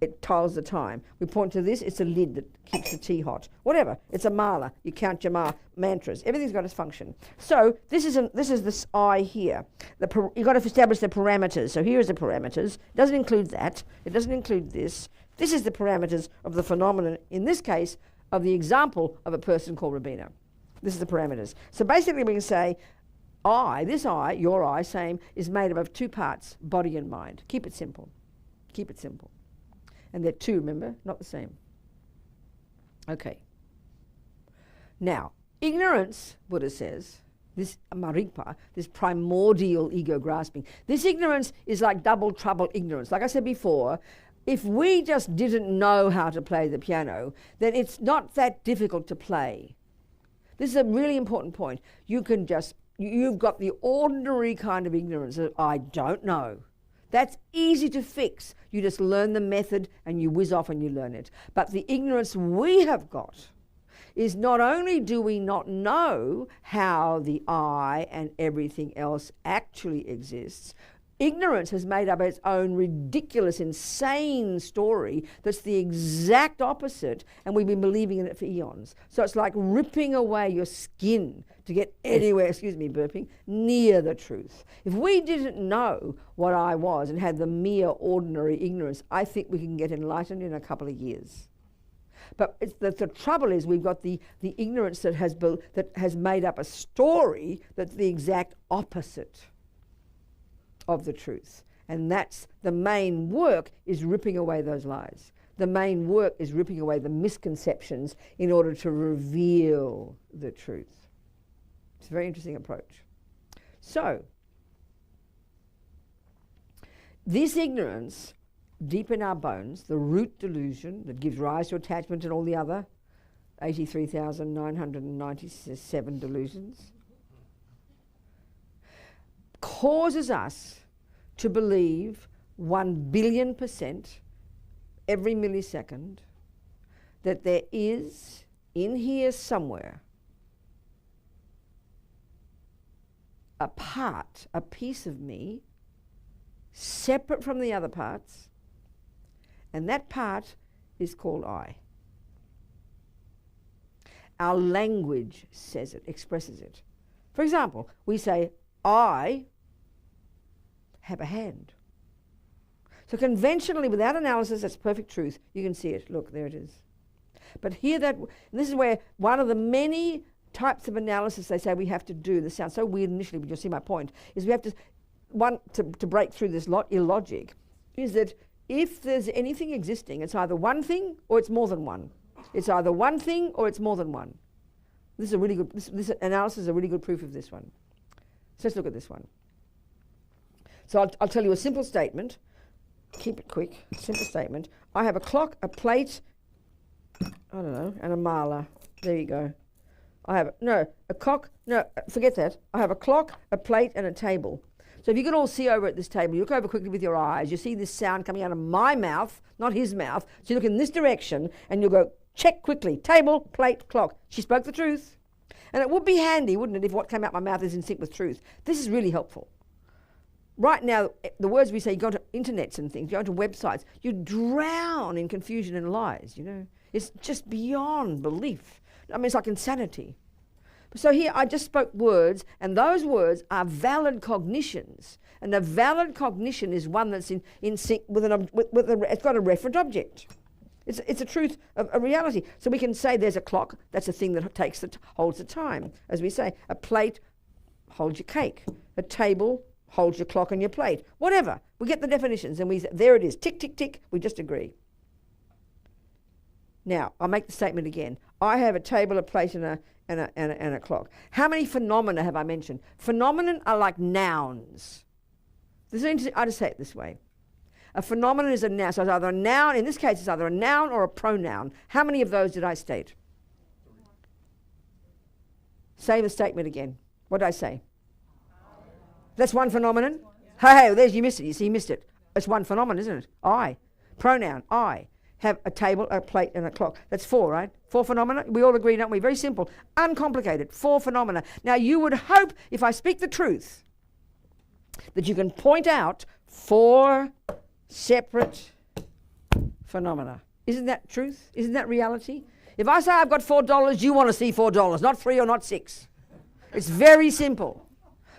It tells the time. We point to this, it's a lid that keeps the tea hot. Whatever, it's a mala, you count your mantras. Everything's got its function. So this is this I here. You've got to establish the parameters. So here is the parameters. It doesn't include that. It doesn't include this. This is the parameters of the phenomenon, in this case, of the example of a person called Robina. This is the parameters. So basically we can say I, this I, your I, same, is made up of two parts, body and mind. Keep it simple. Keep it simple. And they're two, remember, not the same. Okay. Now, ignorance, Buddha says, this marigpa, this primordial ego grasping, this ignorance is like double trouble ignorance. Like I said before, If we just didn't know how to play the piano, then it's not that difficult to play. This is a really important point. You've got the ordinary kind of ignorance that I don't know. That's easy to fix. You just learn the method and you whiz off and you learn it. But the ignorance we have got is not only do we not know how the I and everything else actually exists, ignorance has made up its own ridiculous, insane story that's the exact opposite, and we've been believing in it for eons. So it's like ripping away your skin to get anywhere, excuse me, burping, near the truth. If we didn't know what I was and had the mere ordinary ignorance, I think we can get enlightened in a couple of years. But the trouble is we've got the ignorance that has made up a story that's the exact opposite of the truth. And that's the main work, is ripping away those lies. The main work is ripping away the misconceptions in order to reveal the truth. It's a very interesting approach. So, this ignorance, deep in our bones, the root delusion that gives rise to attachment and all the other 83,997 delusions, causes us to believe 1,000,000,000% every millisecond that there is in here somewhere a part, a piece of me separate from the other parts, and that part is called I. Our language says it, expresses it. For example, we say, I have a hand. So conventionally, without analysis, that's perfect truth. You can see it. Look, there it is. But here, and this is where one of the many types of analysis they say we have to do, this sounds so weird initially, but you'll see my point, is we have to, to break through this illogic, is that if there's anything existing, it's either one thing or it's more than one. It's either one thing or it's more than one. This is a really good, this analysis is a really good proof of this one. So let's look at this one. So I'll tell you a simple statement. Keep it quick. Simple statement. I have a clock, a plate, I don't know, and a mala. There you go. I have, forget that. I have a clock, a plate, and a table. So if you can all see over at this table, you look over quickly with your eyes, you see this sound coming out of my mouth, not his mouth. So you look in this direction, and you'll go, check quickly. Table, plate, clock. She spoke the truth. And it would be handy, wouldn't it, if what came out my mouth is in sync with truth. This is really helpful. Right now, the words we say, you go to internets and things, you go to websites, you drown in confusion and lies, you know. It's just beyond belief. I mean, it's like insanity. So here, I just spoke words, and those words are valid cognitions. And a valid cognition is one that's in sync with it's got a referent object. It's a truth, a reality. So we can say there's a clock, that's a thing that holds the time. As we say, a plate holds your cake. A table holds your clock and your plate. Whatever. We get the definitions and we say, there it is. Tick, tick, tick. We just agree. Now, I'll make the statement again. I have a table, a plate, and a clock. How many phenomena have I mentioned? Phenomenon are like nouns. This is interesting. I just say it this way. A phenomenon is a noun. So it's either a noun, in this case it's either a noun or a pronoun. How many of those did I state? Say the statement again. What did I say? That's one phenomenon? Hey, there's, you missed it. You see, you missed it. It's one phenomenon, isn't it? I. Pronoun, I. Have a table, a plate, and a clock. That's four, right? Four phenomena. We all agree, don't we? Very simple. Uncomplicated. Four phenomena. Now, you would hope, if I speak the truth, that you can point out four separate phenomena. Isn't that truth? Isn't that reality? If I say I've got $4, you want to see $4, not 3 or not 6. It's very simple.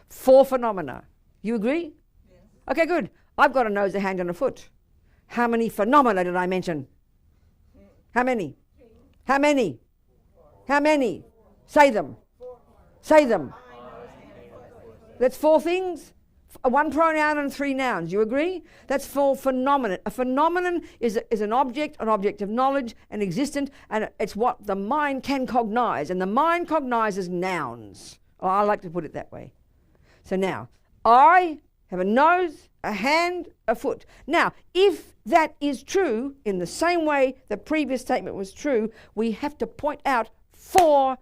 Four phenomena. You agree? Yes. Okay, good. I've got a nose, a hand, and a foot. How many phenomena did I mention? How many? How many? How many? Say them. Say them. That's four things. One pronoun and three nouns. You agree? That's four phenomena. A phenomenon is an object of knowledge, an existent, and it's what the mind can cognize. And the mind cognizes nouns. Oh, I like to put it that way. So now, I have a nose, a hand, a foot. Now, if that is true, in the same way the previous statement was true, we have to point out 4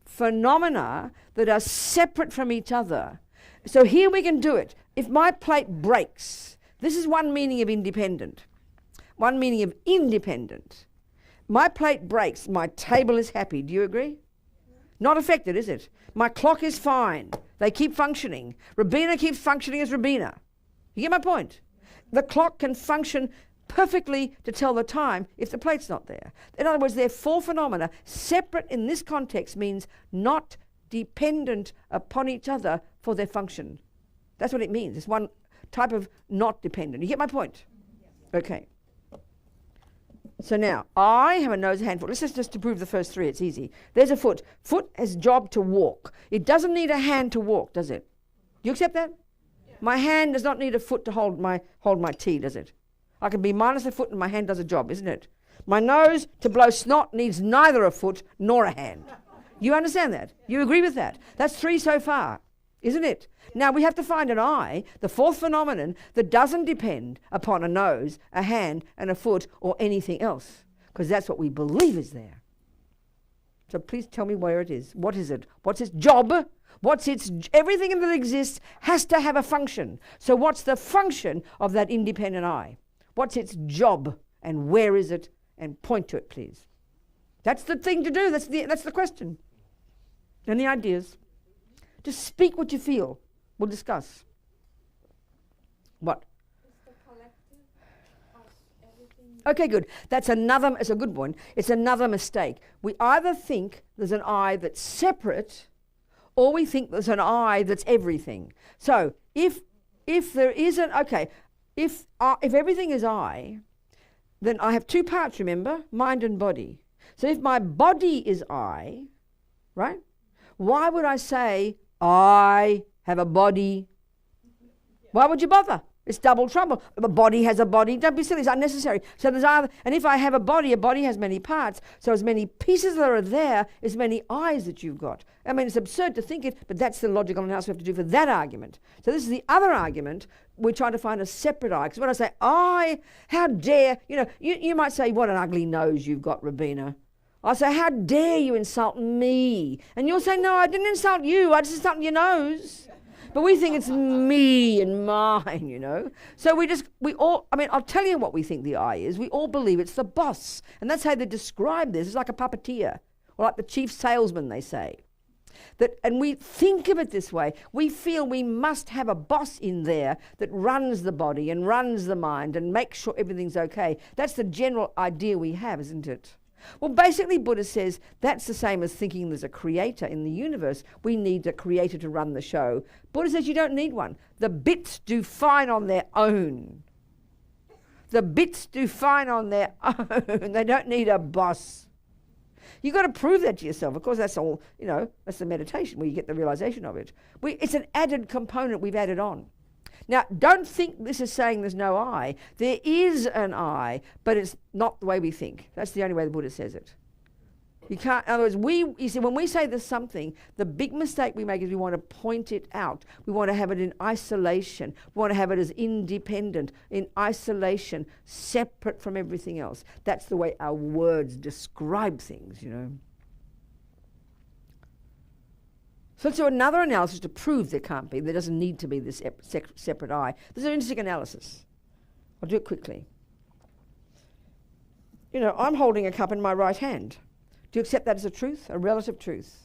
phenomena that are separate from each other. So here we can do it. If my plate breaks, this is one meaning of independent. One meaning of independent. My plate breaks, my table is happy. Do you agree? Not affected, is it? My clock is fine. They keep functioning. Robina keeps functioning as Robina. You get my point? The clock can function perfectly to tell the time if the plate's not there. In other words, there are 4 phenomena. Separate in this context means not dependent upon each other for their function. That's what it means. It's one type of not dependent. You get my point? Okay. So now, I have a nose, a hand, foot. Let's just to prove the first 3, it's easy. There's a foot. Foot has job to walk. It doesn't need a hand to walk, does it? Do you accept that? Yeah. My hand does not need a foot to hold my tea, does it? I can be minus a foot and my hand does a job, isn't it? My nose to blow snot needs neither a foot nor a hand. You understand that? You agree with that? That's 3 so far, isn't it? Now we have to find an eye, the 4th phenomenon, that doesn't depend upon a nose, a hand, and a foot, or anything else, because that's what we believe is there. So please tell me where it is. What is it? What's its job? Everything that exists has to have a function. So what's the function of that independent eye? What's its job, and where is it? And point to it, please. That's the thing to do. That's the question. Any ideas? Just speak what you feel. We'll discuss. What? It's the collective of everything. Okay, good. It's a good one. It's another mistake. We either think there's an I that's separate, or we think there's an I that's everything. So if there isn't, okay, if everything is I, then I have 2 parts, remember? Mind and body. So if my body is I, right? Why would I say I have a body? Why would you bother? It's double trouble. A body has a body. Don't be silly. It's unnecessary. So there's either, and if I have a body has many parts. So as many pieces that are there, as many eyes that you've got. I mean, it's absurd to think it, but that's the logical analysis we have to do for that argument. So this is the other argument. We're trying to find a separate eye. Because when I say I, how dare, you might say, what an ugly nose you've got, Robina. I say, how dare you insult me? And you'll say, no, I didn't insult you. I just insulted your nose. But we think it's me and mine, So I'll tell you what we think the I is. We all believe it's the boss. And that's how they describe this. It's like a puppeteer, or like the chief salesman, they say. And we think of it this way. We feel we must have a boss in there that runs the body and runs the mind and makes sure everything's okay. That's the general idea we have, isn't it? Well, basically, Buddha says that's the same as thinking there's a creator in the universe. We need a creator to run the show. Buddha says you don't need one. The bits do fine on their own. The bits do fine on their own. They don't need a boss. You've got to prove that to yourself. Of course, that's all, that's the meditation where you get the realization of it. It's an added component we've added on. Now, don't think this is saying there's no I. There is an I, but it's not the way we think. That's the only way the Buddha says it. You can't, in other words, when we say there's something, the big mistake we make is we want to point it out. We want to have it in isolation. We want to have it as independent, in isolation, separate from everything else. That's the way our words describe things, So another analysis to prove there doesn't need to be this separate I. There's an interesting analysis. I'll do it quickly. I'm holding a cup in my right hand. Do you accept that as a truth, a relative truth?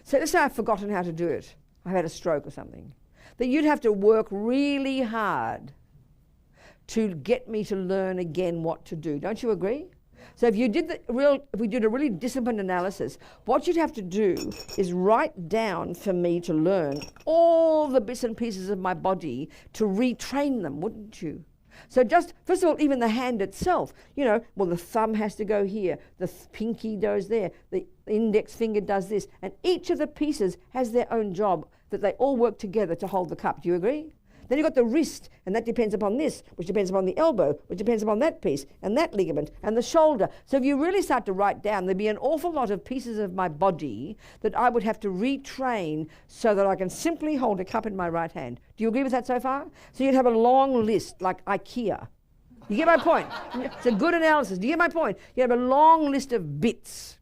So let's say I've forgotten how to do it. I've had a stroke or something. Then you'd have to work really hard to get me to learn again what to do. Don't you agree? So if we did a really disciplined analysis, what you'd have to do is write down for me to learn all the bits and pieces of my body to retrain them, wouldn't you? So just, first of all, even the hand itself, the thumb has to go here, the pinky goes there, the index finger does this, and each of the pieces has their own job that they all work together to hold the cup. Do you agree? Then you've got the wrist, and that depends upon this, which depends upon the elbow, which depends upon that piece, and that ligament, and the shoulder. So if you really start to write down, there'd be an awful lot of pieces of my body that I would have to retrain so that I can simply hold a cup in my right hand. Do you agree with that so far? So you'd have a long list, like IKEA. You get my point? It's a good analysis. Do you get my point? You have a long list of bits.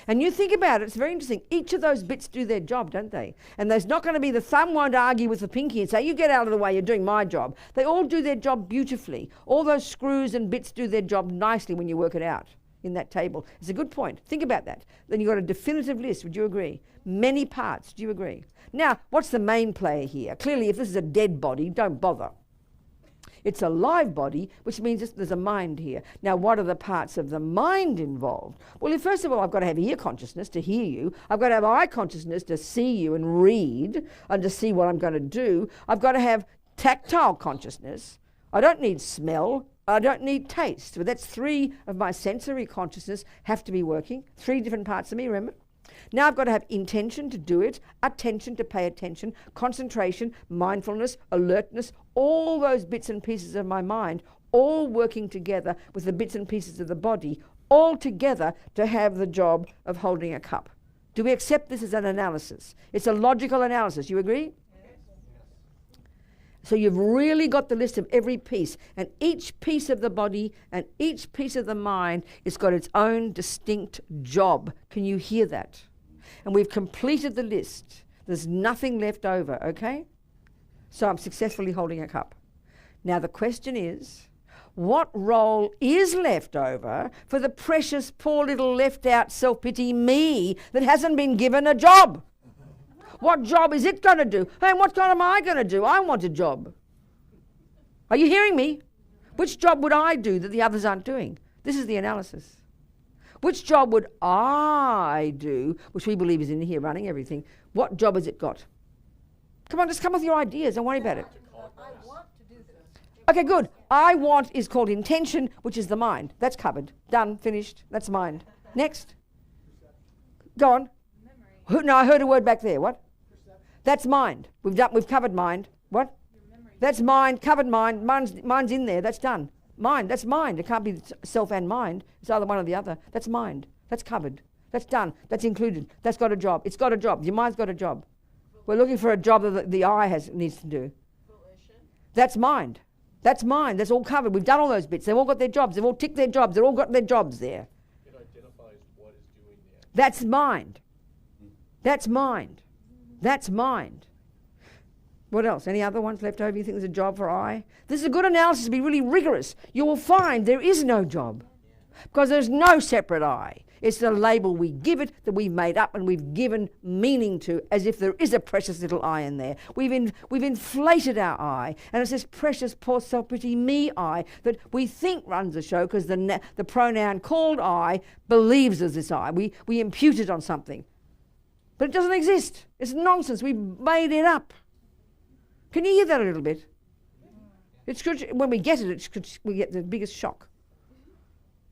And you think about it, it's very interesting. Each of those bits do their job, don't they? And there's not going to be the thumb won't argue with the pinky and say, you get out of the way, you're doing my job. They all do their job beautifully. All those screws and bits do their job nicely when you work it out in that table. It's a good point. Think about that. Then you've got a definitive list. Would you agree? Many parts. Do you agree? Now, what's the main player here? Clearly, if this is a dead body, don't bother. It's a live body, which means there's a mind here. Now, what are the parts of the mind involved? Well, first of all, I've got to have ear consciousness to hear you. I've got to have eye consciousness to see you and read and to see what I'm going to do. I've got to have tactile consciousness. I don't need smell. I don't need taste. But that's 3 of my sensory consciousness have to be working. 3 different parts of me, remember? Now I've got to have intention to do it, attention to pay attention, concentration, mindfulness, alertness, all those bits and pieces of my mind, all working together with the bits and pieces of the body, all together to have the job of holding a cup. Do we accept this as an analysis? It's a logical analysis. You agree? Yes. So you've really got the list of every piece, and each piece of the body and each piece of the mind has got its own distinct job. Can you hear that? And we've completed the list. There's nothing left over, okay? So I'm successfully holding a cup. Now the question is, what role is left over for the precious, poor little left out self-pity me that hasn't been given a job? What job is it going to do? Hey, what job am I going to do? I want a job. Are you hearing me? Which job would I do that the others aren't doing? This is the analysis. Which job would I do, which we believe is in here running everything? What job has it got? Come on, just come with your ideas. Don't worry about it. I want to do this. Okay, good. I want is called intention, which is the mind. That's covered. Done. Finished. That's mind. Next. Go on. No, I heard a word back there. What? That's mind. We've covered mind. What? That's mind. Covered mind. Mind's in there. That's done. Mind. That's mind. It can't be self and mind. It's either one or the other. That's mind. That's covered. That's done. That's included. That's got a job. It's got a job. Your mind's got a job. We're looking for a job that the eye needs to do. Volition. That's mind. That's mind. That's all covered. We've done all those bits. They've all got their jobs. They've all ticked their jobs. They've all got their jobs there. It identifies what is doing the action. That's mind. That's mind. That's mind. What else? Any other ones left over you think there's a job for I? This is a good analysis to be really rigorous. You will find there is no job because there's no separate I. It's the label we give it that we've made up and we've given meaning to as if there is a precious little I in there. We've inflated our I, and it's this precious, poor, self-pity me I that we think runs the show because the pronoun called I believes as this I. We impute it on something. But it doesn't exist. It's nonsense. We've made it up. Can you hear that a little bit? It's good. When we get it, we get the biggest shock.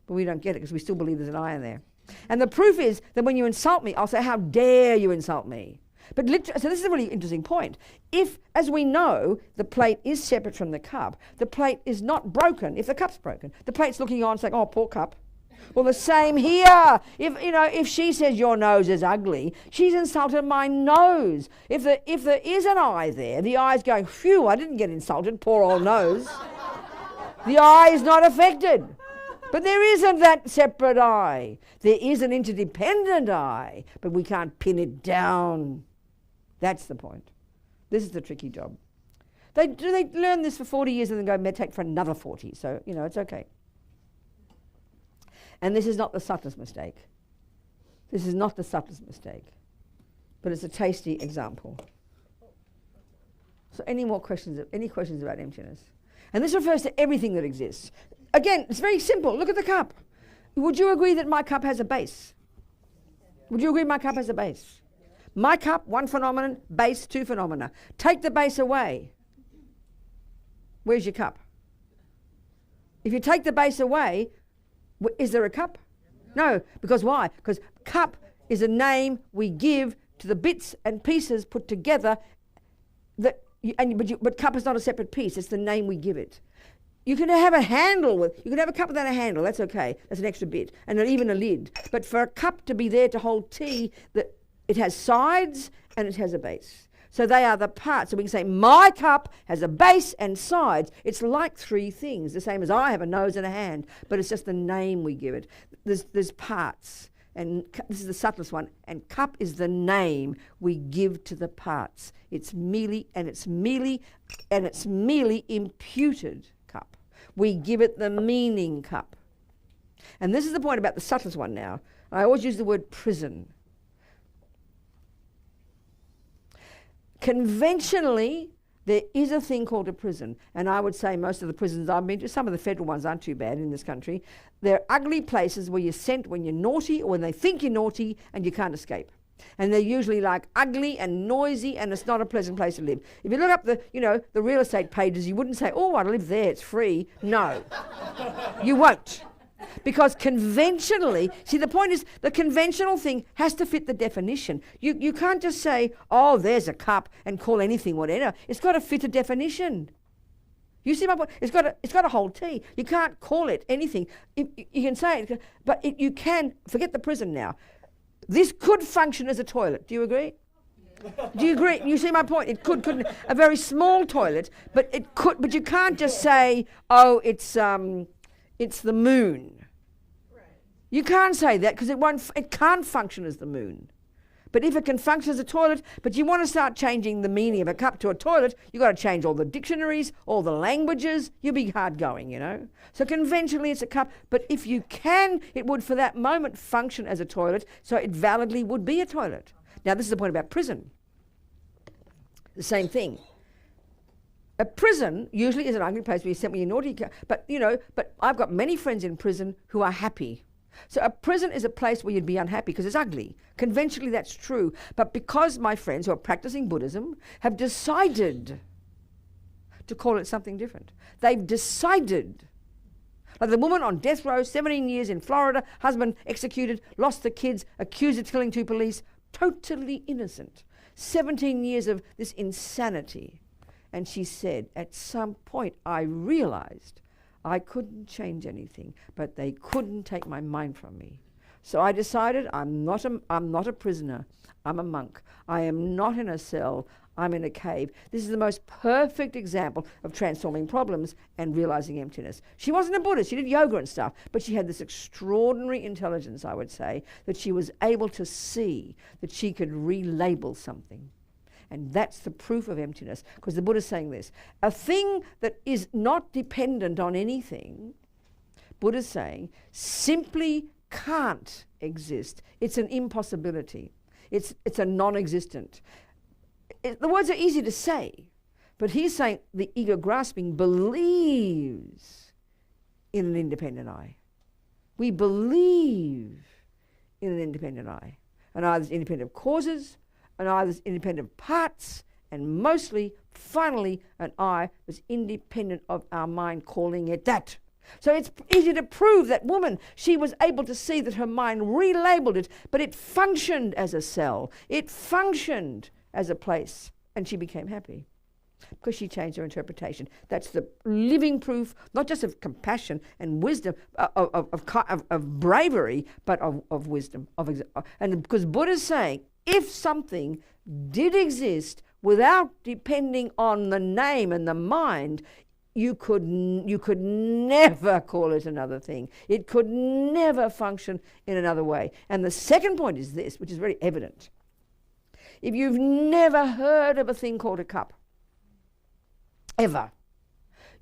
But we don't get it because we still believe there's an I in there. And the proof is that when you insult me, I'll say, how dare you insult me? But so this is a really interesting point. If, as we know, the plate is separate from the cup, the plate is not broken if the cup's broken. The plate's looking on saying, oh, poor cup. Well, the same here. If she says your nose is ugly, she's insulted my nose. If there is an I there, the I's going, phew, I didn't get insulted, poor old nose. The I is not affected. But there isn't that separate I. There is an interdependent I, but we can't pin it down. That's the point. This is the tricky job. They learn this for 40 years and then go meditate for another 40, so, it's okay. And this is not the subtlest mistake. This is not the subtlest mistake. But it's a tasty example. So any questions about emptiness? And this refers to everything that exists. Again, it's very simple. Look at the cup. Would you agree that my cup has a base? Would you agree my cup has a base? My cup, one phenomenon, base, two phenomena. Take the base away. Where's your cup? If you take the base away, is there a cup? No. Because why? Because cup is a name we give to the bits and pieces put together that But cup is not a separate piece. It's the name we give it. You can have a handle you can have a cup without a handle. That's okay. That's an extra bit, and even a lid. But for a cup to be there to hold tea, it has sides and it has a base. So they are the parts. So we can say my cup has a base and sides. It's like three things, the same as I have a nose and a hand, but it's just the name we give it. There's parts, and this is the subtlest one. And cup is the name we give to the parts. It's merely imputed cup. We give it the meaning cup. And this is the point about the subtlest one now. I always use the word prison. Conventionally, there is a thing called a prison. And I would say most of the prisons I've been to, some of the federal ones aren't too bad in this country, they're ugly places where you're sent when you're naughty or when they think you're naughty and you can't escape. And they're usually like ugly and noisy, and it's not a pleasant place to live. If you look up the real estate pages, you wouldn't say, oh, I live there, it's free. No, you won't. Because conventionally, see, the point is the conventional thing has to fit the definition. You can't just say, oh, there's a cup and call anything whatever. It's got to fit a definition. You see my point? It's got to hold tea. You can't call it anything. You can say it, but you can, forget the prison now. This could function as a toilet. Do you agree? Do you agree? You see my point? It couldn't. A very small toilet, but it could. But you can't just say, oh, it's the moon. Right. You can't say that because it can't function as the moon. But if it can function as a toilet, but you want to start changing the meaning of a cup to a toilet, you've got to change all the dictionaries, all the languages. You'll be hard going, So conventionally it's a cup, but if you can, it would for that moment function as a toilet, so it validly would be a toilet. Now this is the point about prison. The same thing. A prison usually is an ugly place where you're sent when you're naughty, but I've got many friends in prison who are happy. So a prison is a place where you'd be unhappy because it's ugly. Conventionally that's true. But because my friends who are practicing Buddhism have decided to call it something different. They've decided. Like the woman on death row, 17 years in Florida, husband executed, lost the kids, accused of killing 2 police, totally innocent. 17 years of this insanity. And she said, at some point I realized I couldn't change anything, but they couldn't take my mind from me. So I decided I'm not a prisoner. I'm a monk. I am not in a cell. I'm in a cave. This is the most perfect example of transforming problems and realizing emptiness. She wasn't a Buddhist. She did yoga and stuff, but she had this extraordinary intelligence, I would say, that she was able to see that she could relabel something. And that's the proof of emptiness, because the Buddha's saying this. A thing that is not dependent on anything, Buddha's saying, simply can't exist. It's an impossibility. It's a non-existent. The words are easy to say, but he's saying the ego grasping believes in an independent I. We believe in an independent I. An I that's independent of causes, an I that's independent of parts, and mostly, finally, an I that's independent of our mind calling it that. So it's easy to prove that woman, she was able to see that her mind relabeled it, but it functioned as a cell. It functioned as a place, and she became happy because she changed her interpretation. That's the living proof, not just of compassion and wisdom, of bravery, but of wisdom. And because Buddha's saying, if something did exist without depending on the name and the mind, you could never call it another thing. It could never function in another way. And the second point is this, which is very evident. If you've never heard of a thing called a cup, ever,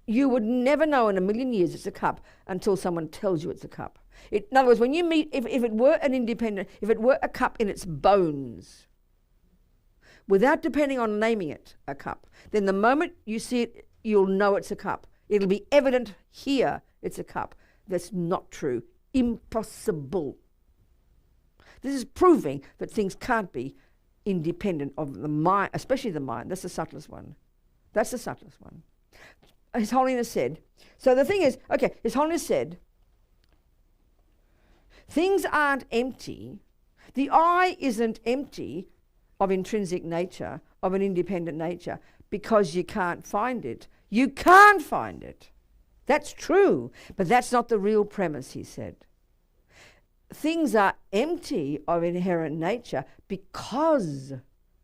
you would never know in a million years it's a cup until someone tells you it's a cup. In other words, when you meet, if it were an independent, if it were a cup in its bones, without depending on naming it a cup, then the moment you see it, you'll know it's a cup. It'll be evident here it's a cup. That's not true. Impossible. This is proving that things can't be independent of the mind, especially the mind. That's the subtlest one. That's the subtlest one. His Holiness said, so the thing is, okay, His Holiness said, things aren't empty. The I isn't empty of intrinsic nature, of an independent nature, because you can't find it. You can't find it. That's true, but that's not the real premise, he said. Things are empty of inherent nature because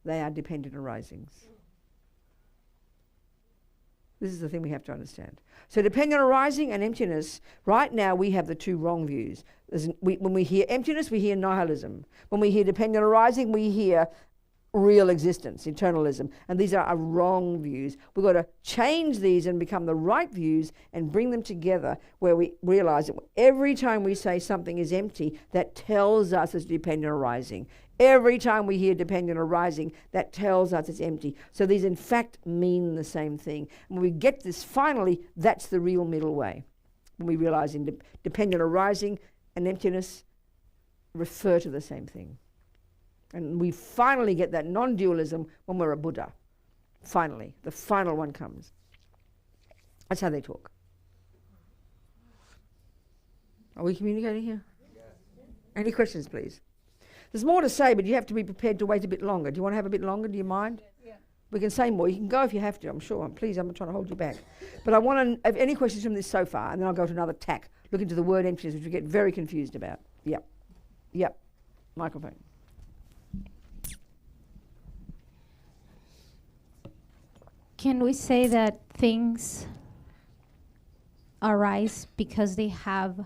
they are dependent arisings. This is the thing we have to understand. So dependent arising and emptiness, right now we have the two wrong views. When we hear emptiness, we hear nihilism. When we hear dependent arising, we hear real existence, eternalism. And these are wrong views. We've got to change these and become the right views and bring them together, where we realize that every time we say something is empty, that tells us it's dependent arising. Every time we hear dependent arising, that tells us it's empty. So these in fact mean the same thing. When we get this, finally, that's the real middle way. When we realize dependent arising and emptiness refer to the same thing. And we finally get that non-dualism when we're a Buddha. Finally, the final one comes. That's how they talk. Are we communicating here? Yeah. Any questions, please? There's more to say, but you have to be prepared to wait a bit longer. Do you want to have a bit longer? Do you mind? Yeah. We can say more. You can go if you have to, I'm sure. Please, I'm not trying to hold you back. But I want to have any questions from this so far, and then I'll go to another tack. Look into the word emptiness, which we get very confused about. Yep. Yep. Microphone. Can we say that things arise because they have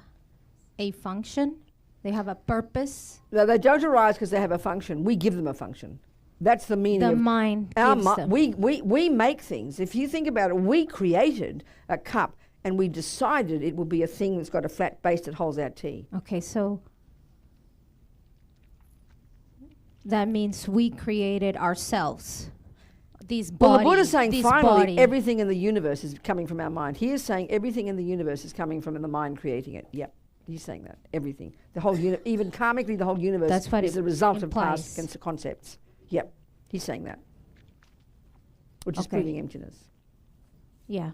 a function? They have a purpose? No, they don't arise because they have a function. We give them a function. That's the meaning the of mind our gives them. We make things. If you think about it, we created a cup and we decided it would be a thing that's got a flat base that holds our tea. Okay, so that means we created ourselves. These bodies. Well, the Buddha's saying finally everything in the universe is coming from our mind. He is saying everything in the universe is coming from the mind creating it. Yep. He's saying that. Everything. The whole even karmically, the whole universe is the result of past concepts. Yep. He's saying that. Which is proving emptiness. Yeah.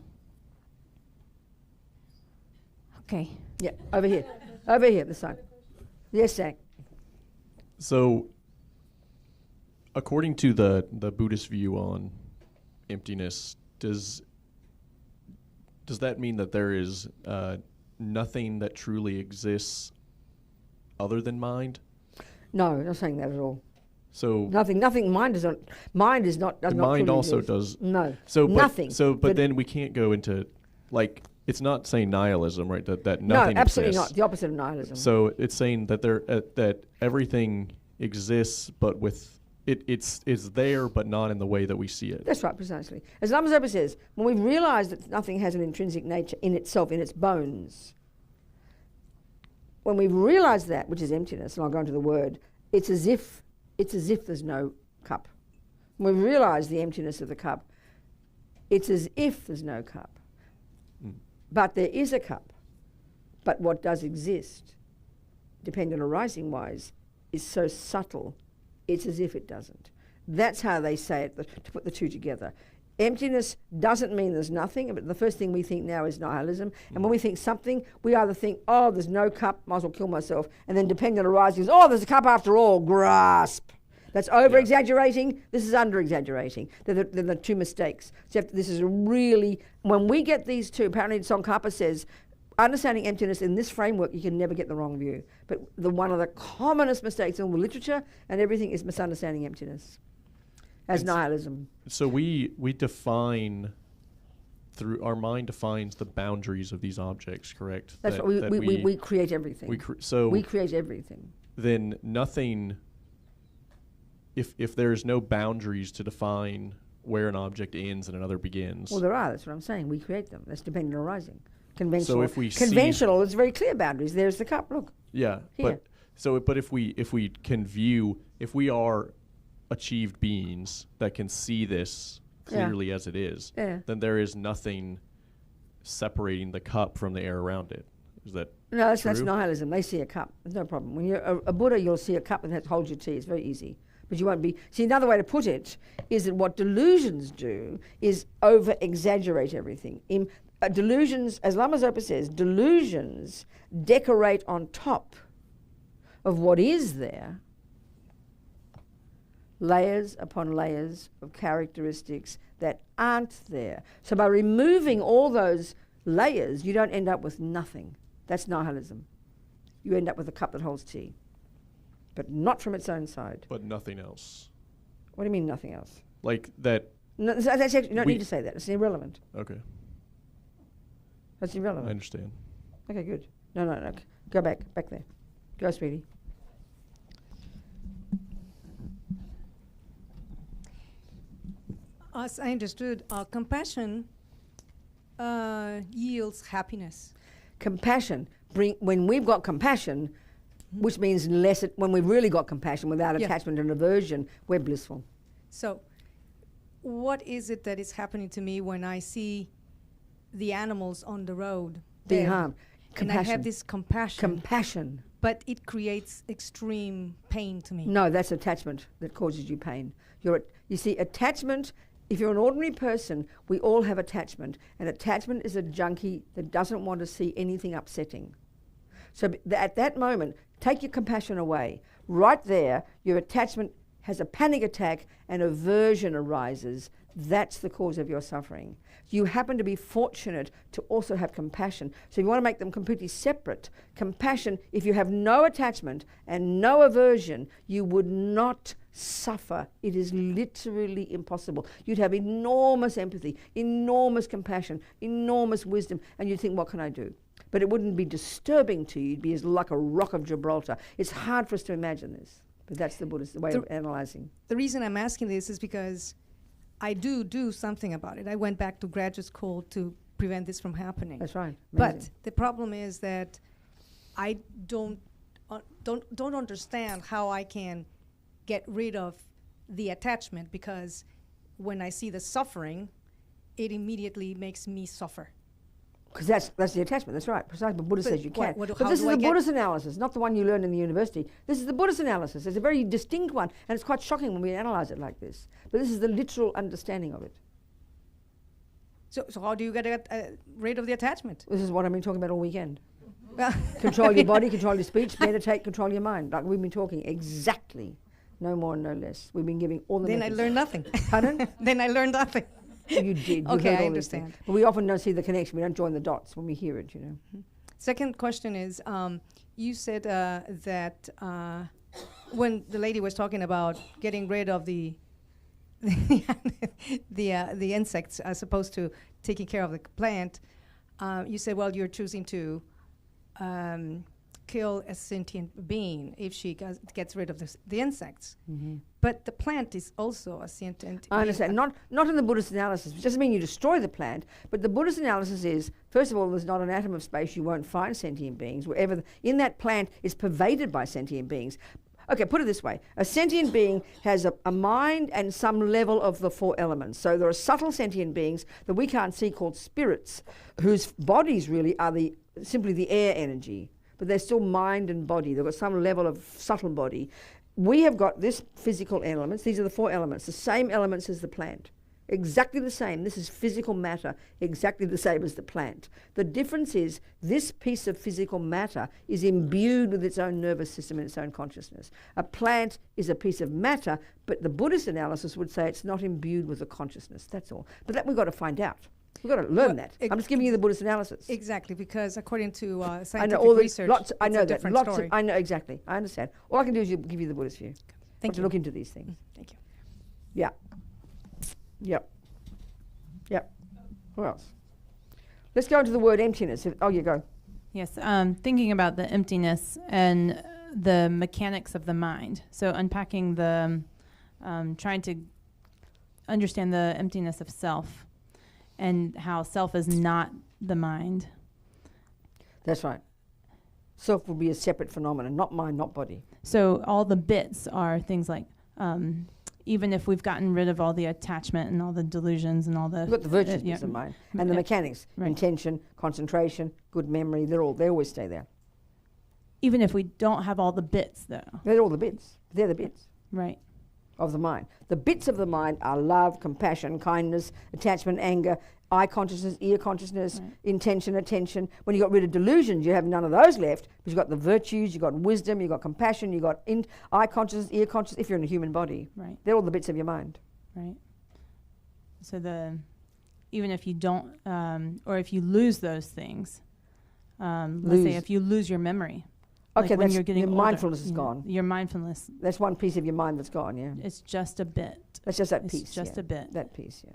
Okay. Yeah. Over here. Over here, this side. Yes, Zach. So, according to the Buddhist view on emptiness, does that mean that there is nothing that truly exists other than mind? No, not saying that at all. So nothing. Mind is not. Mind is not. Does the not mind also exist. does. No. So nothing. But then we can't go into it's not saying nihilism, right? That nothing. No, absolutely exists. not. The opposite of nihilism. So it's saying that that everything exists, but with it's there, but not in the way that we see it. That's right, precisely. As Lama Zopa says, when we realise that nothing has an intrinsic nature in itself, in its bones, when we realise that, which is emptiness, and I'll go into the word, it's as if there's no cup. When we realise the emptiness of the cup, it's as if there's no cup. But there is a cup. But what does exist, dependent arising-wise, is so subtle, it's as if it doesn't. That's how they say it, to put the two together. Emptiness doesn't mean there's nothing, but the first thing we think now is nihilism. And when we think something, we either think, oh, there's no cup, might as well kill myself. And then dependent arising is, oh, there's a cup after all, grasp. That's over-exaggerating. This is under-exaggerating. They're the two mistakes. So this is really, when we get these two, apparently Tsongkhapa says, understanding emptiness in this framework, you can never get the wrong view. But one of the commonest mistakes in all the literature and everything is misunderstanding emptiness as nihilism. So we define, through our mind defines the boundaries of these objects, correct? That's what we create everything. We create everything. Then nothing, if there's no boundaries to define where an object ends and another begins. Well, there are. That's what I'm saying. We create them. That's dependent arising. Conventional. So if we conventional, it's very clear boundaries. There's the cup. Look. Yeah. Here. But if we can view, if we are achieved beings that can see this clearly as it is, then there is nothing separating the cup from the air around it. Is that no? True? That's nihilism. They see a cup. There's no problem. When you're a Buddha, you'll see a cup that holds your tea. It's very easy. But you won't be. See, another way to put it is that what delusions do is over-exaggerate everything. Delusions, as Lama Zopa says, delusions decorate on top of what is there. layers upon layers of characteristics that aren't there. So by removing all those layers, you don't end up with nothing. That's nihilism. You end up with a cup that holds tea, but not from its own side. But nothing else. What do you mean nothing else? Like that. No, that's actually, you don't need to say that. It's irrelevant. Okay. That's irrelevant. I understand. Okay, good. No. Go back there. Go, sweetie. As I understood, compassion yields happiness. Compassion, when we've got compassion, which means less, when we've really got compassion without attachment and aversion, we're blissful. So what is it that is happening to me when I see the animals on the road Being harmed. And I have this compassion. Compassion. But it creates extreme pain to me. No, that's attachment that causes you pain. You see, attachment, if you're an ordinary person, we all have attachment. And attachment is a junkie that doesn't want to see anything upsetting. So at that moment, take your compassion away. Right there, your attachment has a panic attack and aversion arises. That's the cause of your suffering. You happen to be fortunate to also have compassion. So if you want to make them completely separate, compassion, if you have no attachment and no aversion, you would not suffer. It is literally impossible. You'd have enormous empathy, enormous compassion, enormous wisdom, and you'd think, what can I do? But it wouldn't be disturbing to you. You'd be as like a rock of Gibraltar. It's hard for us to imagine this, but that's the Buddhist way of analyzing. The reason I'm asking this is because I do something about it. I went back to graduate school to prevent this from happening. That's right. But Amazing. the problem is that I don't understand how I can get rid of the attachment, because when I see the suffering, it immediately makes me suffer. Because that's the attachment, that's right. Precisely, but Buddha says you can't. But But this is the Buddhist analysis, not the one you learn in the university. This is the Buddhist analysis. It's a very distinct one, and it's quite shocking when we analyze it like this. But this is the literal understanding of it. So how do you get rid of the attachment? This is what I've been talking about all weekend. Control your body, control your speech, meditate, control your mind. Like we've been talking exactly, no more and no less. We've been giving all the Then methods. I learned nothing. Pardon? Then I learned nothing. You did. You Okay, heard I all these things. understand. But we often don't see the connection. We don't join the dots when we hear it, you know. Second question is, you said that when the lady was talking about getting rid of the insects as opposed to taking care of the plant, you said, well, you're choosing to kill a sentient being if she gets rid of the insects. Mm-hmm. But the plant is also a sentient I understand. being. Not in the Buddhist analysis, which doesn't mean you destroy the plant, but the Buddhist analysis is, first of all, there's not an atom of space you won't find sentient beings. Wherever in that plant is pervaded by sentient beings. Okay, put it this way. A sentient being has a mind and some level of the four elements. So there are subtle sentient beings that we can't see called spirits, whose bodies really are simply the air energy. But they're still mind and body. They've got some level of subtle body. We have got this physical elements. These are the four elements, the same elements as the plant. Exactly the same. This is physical matter, exactly the same as the plant. The difference is this piece of physical matter is imbued with its own nervous system and its own consciousness. A plant is a piece of matter, but the Buddhist analysis would say it's not imbued with a consciousness. That's all. But that we've got to find out. We've got to learn that. I'm just giving you the Buddhist analysis. Exactly, because according to scientific I know all research, I know it's a that. different Lots story. of, I know exactly. I understand. All I can do is give you the Buddhist view. Thank to you. look into these things. Thank you. Yeah. Yep. Yep. Who else? Let's go into the word emptiness. Oh, you go. Yes, thinking about the emptiness and the mechanics of the mind. So unpacking the, trying to understand the emptiness of self and how self is not the mind. That's right. Self will be a separate phenomenon, not mind, not body. So all the bits are things like, even if we've gotten rid of all the attachment and all the delusions and all the... You've got the virtues bits of mind. And the mechanics, right. intention, concentration, good memory, they always stay there. Even if we don't have all the bits, though. They're all the bits. They're the bits. Right. of the mind. The bits of the mind are love, compassion, kindness, attachment, anger, eye consciousness, ear consciousness, intention, attention. When you got rid of delusions, you have none of those left, because you've got the virtues, you've got wisdom, you've got compassion, you've got eye consciousness, ear consciousness, if you're in a human body. Right. They're all the bits of your mind. Right. So even if you don't, or if you lose those things, let's say if you lose your memory. Okay, like when that's you're getting your older, mindfulness is gone. Your mindfulness. That's one piece of your mind that's gone, yeah. It's just a bit. That's just that It's piece. just a bit. That piece, yeah.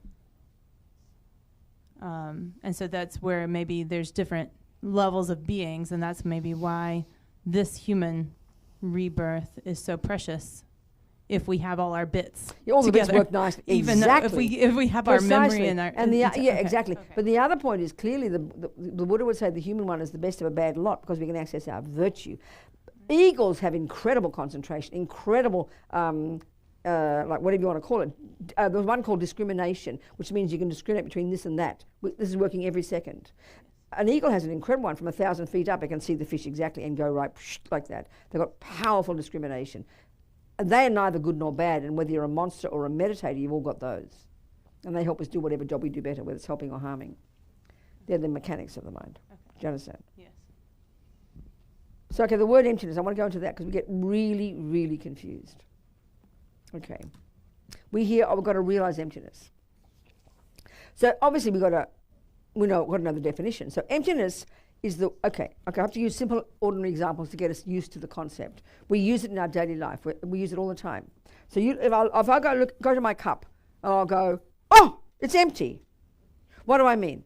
And so that's where maybe there's different levels of beings, and that's maybe why this human rebirth is so precious. If we have all our bits, Yeah, all together. the bits work nicely. Even exactly. if we have our memory Precisely. and our yeah, okay. exactly. Okay. But the other point is clearly the Buddha would say the human one is the best of a bad lot because we can access our virtue. Eagles have incredible concentration, incredible, like whatever you want to call it. There's one called discrimination, which means you can discriminate between this and that. This is working every second. An eagle has an incredible one from 1,000 feet up. It can see the fish exactly and go right like that. They've got powerful discrimination. They are neither good nor bad, and whether you're a monster or a meditator, you've all got those. And they help us do whatever job we do better, whether it's helping or harming. They're the mechanics of the mind. Okay. Do you understand? Yes. So, okay, the word emptiness, I want to go into that because we get really, really confused. Okay. We've got to realize emptiness. So, obviously, we've got to know the definition. So, emptiness is I have to use simple, ordinary examples to get us used to the concept. We use it in our daily life. We use it all the time. So if I go to my cup and I'll go, oh, it's empty. What do I mean?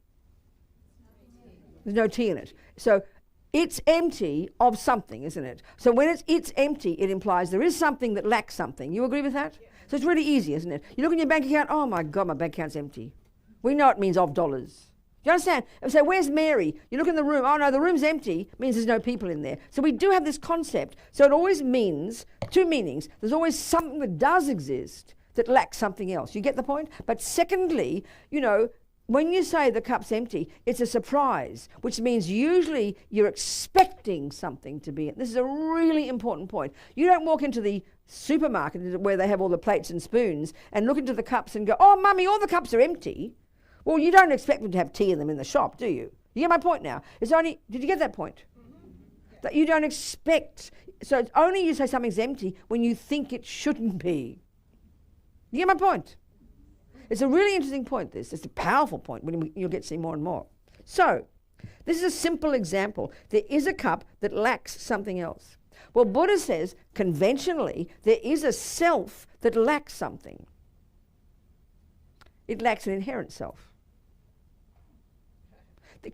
There's no tea in it. So it's empty of something, isn't it? So when it's empty, it implies there is something that lacks something. You agree with that? Yeah. So it's really easy, isn't it? You look in your bank account, oh my God, my bank account's empty. We know it means of dollars. Do you understand? And so where's Mary? You look in the room, oh no, the room's empty, means there's no people in there. So we do have this concept. So it always means, two meanings. There's always something that does exist that lacks something else. You get the point? But secondly, when you say the cup's empty, it's a surprise, which means usually you're expecting something to be. This is a really important point. You don't walk into the supermarket where they have all the plates and spoons and look into the cups and go, oh, mummy, all the cups are empty. Well, you don't expect them to have tea in them in the shop, do you? You get my point now? Did you get that point? Mm-hmm. That you don't expect. So it's only you say something's empty when you think it shouldn't be. You get my point? It's a really interesting point, this. It's a powerful point when you'll get to see more and more. So, this is a simple example. There is a cup that lacks something else. Well, Buddha says, conventionally, there is a self that lacks something. It lacks an inherent self.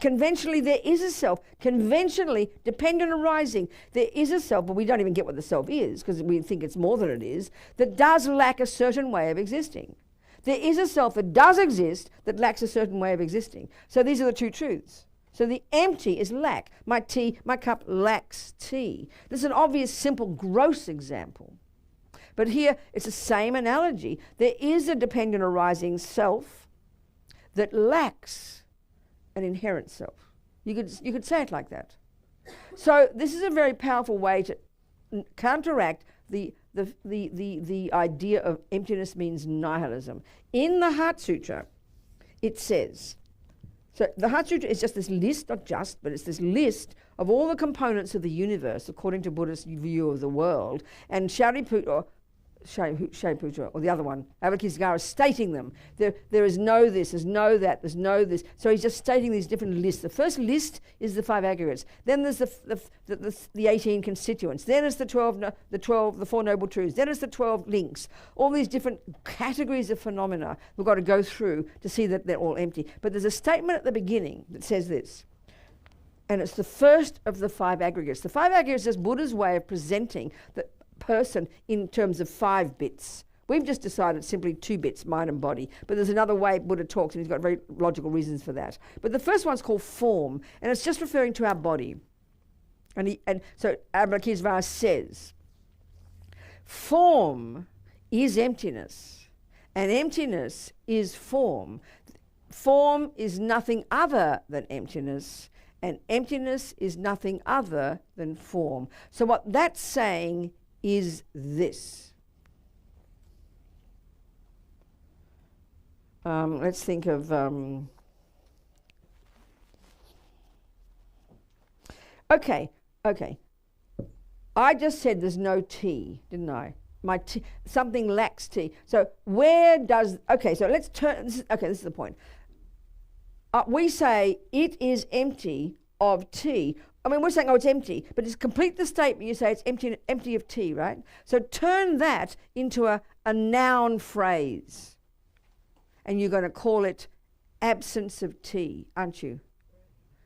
Conventionally, there is a self. Conventionally, dependent arising, there is a self, but we don't even get what the self is because we think it's more than it is, that does lack a certain way of existing. There is a self that does exist that lacks a certain way of existing. So these are the two truths. So the empty is lack. My cup lacks tea. This is an obvious, simple, gross example. But here, it's the same analogy. There is a dependent arising self that lacks an inherent self. You could say it like that. So this is a very powerful way to counteract the idea of emptiness means nihilism. In the Heart Sutra, it says, so the Heart Sutra is just this list, not just, but it's this list of all the components of the universe according to Buddhist view of the world, and Shariputra, or the other one, Avalokitesvara, is stating them. There is no this, there's no that, there's no this. So he's just stating these different lists. The first list is the 5 aggregates. Then there's the 18 constituents. Then it's the 4 noble truths. Then it's the 12 links. All these different categories of phenomena we've got to go through to see that they're all empty. But there's a statement at the beginning that says this. And it's the first of the 5 aggregates. The 5 aggregates is Buddha's way of presenting the person in terms of 5 bits. We've just decided simply 2 bits, mind and body. But there's another way Buddha talks, and he's got very logical reasons for that. But the first one's called form, and it's just referring to our body. And so Avalokitesvara says, form is emptiness, and emptiness is form. Form is nothing other than emptiness, and emptiness is nothing other than form. So what that's saying is this. let's think of... okay. I just said there's no T, didn't I? Something lacks T. So where does... Okay, so let's turn... This is the point. We say it is empty of T. I mean, we're saying, oh, it's empty, but to complete the statement, you say it's empty of T, right? So turn that into a noun phrase, and you're going to call it absence of T, aren't you?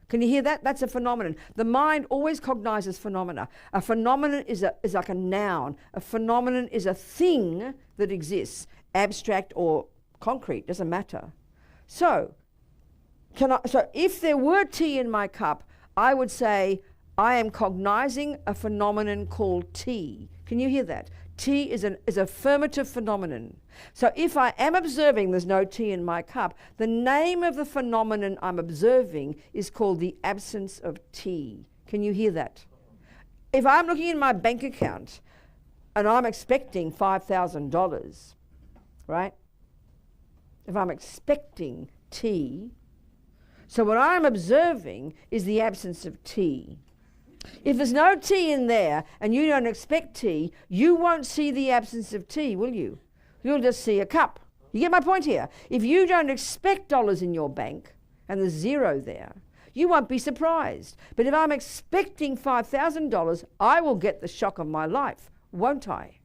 Can you hear that? That's a phenomenon. The mind always cognizes phenomena. A phenomenon is like a noun. A phenomenon is a thing that exists, abstract or concrete, doesn't matter. So if there were tea in my cup, I would say I am cognizing a phenomenon called tea. Can you hear that? Tea is an affirmative phenomenon. So if I am observing there's no tea in my cup, the name of the phenomenon I'm observing is called the absence of tea. Can you hear that? If I'm looking in my bank account and I'm expecting $5,000, right? If I'm expecting tea, so what I'm observing is the absence of tea. If there's no tea in there and you don't expect tea, you won't see the absence of tea, will you? You'll just see a cup. You get my point here? If you don't expect dollars in your bank and there's zero there, you won't be surprised. But if I'm expecting $5,000, I will get the shock of my life, won't I?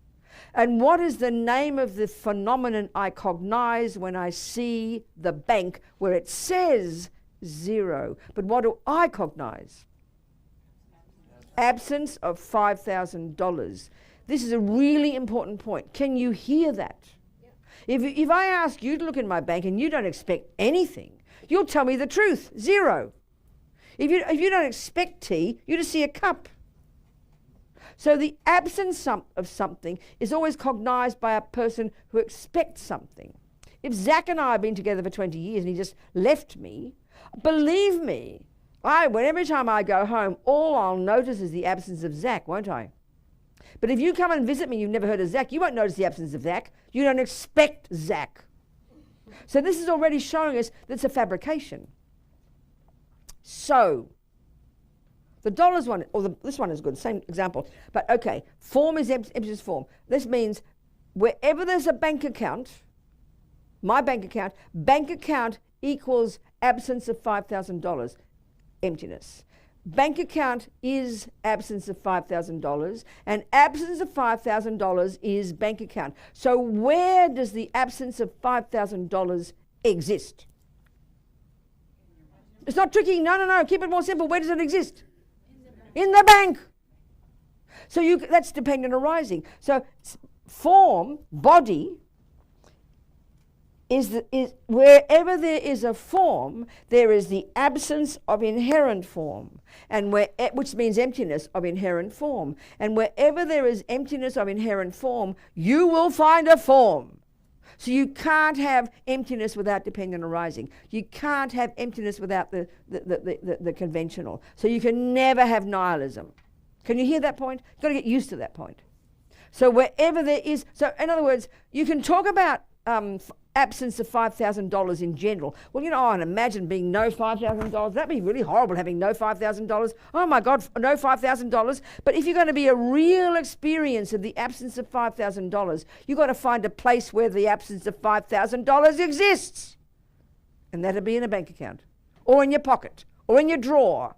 And what is the name of the phenomenon I cognize when I see the bank where it says zero? But what do I cognize? Absence of $5,000. This is a really important point. Can you hear that? Yeah. If I ask you to look in my bank and you don't expect anything, you'll tell me the truth, zero. If you don't expect tea, you just see a cup. So the absence of something is always cognized by a person who expects something. If Zach and I have been together for 20 years and he just left me, believe me, every time I go home, all I'll notice is the absence of Zach, won't I? But if you come and visit me, you've never heard of Zach, you won't notice the absence of Zach. You don't expect Zach. So this is already showing us that it's a fabrication. So, the dollars one, this one is good, same example. But okay, form is emptiness form. This means wherever there's a bank account, my bank account equals absence of $5,000, emptiness. Bank account is absence of $5,000, and absence of $5,000 is bank account. So where does the absence of $5,000 exist? It's not tricky. No. Keep it more simple. Where does it exist? In the bank. So that's dependent arising. So form, body, is wherever there is a form, there is the absence of inherent form, and which means emptiness of inherent form. And wherever there is emptiness of inherent form, you will find a form. So you can't have emptiness without dependent arising. You can't have emptiness without the conventional. So you can never have nihilism. Can you hear that point? You've got to get used to that point. So wherever there is, so in other words, you can talk about absence of $5,000 in general. Well, and imagine being no $5,000. That'd be really horrible, having no $5,000. Oh my God, no $5,000. But if you're going to be a real experience of the absence of $5,000, you've got to find a place where the absence of $5,000 exists. And that'll be in a bank account, or in your pocket, or in your drawer.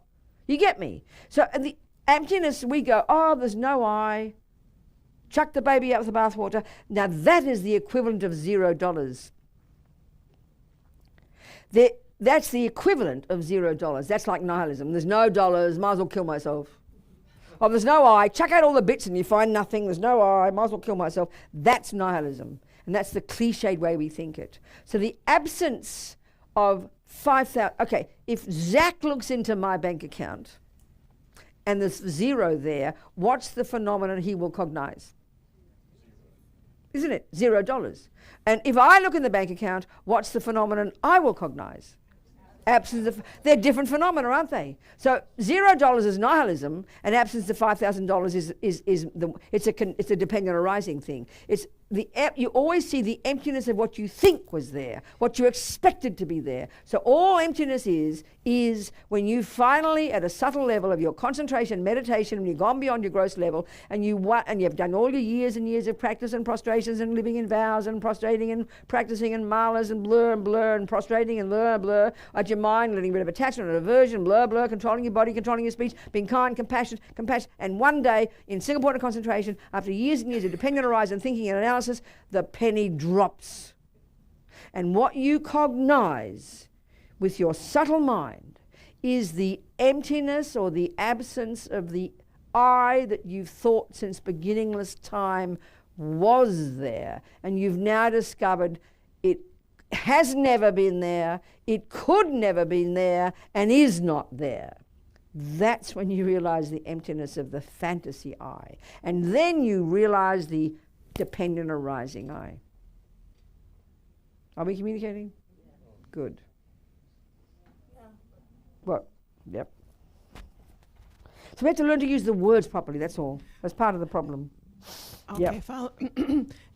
You get me? So the emptiness, we go, oh, there's no I. Chuck the baby out with the bathwater. Now that is the equivalent of $0. That's the equivalent of $0. That's like nihilism. There's no dollars, might as well kill myself. Oh, there's no I. Chuck out all the bits and you find nothing. There's no I, might as well kill myself. That's nihilism. And that's the cliched way we think it. So the absence of 5,000... Okay, if Zach looks into my bank account and there's zero there, what's the phenomenon he will cognize? Isn't it? $0. And if I look in the bank account, what's the phenomenon I will cognize? Absence of... They're different phenomena, aren't they? So $0 is nihilism, and absence of $5,000 it's a dependent arising thing. It's you always see the emptiness of what you think was there, what you expected to be there. So all emptiness is when you finally, at a subtle level of your concentration, meditation, when you've gone beyond your gross level, and you've done all your years and years of practice and prostrations and living in vows and prostrating and practicing and malas and blur and prostrating and blur at your mind, letting rid of attachment and aversion, blur, controlling your body, controlling your speech, being kind, compassion, and one day in single point of concentration, after years and years of dependent arising, thinking and analysis, the penny drops. And what you cognize with your subtle mind is the emptiness or the absence of the I that you've thought since beginningless time was there. And you've now discovered it has never been there, it could never been there, and is not there. That's when you realize the emptiness of the fantasy I. And then you realize the dependent arising I. Are we communicating? Yeah. Good. Yeah. What? Yep. So we have to learn to use the words properly, that's all. That's part of the problem. Okay,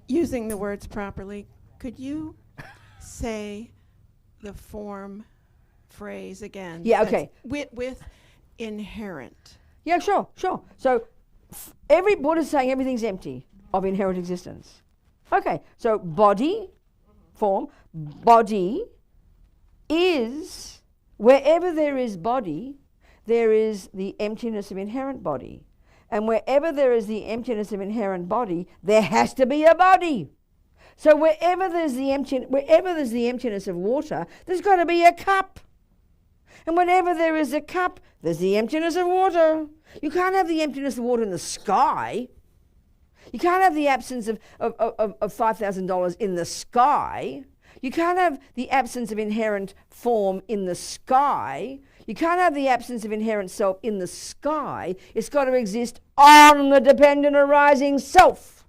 using the words properly, could you say the form phrase again? Yeah, okay. With inherent. Yeah, sure. So every Buddha's saying everything's empty of inherent existence. Okay, so body, form, body is, wherever there is body, there is the emptiness of inherent body. And wherever there is the emptiness of inherent body, there has to be a body. So wherever there's the emptiness of water, there's got to be a cup. And whenever there is a cup, there's the emptiness of water. You can't have the emptiness of water in the sky. You can't have the absence of $5,000 in the sky. You can't have the absence of inherent form in the sky. You can't have the absence of inherent self in the sky. It's got to exist on the dependent arising self.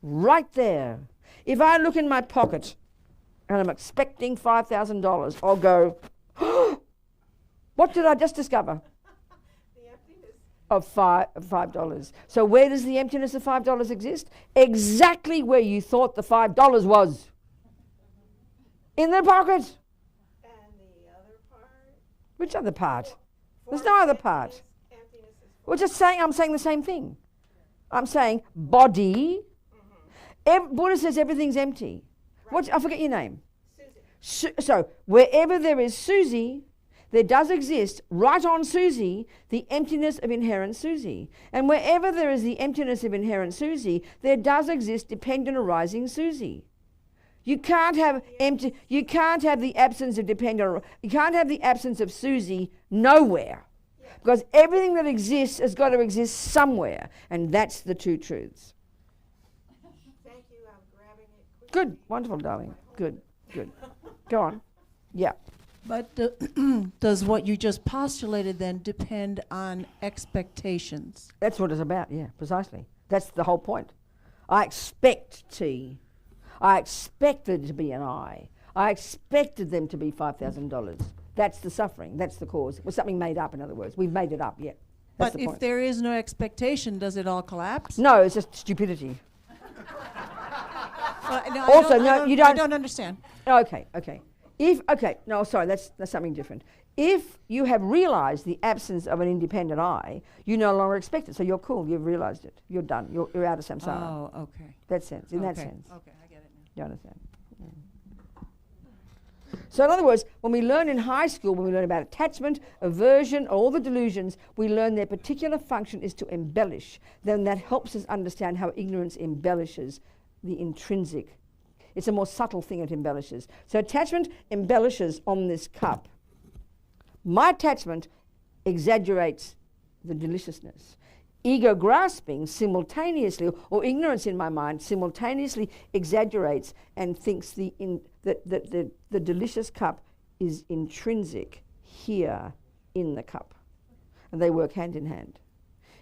Right there. If I look in my pocket and I'm expecting $5,000, I'll go, oh, what did I just discover? The emptiness of $5. So where does the emptiness of $5 exist? Exactly where you thought the $5 was. In the pocket. And the other part? Which other part? There's no other part. Emptiness is Well, just saying, I'm saying the same thing. I'm saying body. Buddha says everything's empty. Right. I forget your name. Susie. So wherever there is Susie, there does exist, right on Susie, the emptiness of inherent Susie. And wherever there is the emptiness of inherent Susie, there does exist dependent arising Susie. You can't have you can't have the absence of you can't have the absence of Susie nowhere. Yeah. Because everything that exists has got to exist somewhere. And that's the two truths. Thank you, I'm grabbing it quickly. Good, wonderful, darling. Good. Go on. Yeah. But does what you just postulated then depend on expectations? That's what it's about, yeah, precisely. That's the whole point. I expect T. I expected to be an I. I expected them to be $5,000. That's the suffering. That's the cause. It was something made up, in other words. We've made it up, yeah. That's But the if point. there is no expectation, does it all collapse? No, it's just stupidity. No, Also, I don't understand. Okay. That's something different. If you have realized the absence of an independent I, you no longer expect it. So you're cool. You've realized it. You're done. You're out of samsara. Oh, okay. That sense. In that Okay. sense. Okay, I get it now. You understand? So in other words, when we learn in high school, when we learn about attachment, aversion, all the delusions, we learn their particular function is to embellish. Then that helps us understand how ignorance embellishes the intrinsic. It's a more subtle thing it embellishes. So attachment embellishes on this cup. My attachment exaggerates the deliciousness. Ego grasping simultaneously, or ignorance in my mind, simultaneously exaggerates and thinks that the delicious cup is intrinsic here in the cup. And they work hand in hand.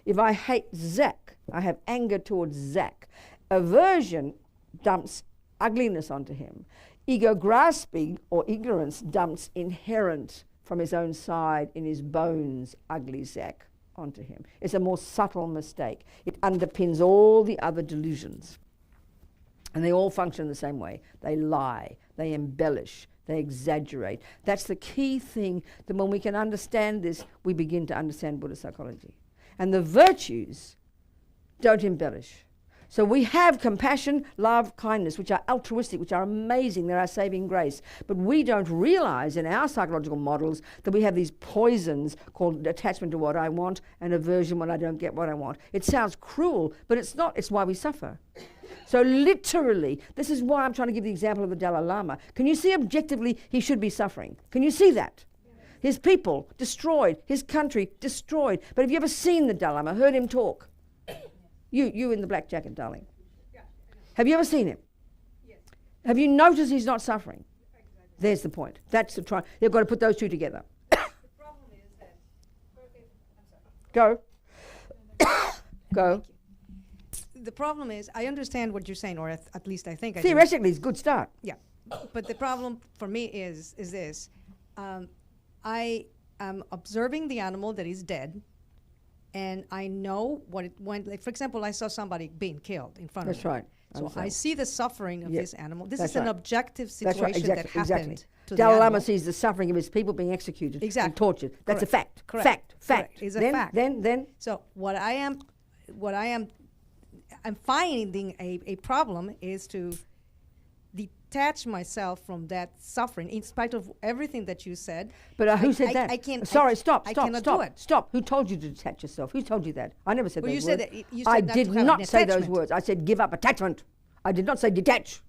If I hate Zach, I have anger towards Zach. Aversion dumps ugliness onto him. Ego grasping or ignorance dumps inherent from his own side in his bones ugly Zach onto him. It's a more subtle mistake. It underpins all the other delusions. And they all function the same way. They lie, they embellish, they exaggerate. That's the key thing, that when we can understand this, we begin to understand Buddhist psychology. And the virtues don't embellish. So we have compassion, love, kindness, which are altruistic, which are amazing, they're our saving grace. But we don't realize in our psychological models that we have these poisons called attachment to what I want and aversion when I don't get what I want. It sounds cruel, but it's not. It's why we suffer. So literally, this is why I'm trying to give the example of the Dalai Lama. Can you see objectively he should be suffering? Can you see that? His people destroyed, his country destroyed. But have you ever seen the Dalai Lama, heard him talk? You in the black jacket, darling. Have you ever seen him? Yes. Have you noticed he's not suffering? Exactly. There's the point. That's the try. They've got to put those two together. The problem is that... Go. Go. The problem is, I understand what you're saying, or at least I think I do. Theoretically, it's a good start. Yeah. But the problem for me is this. I am observing the animal that is dead, and I know what it went. Like, for example, I saw somebody being killed in front of me. That's right. So I see the suffering of this animal. This is right. an objective That's right. situation that happened to the Dalai animal. Lama sees the suffering of his people being executed and tortured. That's Correct. a fact. Correct. Fact. It's a then, fact. Then. So I'm finding a problem is to detach myself from that suffering, in spite of everything that you said. But who said that? I can't. Sorry, stop. I cannot do it. Stop. Who told you to detach yourself? Who told you that? I never said Well, those you words. said that. You said I not did to have not an say those attachment. words. I said give up attachment. I did not say detach.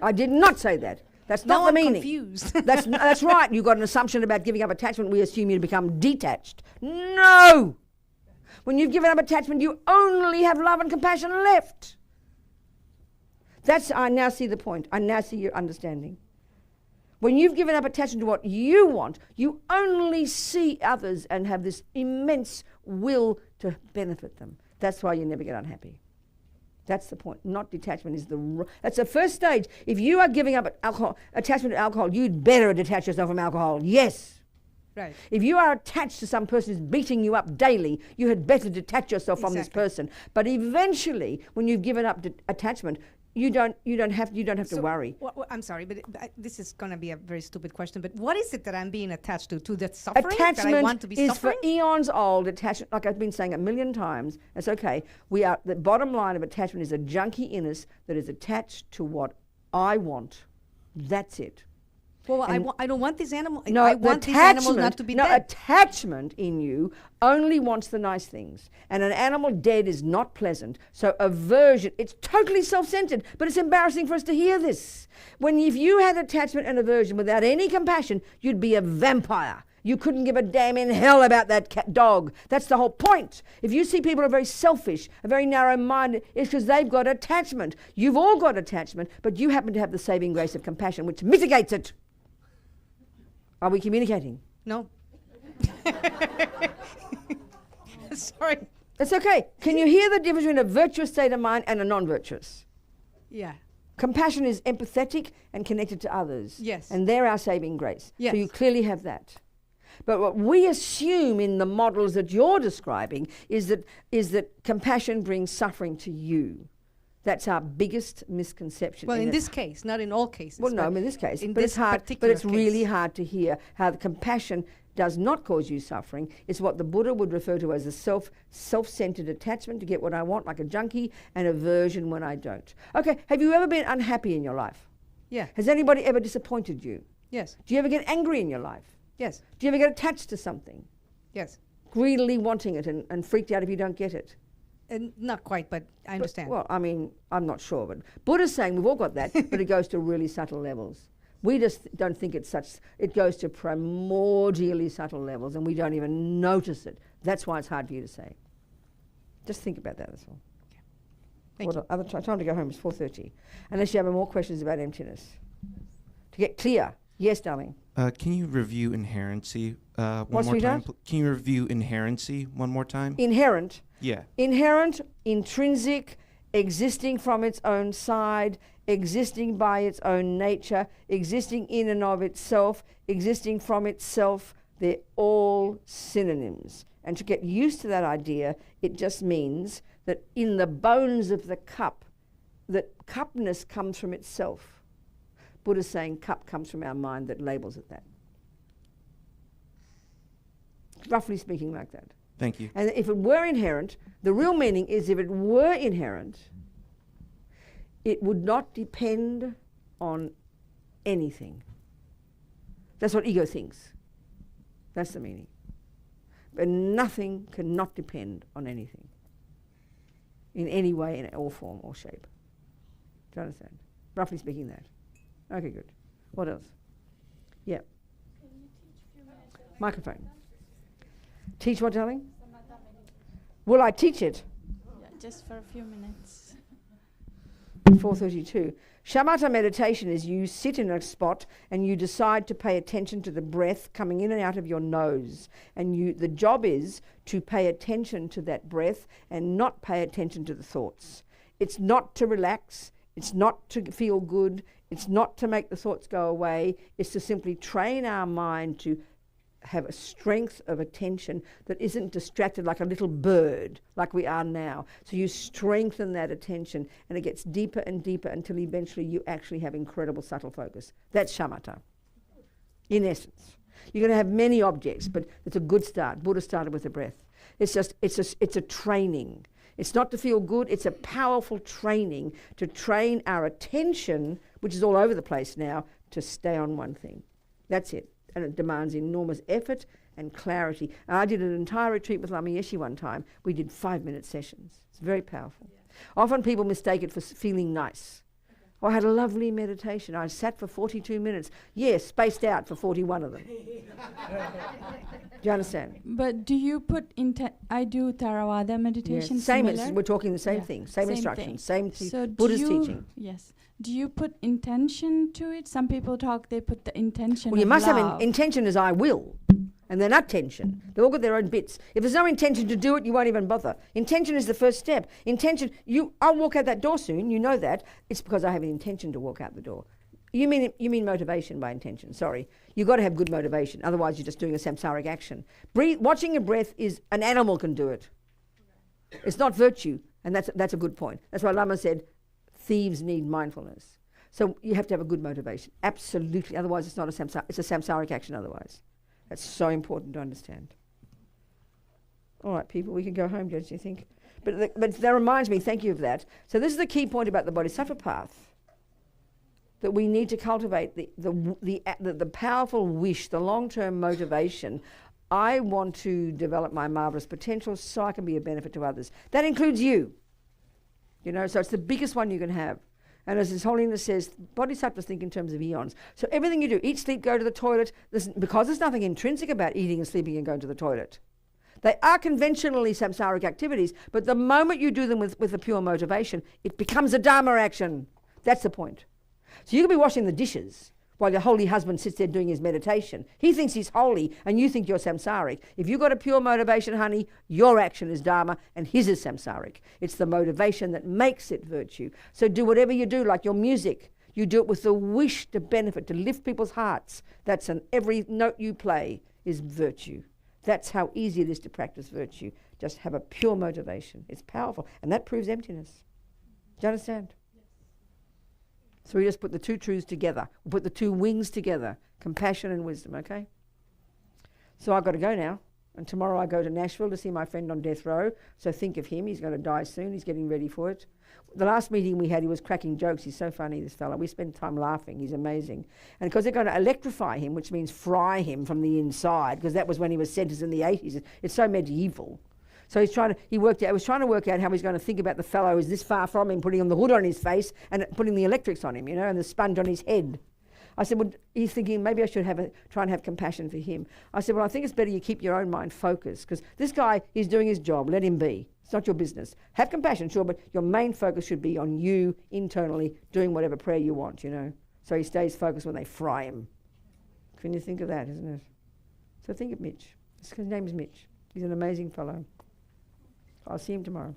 I did not say that. That's not Now the I'm meaning. confused. That's right. You've got an assumption about giving up attachment. We assume you to become detached. No! When you've given up attachment, you only have love and compassion left. I now see the point. I now see your understanding. When you've given up attachment to what you want, you only see others and have this immense will to benefit them. That's why you never get unhappy. That's the point. Not detachment is that's the first stage. If you are giving up attachment to alcohol, you'd better detach yourself from alcohol. Yes. Right. If you are attached to some person who's beating you up daily, you had better detach yourself from this person. But eventually, when you've given up attachment, you don't have to worry. I'm sorry, but this is going to be a very stupid question. But what is it that I'm being attached to? To that suffering Attachment that I want to be is suffering? for eons old. Attachment, like I've been saying a million times. It's okay. The bottom line of attachment is a junkie in us that is attached to what I want. That's it. Well, I don't want these animals. No, I want these animals not to be dead. Attachment in you only wants the nice things. And an animal dead is not pleasant. So aversion, it's totally self-centered, but it's embarrassing for us to hear this. If you had attachment and aversion without any compassion, you'd be a vampire. You couldn't give a damn in hell about that dog. That's the whole point. If you see people are very selfish, are very narrow-minded, it's because they've got attachment. You've all got attachment, but you happen to have the saving grace of compassion, which mitigates it. Are we communicating? No. Sorry. It's okay. Can you hear the difference between a virtuous state of mind and a non-virtuous? Yeah. Compassion is empathetic and connected to others. Yes. And they're our saving grace. Yes. So you clearly have that. But what we assume in the models that you're describing is that compassion brings suffering to you. That's our biggest misconception. Well, in this case, not in all cases. Well, no, in this case. In but this it's hard. particular But it's case. really hard to hear how the compassion does not cause you suffering. It's what the Buddha would refer to as a self-centered attachment to get what I want, like a junkie, and aversion when I don't. Okay, have you ever been unhappy in your life? Yeah. Has anybody ever disappointed you? Yes. Do you ever get angry in your life? Yes. Do you ever get attached to something? Yes. Greedily wanting it and freaked out if you don't get it? And not quite, but I understand. Well, I mean, I'm not sure, but Buddha's saying we've all got that, but it goes to really subtle levels. We just don't think it's such, it goes to primordially subtle levels and we don't even notice it. That's why it's hard for you to say. Just think about that, that's all. Okay. Thank you. Time to go home, it's 4:30. Unless you have more questions about emptiness. To get clear. Yes, darling. Can you review inherency one What's more we time? done? Can you review inherency one more time? Inherent. Yeah. Inherent, intrinsic, existing from its own side, existing by its own nature, existing in and of itself, existing from itself, they're all synonyms. And to get used to that idea, it just means that in the bones of the cup, that cupness comes from itself. Buddha's saying cup comes from our mind that labels it that. Roughly speaking, like that. Thank you. And if it were inherent, the real meaning is if it were inherent, it would not depend on anything. That's what ego thinks. That's the meaning. But nothing cannot depend on anything in any way, in all form or shape. Do you understand? Roughly speaking that. Okay, good. What else? Yeah. Can you teach a few minutes of Microphone. Teach what, darling? Will I teach it? Yeah, just for a few minutes. 4:32. Shamatha meditation is you sit in a spot and you decide to pay attention to the breath coming in and out of your nose. And the job is to pay attention to that breath and not pay attention to the thoughts. It's not to relax. It's not to feel good. It's not to make the thoughts go away. It's to simply train our mind to have a strength of attention that isn't distracted like a little bird, like we are now. So you strengthen that attention and it gets deeper and deeper until eventually you actually have incredible subtle focus. That's shamatha, in essence. You're going to have many objects, but it's a good start. Buddha started with the breath. It's a training. It's not to feel good, it's a powerful training to train our attention, which is all over the place now, to stay on one thing. That's it. And it demands enormous effort and clarity. And I did an entire retreat with Lama Yeshe one time. We did 5-minute sessions. It's very powerful. Yeah. Often people mistake it for feeling nice. Okay. I had a lovely meditation. I sat for 42 minutes. Yes, spaced out for 41 of them. Do you understand? But do you put I do Theravada meditation. Yes. Same. We're talking the same thing. Same instructions. Same so Buddha's teaching. Yes. Do you put intention to it? Some people they put the intention. Well, you of must love. have intention as I will. And they're not tension. They've all got their own bits. If there's no intention to do it, you won't even bother. Intention is the first step. Intention, I'll walk out that door soon, you know that. It's because I have an intention to walk out the door. You mean motivation by intention, sorry. You've got to have good motivation, otherwise you're just doing a samsaric action. Watching your breath is, an animal can do it. It's not virtue, and that's a good point. That's why Lama said, thieves need mindfulness. So you have to have a good motivation, absolutely. Otherwise it's not it's a samsaric action otherwise. That's so important to understand. All right, people, we can go home, don't you think? But that reminds me, thank you for that. So this is the key point about the bodhisattva path, that we need to cultivate the powerful wish, the long-term motivation. I want to develop my marvelous potential so I can be a benefit to others. That includes you. You know, so it's the biggest one you can have. And as His Holiness says, bodhisattvas think in terms of eons. So everything you do, eat, sleep, go to the toilet, because there's nothing intrinsic about eating and sleeping and going to the toilet. They are conventionally samsaric activities, but the moment you do them with a pure motivation, it becomes a dharma action. That's the point. So you could be washing the dishes while your holy husband sits there doing his meditation. He thinks he's holy and you think you're samsaric. If you've got a pure motivation, honey, your action is dharma and his is samsaric. It's the motivation that makes it virtue. So do whatever you do, like your music. You do it with the wish to benefit, to lift people's hearts. That's every note you play is virtue. That's how easy it is to practice virtue. Just have a pure motivation. It's powerful. And that proves emptiness. Do you understand? So we just put the two truths together. We put the two wings together, compassion and wisdom, okay? So I've got to go now. And tomorrow I go to Nashville to see my friend on death row. So think of him. He's going to die soon. He's getting ready for it. The last meeting we had, he was cracking jokes. He's so funny, this fellow. We spend time laughing. He's amazing. And because they're going to electrify him, which means fry him from the inside, because that was when he was sentenced in the 80s. It's so medieval. So he was trying to work out how he's going to think about the fellow who's this far from him, putting on the hood on his face and putting the electrics on him, you know, and the sponge on his head. I said, well, he's thinking maybe I should try and have compassion for him. I said, well, I think it's better you keep your own mind focused, because this guy is doing his job. Let him be. It's not your business. Have compassion, sure, but your main focus should be on you internally doing whatever prayer you want, you know. So he stays focused when they fry him. Can you think of that, isn't it? So think of Mitch. His name is Mitch. He's an amazing fellow. I'll see him tomorrow.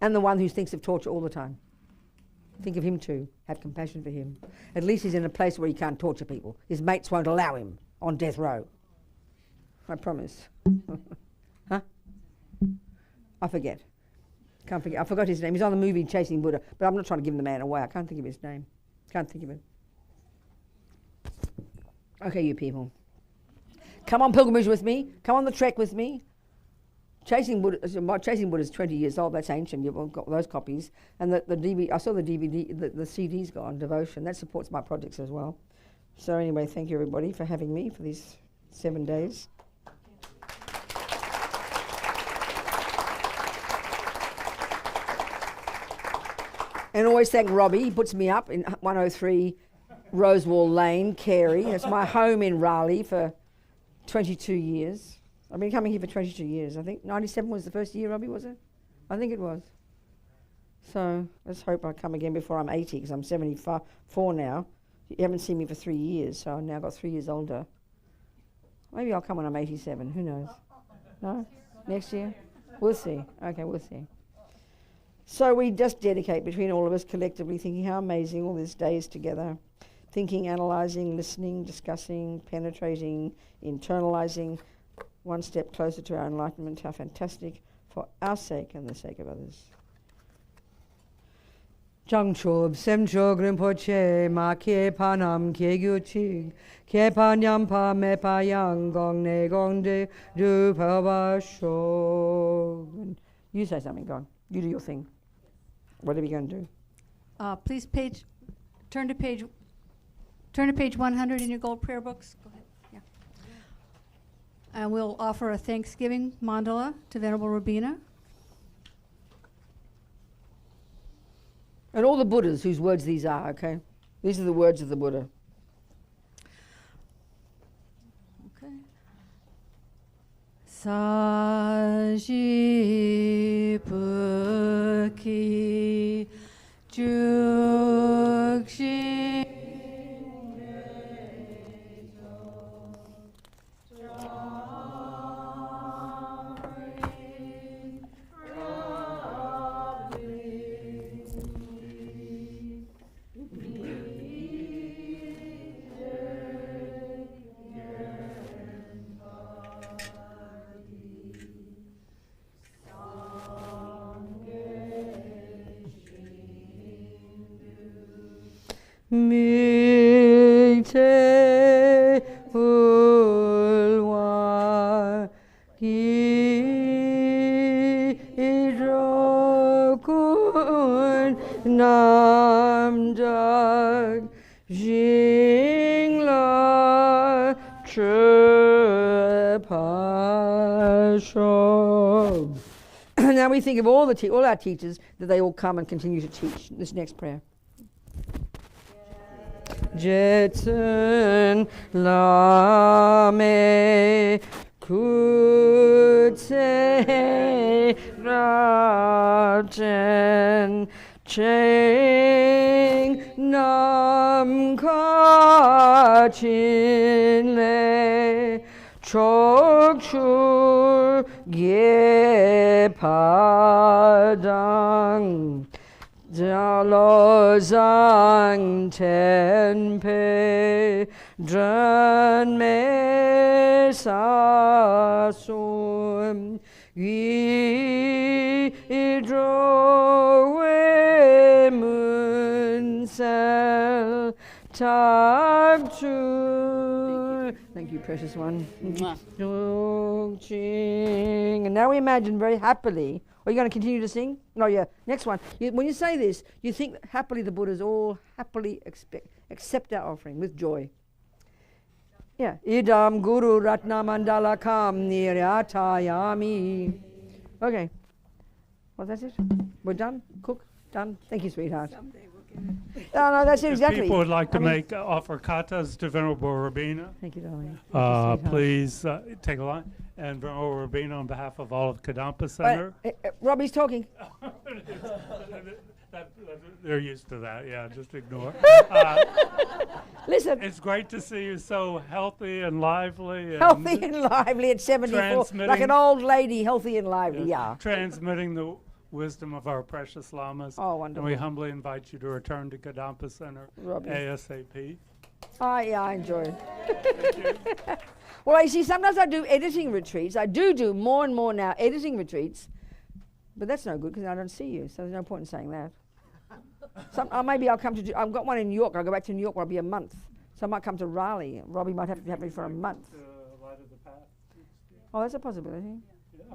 And the one who thinks of torture all the time. Think of him too. Have compassion for him. At least he's in a place where he can't torture people. His mates won't allow him on death row. I promise. Huh? I forget. Can't forget. I forgot his name. He's on the movie Chasing Buddha, but I'm not trying to give the man away. I can't think of his name. Can't think of it. Okay, you people. Come on pilgrimage with me. Come on the trek with me. Chasing Buddha is 20 years old. That's ancient. You've got those copies. And the DVD, I saw the DVD, the CD's got on devotion. That supports my projects as well. So anyway, thank you everybody for having me for these 7 days. And always thank Robbie. He puts me up in 103 Rosewall Lane, Carey. It's my home in Raleigh for 22 years. I've been coming here for 22 years. I think 97 was the first year, Robbie, was it? I think it was. So let's hope I come again before I'm 80, because I'm 74 now. You haven't seen me for 3 years, so I've now got 3 years older. Maybe I'll come when I'm 87. Who knows? No? Next year? We'll see. Okay, we'll see. So we just dedicate between all of us collectively, thinking how amazing all this day is together. Thinking, analysing, listening, discussing, penetrating, internalising, one step closer to our enlightenment. How fantastic, for our sake and the sake of others. Jangchob semcho grimpoche ma ke panam ke gyuchig ke panyampa me pa yang gong ne gong de du pa ba sho. You say something, go on. You do your thing. What are we going to do? Please turn to page 100 in your gold prayer books. Go ahead. Yeah. And we'll offer a Thanksgiving mandala to Venerable Robina. And all the Buddhas whose words these are, okay? These are the words of the Buddha. Okay. Sajipuki Jukshi Mite ulwa ki idrokun namdag jingla trepashob. Now we think of all our teachers, that they all come and continue to teach. This next prayer. Jetsun lame kutse rajen cheng nam kachin le chokchur ge padang Jalo zang tenpe dran me sasum yi idro we mun sel tab tu. Thank you, precious one. And now we imagine very happily. Are you going to continue to sing? No, yeah. Next one. When you say this, you think that happily the Buddhas all happily accept our offering with joy. Yeah. Idam guru ratna mandala kam niryatayami. Okay. Well, that's it. We're done. Cook. Done. Thank you, sweetheart. Someday we'll get it. No, that's it, exactly. If people would like to offer katas to Venerable Robina, thank you, darling. please take a line. And Venerable Robina, on behalf of all of Kadampa Center. Robbie's talking. They're used to that, yeah, just ignore. Listen. It's great to see you so healthy and lively. Healthy and lively at 74, like an old lady, healthy and lively, yeah. Transmitting the wisdom of our precious lamas. Oh, wonderful. And we humbly invite you to return to Kadampa Center ASAP. Oh, yeah, I enjoy it. Well, you see, sometimes I do editing retreats. I do more and more now editing retreats But that's no good because I don't see you, so there's no point in saying that. Maybe I'll come to. I've got one in New York. I'll go back to New York where I'll be a month. So I might come to Raleigh. Robbie might have to have me for a month. Light of the Path. Oh, that's a possibility.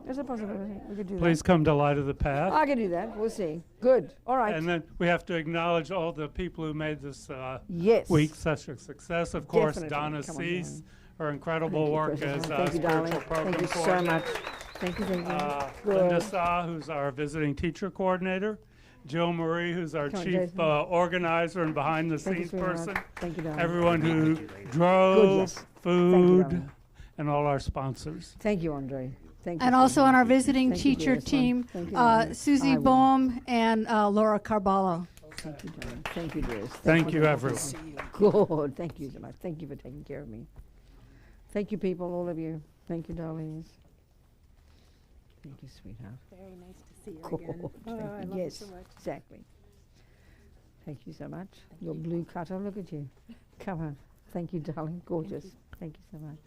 There's a possibility. We could do that. Please come to Light of the Path. I can do that. We'll see. Good. All right. And then we have to acknowledge all the people who made this yes. week such a success. Of course, Definitely. Donna Come on, Cease, her incredible work as Thank you, spiritual darling. program Thank you so coordinator. much. Thank you, thank you. Linda Sa, who's our visiting teacher coordinator. Jill Marie, who's our Come on, chief Jason. organizer and Thank you, behind-the-scenes sweetheart. person. Thank you, darling. Everyone who drove, yes. Thank you, food, darling. and all our sponsors. Thank you, Andre. Thank you. And also on our visiting Thank you, teacher dearest one. team, Thank you, darling. Susie I will. Bohm and Laura Carballo. Thank you, darling. Thank you, dearest. Thank you, wonderful. everyone. Good. Thank you so much. Thank you for taking care of me. Thank you, people, all of you. Thank you, darlings. Thank you, sweetheart. Very nice to see you Good. again. Oh, Thank I you. love Yes, you so much. exactly. Thank you so much. Your blue cutter, look at you. Come on. Thank you, darling. Gorgeous. Thank you so much.